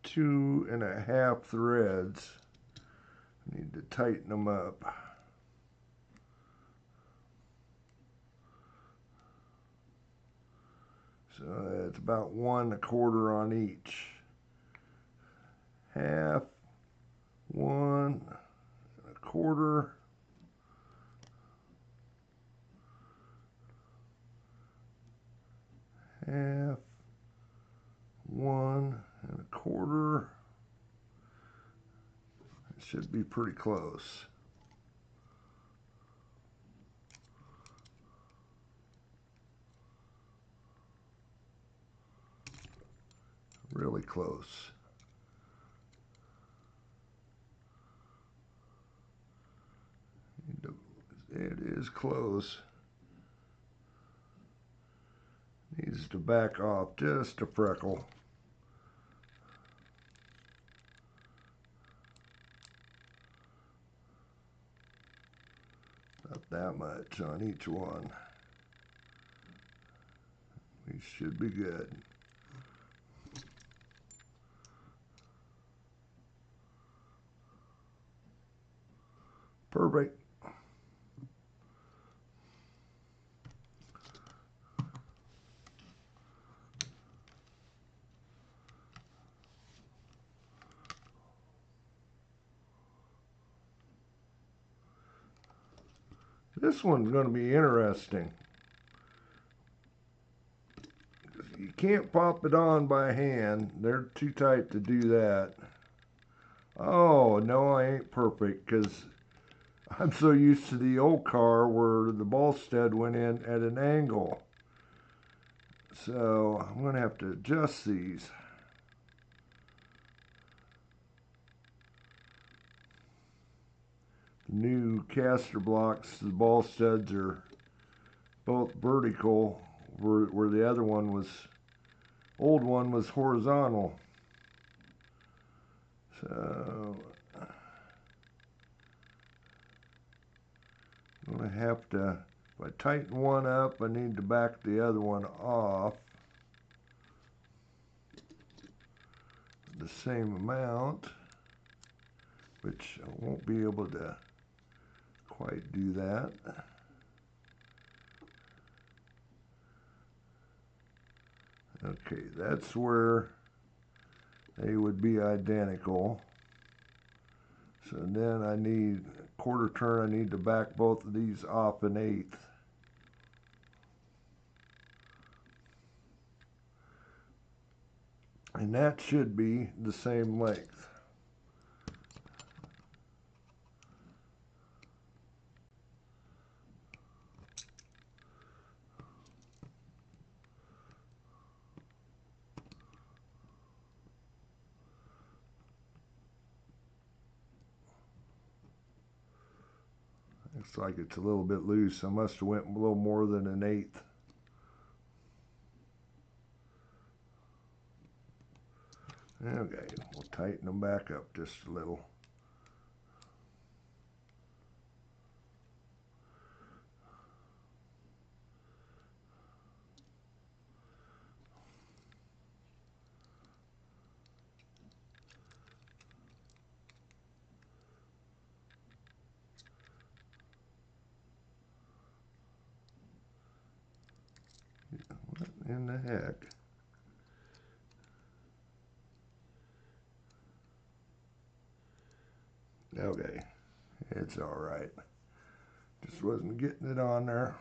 2.5 threads. Need to tighten them up. So it's about 1/4 on each. Half, 1/4. Half, 1.25. It should be pretty close. Really close. It is close. Needs to back off just a freckle. Not that much on each one. We should be good. Perfect. This one's going to be interesting. You can't pop it on by hand. They're too tight to do that. Oh, no, I ain't perfect because I'm so used to the old car where the ball stud went in at an angle. So I'm going to have to adjust these. New caster blocks, the ball studs are both vertical, where the other one was, old one was horizontal. So I'm going to have to, if I tighten one up, I need to back the other one off the same amount, which I won't be able to quite do that. Okay, that's where they would be identical. So then I need a quarter turn, I need to back both of these off an eighth. And that should be the same length. Looks like it's a little bit loose. I must have went a little more than an eighth. Okay, we'll tighten them back up just a little. What in the heck? Okay, it's all right. Just wasn't getting it on there.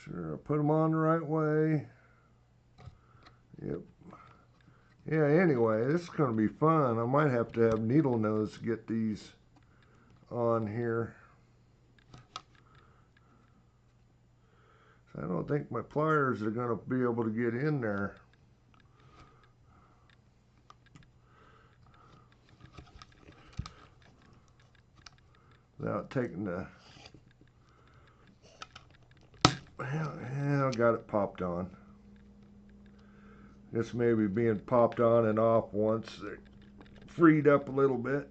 Sure, I put them on the right way. Yep. Yeah, anyway, this is going to be fun. I might have to have needle nose to get these on here. I don't think my pliers are going to be able to get in there. Without taking the... Yeah, I got it popped on. This may be being popped on and off once it freed up a little bit.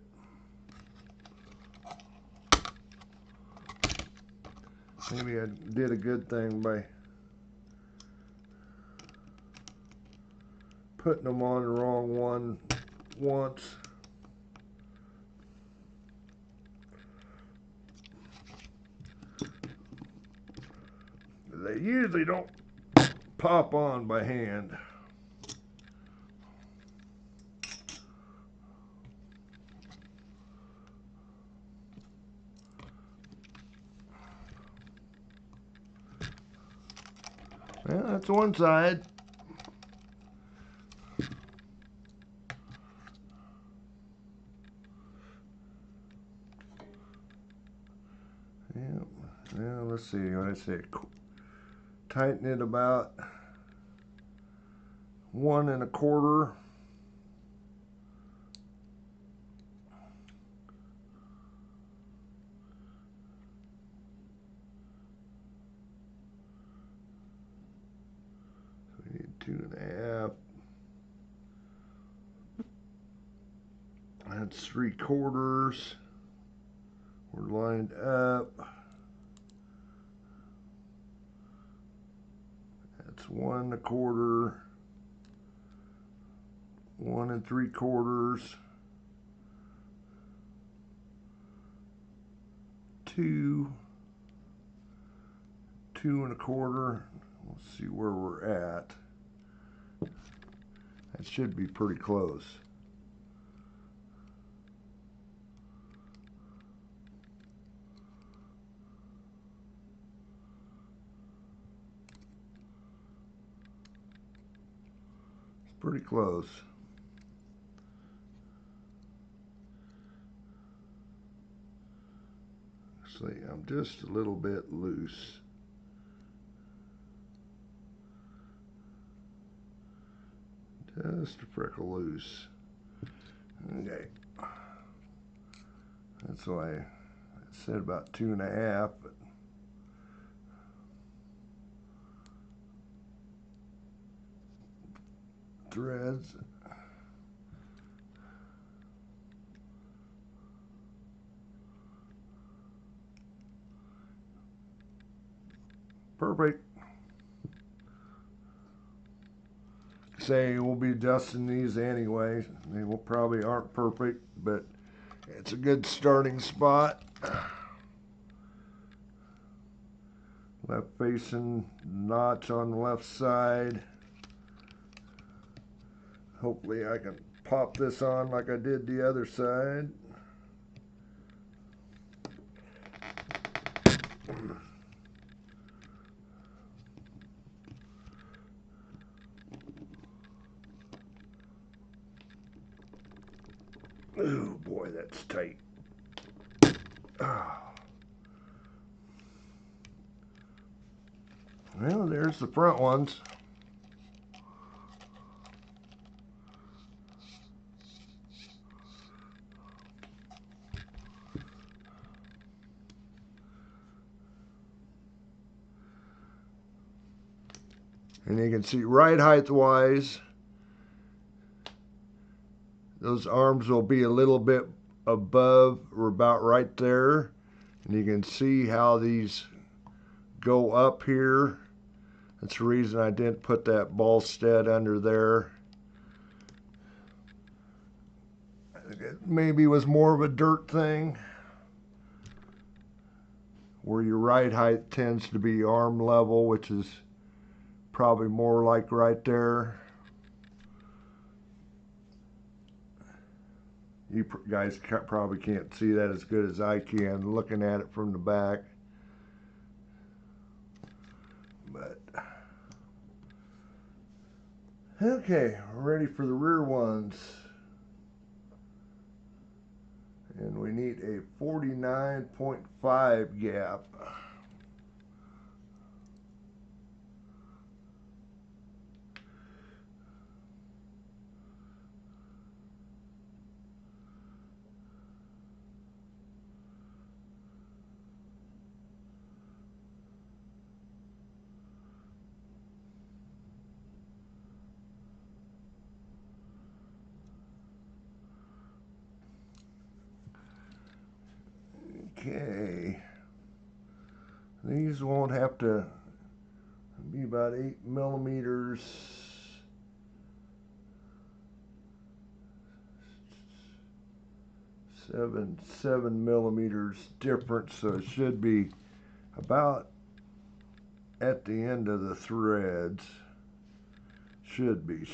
Maybe I did a good thing by putting them on the wrong one once. They usually don't pop on by hand. Well, that's one side. Yep. Well, let's see what I say. Tighten it about 1 1/4. 2.5. That's 3/4. We're lined up. That's 1 1/4. 1 3/4. 2. 2 1/4. Let's see where we're at. That should be pretty close. It's pretty close. See, I'm just a little bit loose. Just a freckle loose. Okay. That's why I said about 2.5, but threads. Perfect. Say we'll be adjusting these anyway. They will probably aren't perfect, but it's a good starting spot. Left facing notch on the left side. Hopefully I can pop this on like I did the other side. Oh boy, that's tight. Oh. Well, there's the front ones. And you can see right height wise, those arms will be a little bit above or about right there. And you can see how these go up here. That's the reason I didn't put that ball stud under there. It maybe was more of a dirt thing, where your right height tends to be arm level, which is probably more like right there. You guys probably can't see that as good as I can looking at it from the back. But okay, we're ready for the rear ones. And we need a 49.5 gap. Okay, these won't have to be about 8 millimeters. 7 millimeters difference, so it should be about at the end of the threads. Should be.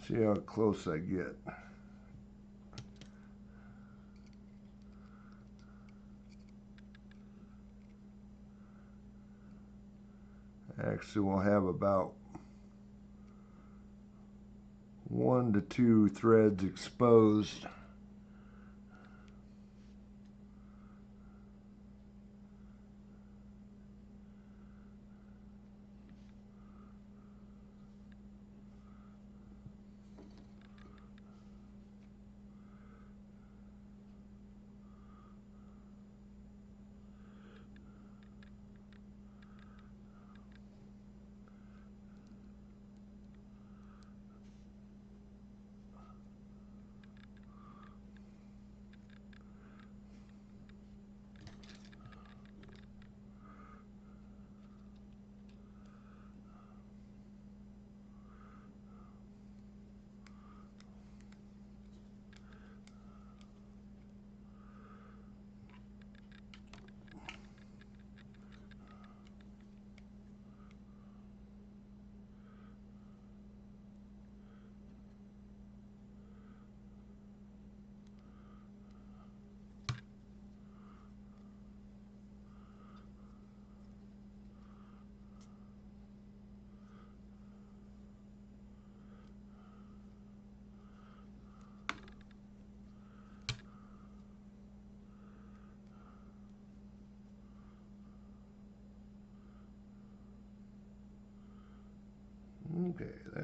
See how close I get. Actually, we'll have about 1 to 2 threads exposed.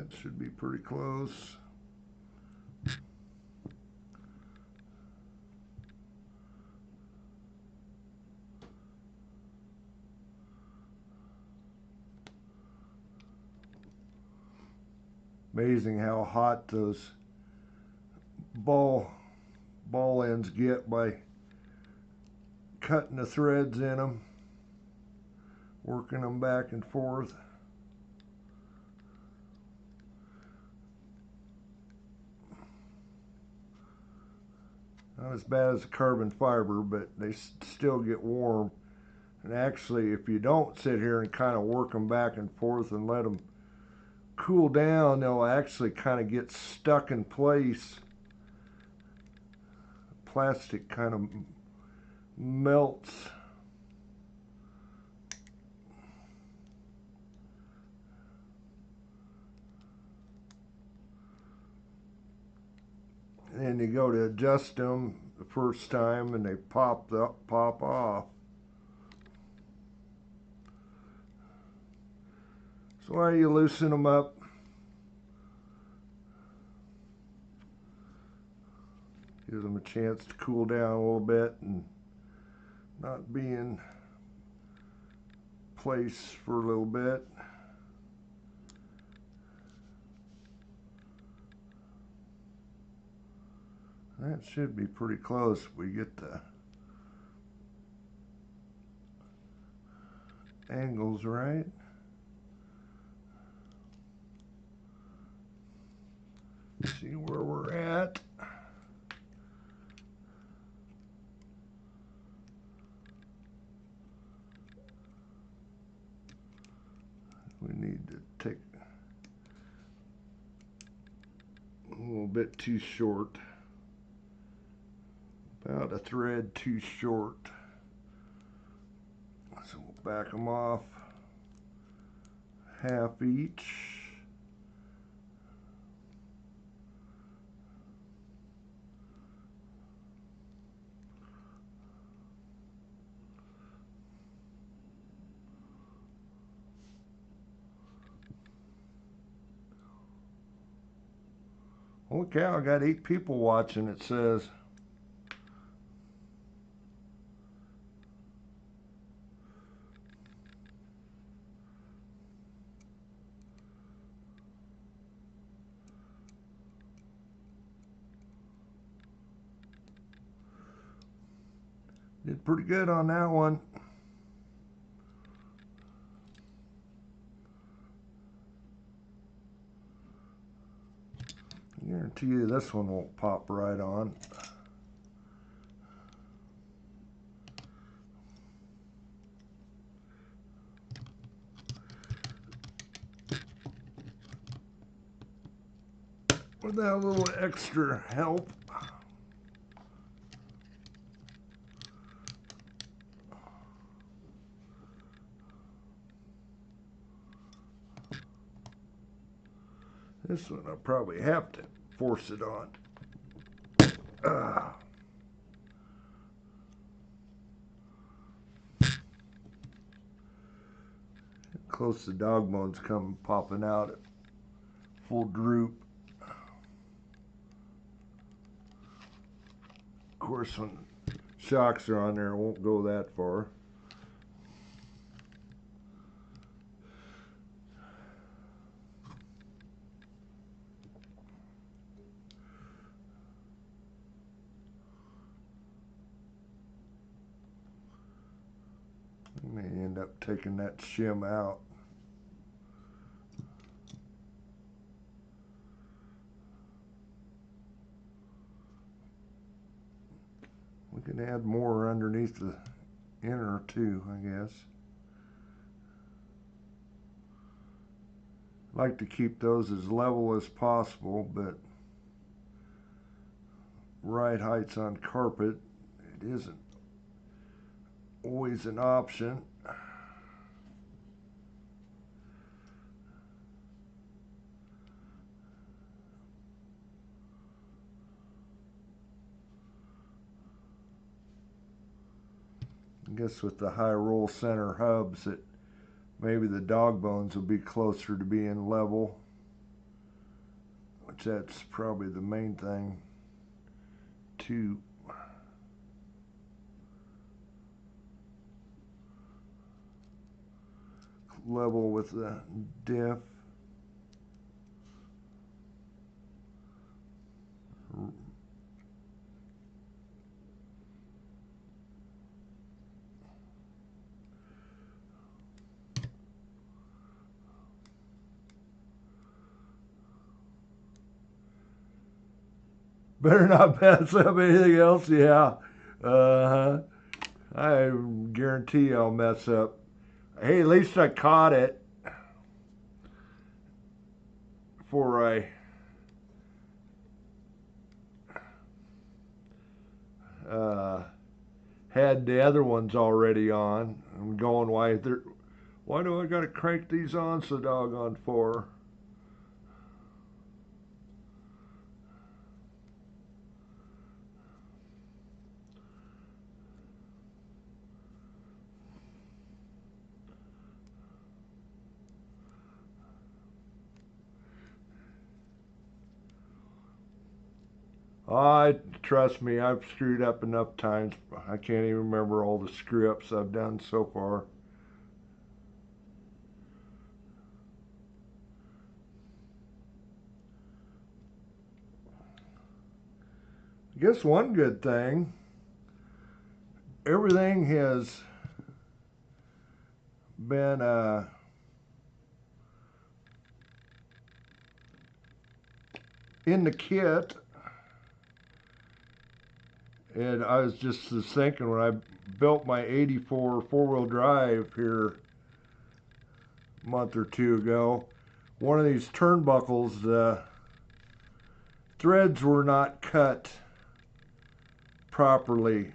That should be pretty close. Amazing how hot those ball ends get by cutting the threads in them, working them back and forth. Not as bad as carbon fiber, but they still get warm. And actually, if you don't sit here and kind of work them back and forth and let them cool down, they'll actually kind of get stuck in place. Plastic kind of melts. And you go to adjust them the first time and they pop off. So while you loosen them up, gives them a chance to cool down a little bit and not be in place for a little bit. That should be pretty close if we get the angles right. See where we're at. We need to take a little bit too short. About a thread too short. So we'll back them off half each. Holy cow, I got 8 people watching, it says. Did pretty good on that one. I guarantee you this one won't pop right on. With that little extra help. This one I'll probably have to force it on. Close the dog bones come popping out at full droop. Of course, when shocks are on there, it won't go that far. You may end up taking that shim out. We can add more underneath the inner too, I guess. I like to keep those as level as possible, but right heights on carpet, it isn't always an option. I guess with the high roll center hubs, that maybe the dog bones will be closer to being level. which that's probably the main thing to level with the diff. Better not mess up anything else, yeah. Uh-huh. I guarantee I'll mess up. Hey, at least I caught it before I had the other ones already on. I'm going, why do I gotta crank these on so doggone for? Trust me, I've screwed up enough times. I can't even remember all the screw ups I've done so far. I guess one good thing, everything has been in the kit. And I was just thinking when I built my 84 four-wheel drive here a month or two ago, one of these turnbuckles, the threads were not cut properly.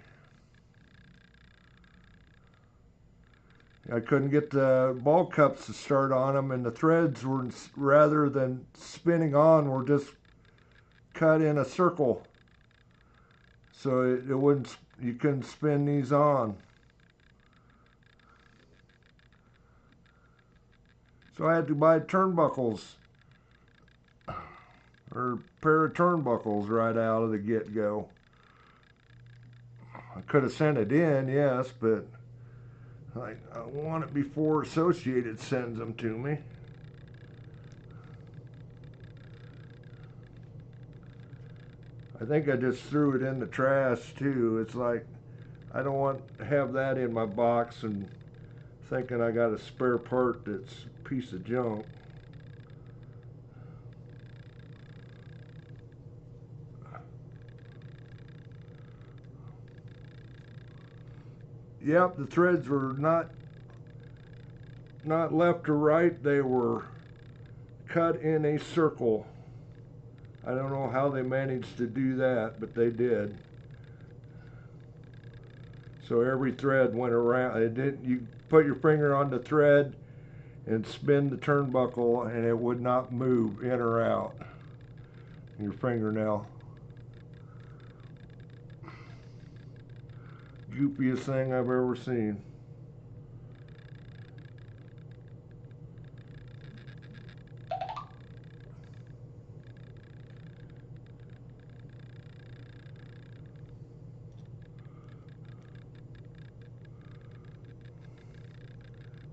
I couldn't get the ball cups to start on them, and the threads were, rather than spinning on, were just cut in a circle. So it wouldn't, you couldn't spin these on. So I had to buy turnbuckles, or a pair of turnbuckles right out of the get-go. I could have sent it in, yes, but I want it before Associated sends them to me. I think I just threw it in the trash too. It's like, I don't want to have that in my box and thinking I got a spare part that's a piece of junk. Yep, the threads were not left or right. They were cut in a circle. I don't know how they managed to do that, but they did. So every thread went around. It didn't. You put your finger on the thread and spin the turnbuckle, and it would not move in or out. Your fingernail. Goopiest thing I've ever seen.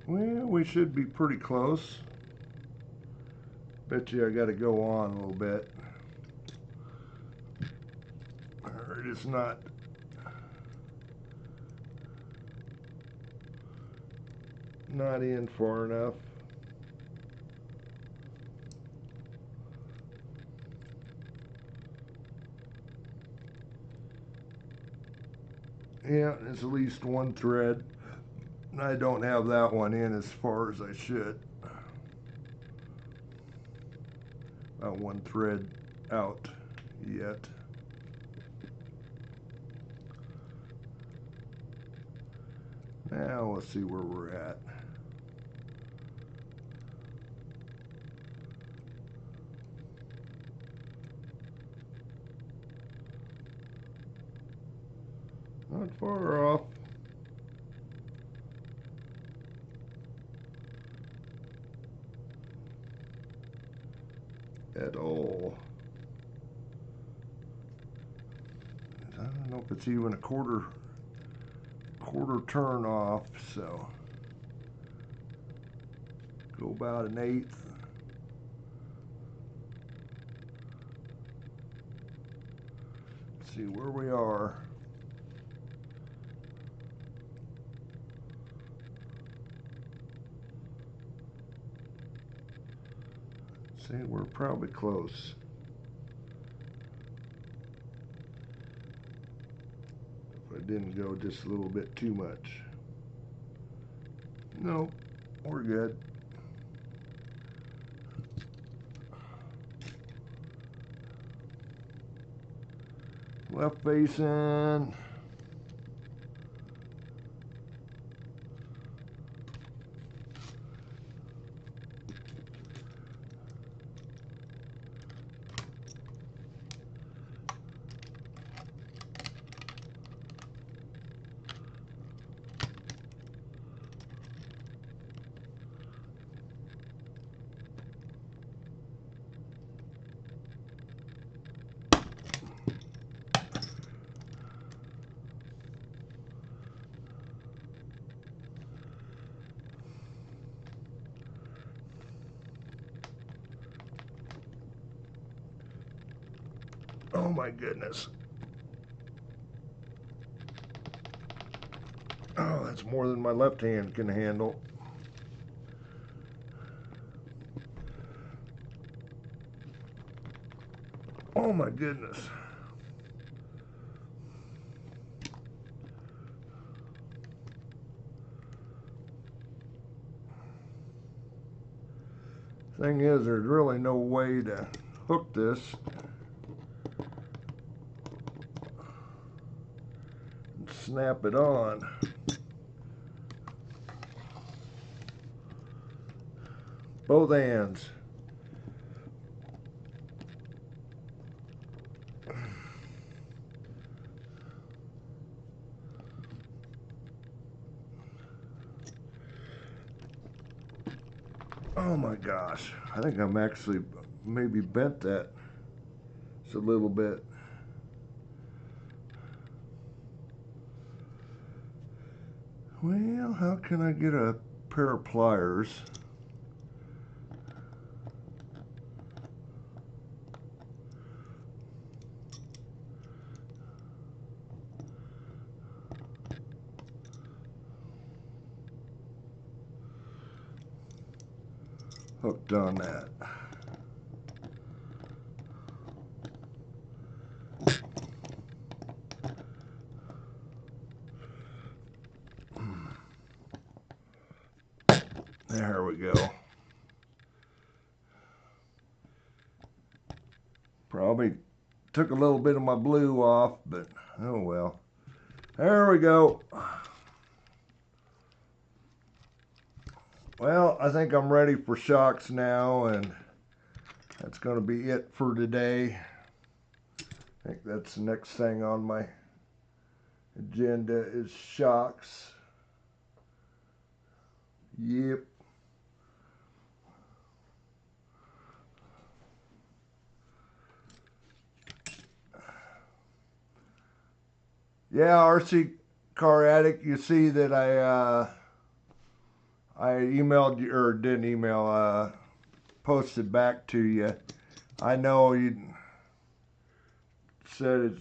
Well, we should be pretty close. Bet you I got to go on a little bit. Or it's not. Not in far enough. Yeah, it's at least one thread. I don't have that one in as far as I should. About one thread out yet. Now let's see where we're at. Not far off. At all. know if it's even a quarter turn off, so go about an eighth. Let's see where we are. See, we're probably close. If I didn't go just a little bit too much. Nope, we're good. Left facing. Oh my goodness. Oh, that's more than my left hand can handle. Oh my goodness. Thing is, there's really no way to hook this. And snap it on. Both hands. Oh my gosh, I think I'm actually maybe bent that just a little bit. Well, how can I get a pair of pliers? Hooked on that. There we go. Probably took a little bit of my blue off, but oh well. There we go. Well, I think I'm ready for shocks now, and that's going to be it for today. I think that's the next thing on my agenda is shocks. Yep. Yeah, RC Car Addict, you see that I emailed you, or didn't email, posted back to you. I know you said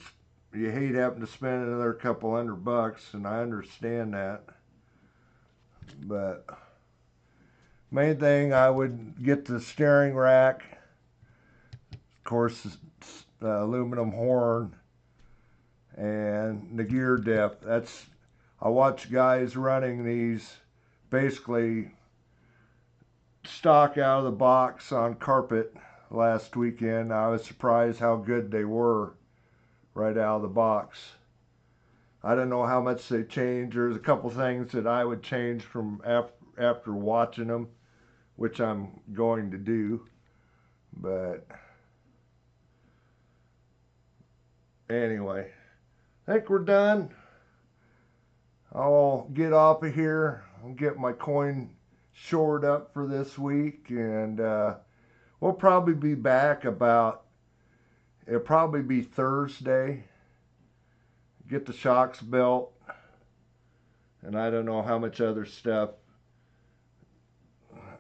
you hate having to spend another couple $100, and I understand that. But main thing, I would get the steering rack, of course, the aluminum horn, and the gear depth. I watch guys running these basically stock out of the box on carpet last weekend. I was surprised how good they were right out of the box. I don't know how much they changed. There's a couple things that I would change from after watching them, which I'm going to do. But anyway, I think we're done. I'll get off of here. I'll get my coin shored up for this week, and we'll probably be back it'll probably be Thursday. get the shocks built, and I don't know how much other stuff.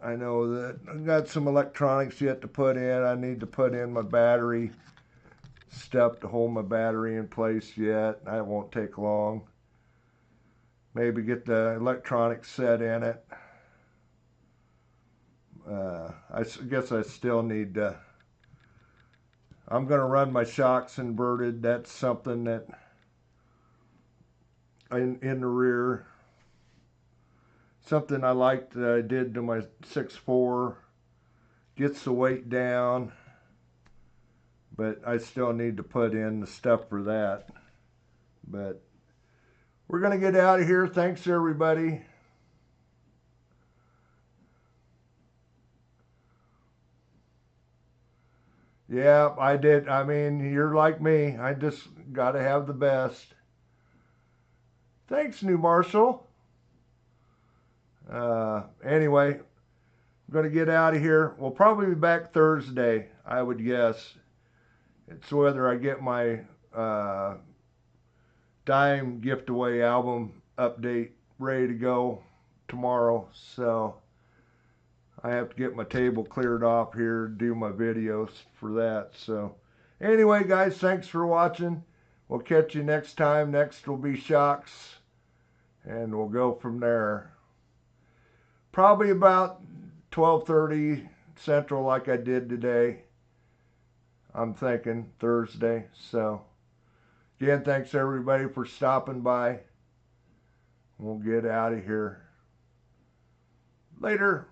I know that I've got some electronics yet to put in. I need to put in my battery stuff to hold my battery in place yet. That won't take long. Maybe get the electronics set in it. I guess I still need to. I'm going to run my shocks inverted. That's something that in the rear. Something I liked that I did to my 6.4. Gets the weight down. But I still need to put in the stuff for that. But we're going to get out of here. Thanks, everybody. Yeah, I did. I mean, you're like me. I just got to have the best. Thanks, New Marshall. Anyway, I'm going to get out of here. We'll probably be back Thursday, I would guess. It's whether I get my Dime Gift Away album update ready to go tomorrow. So I have to get my table cleared off here, do my videos for that. So anyway, guys, thanks for watching. We'll catch you next time. Next will be shocks, and we'll go from there. Probably about 12:30 Central like I did today. I'm thinking Thursday. So again, thanks everybody for stopping by. We'll get out of here. Later.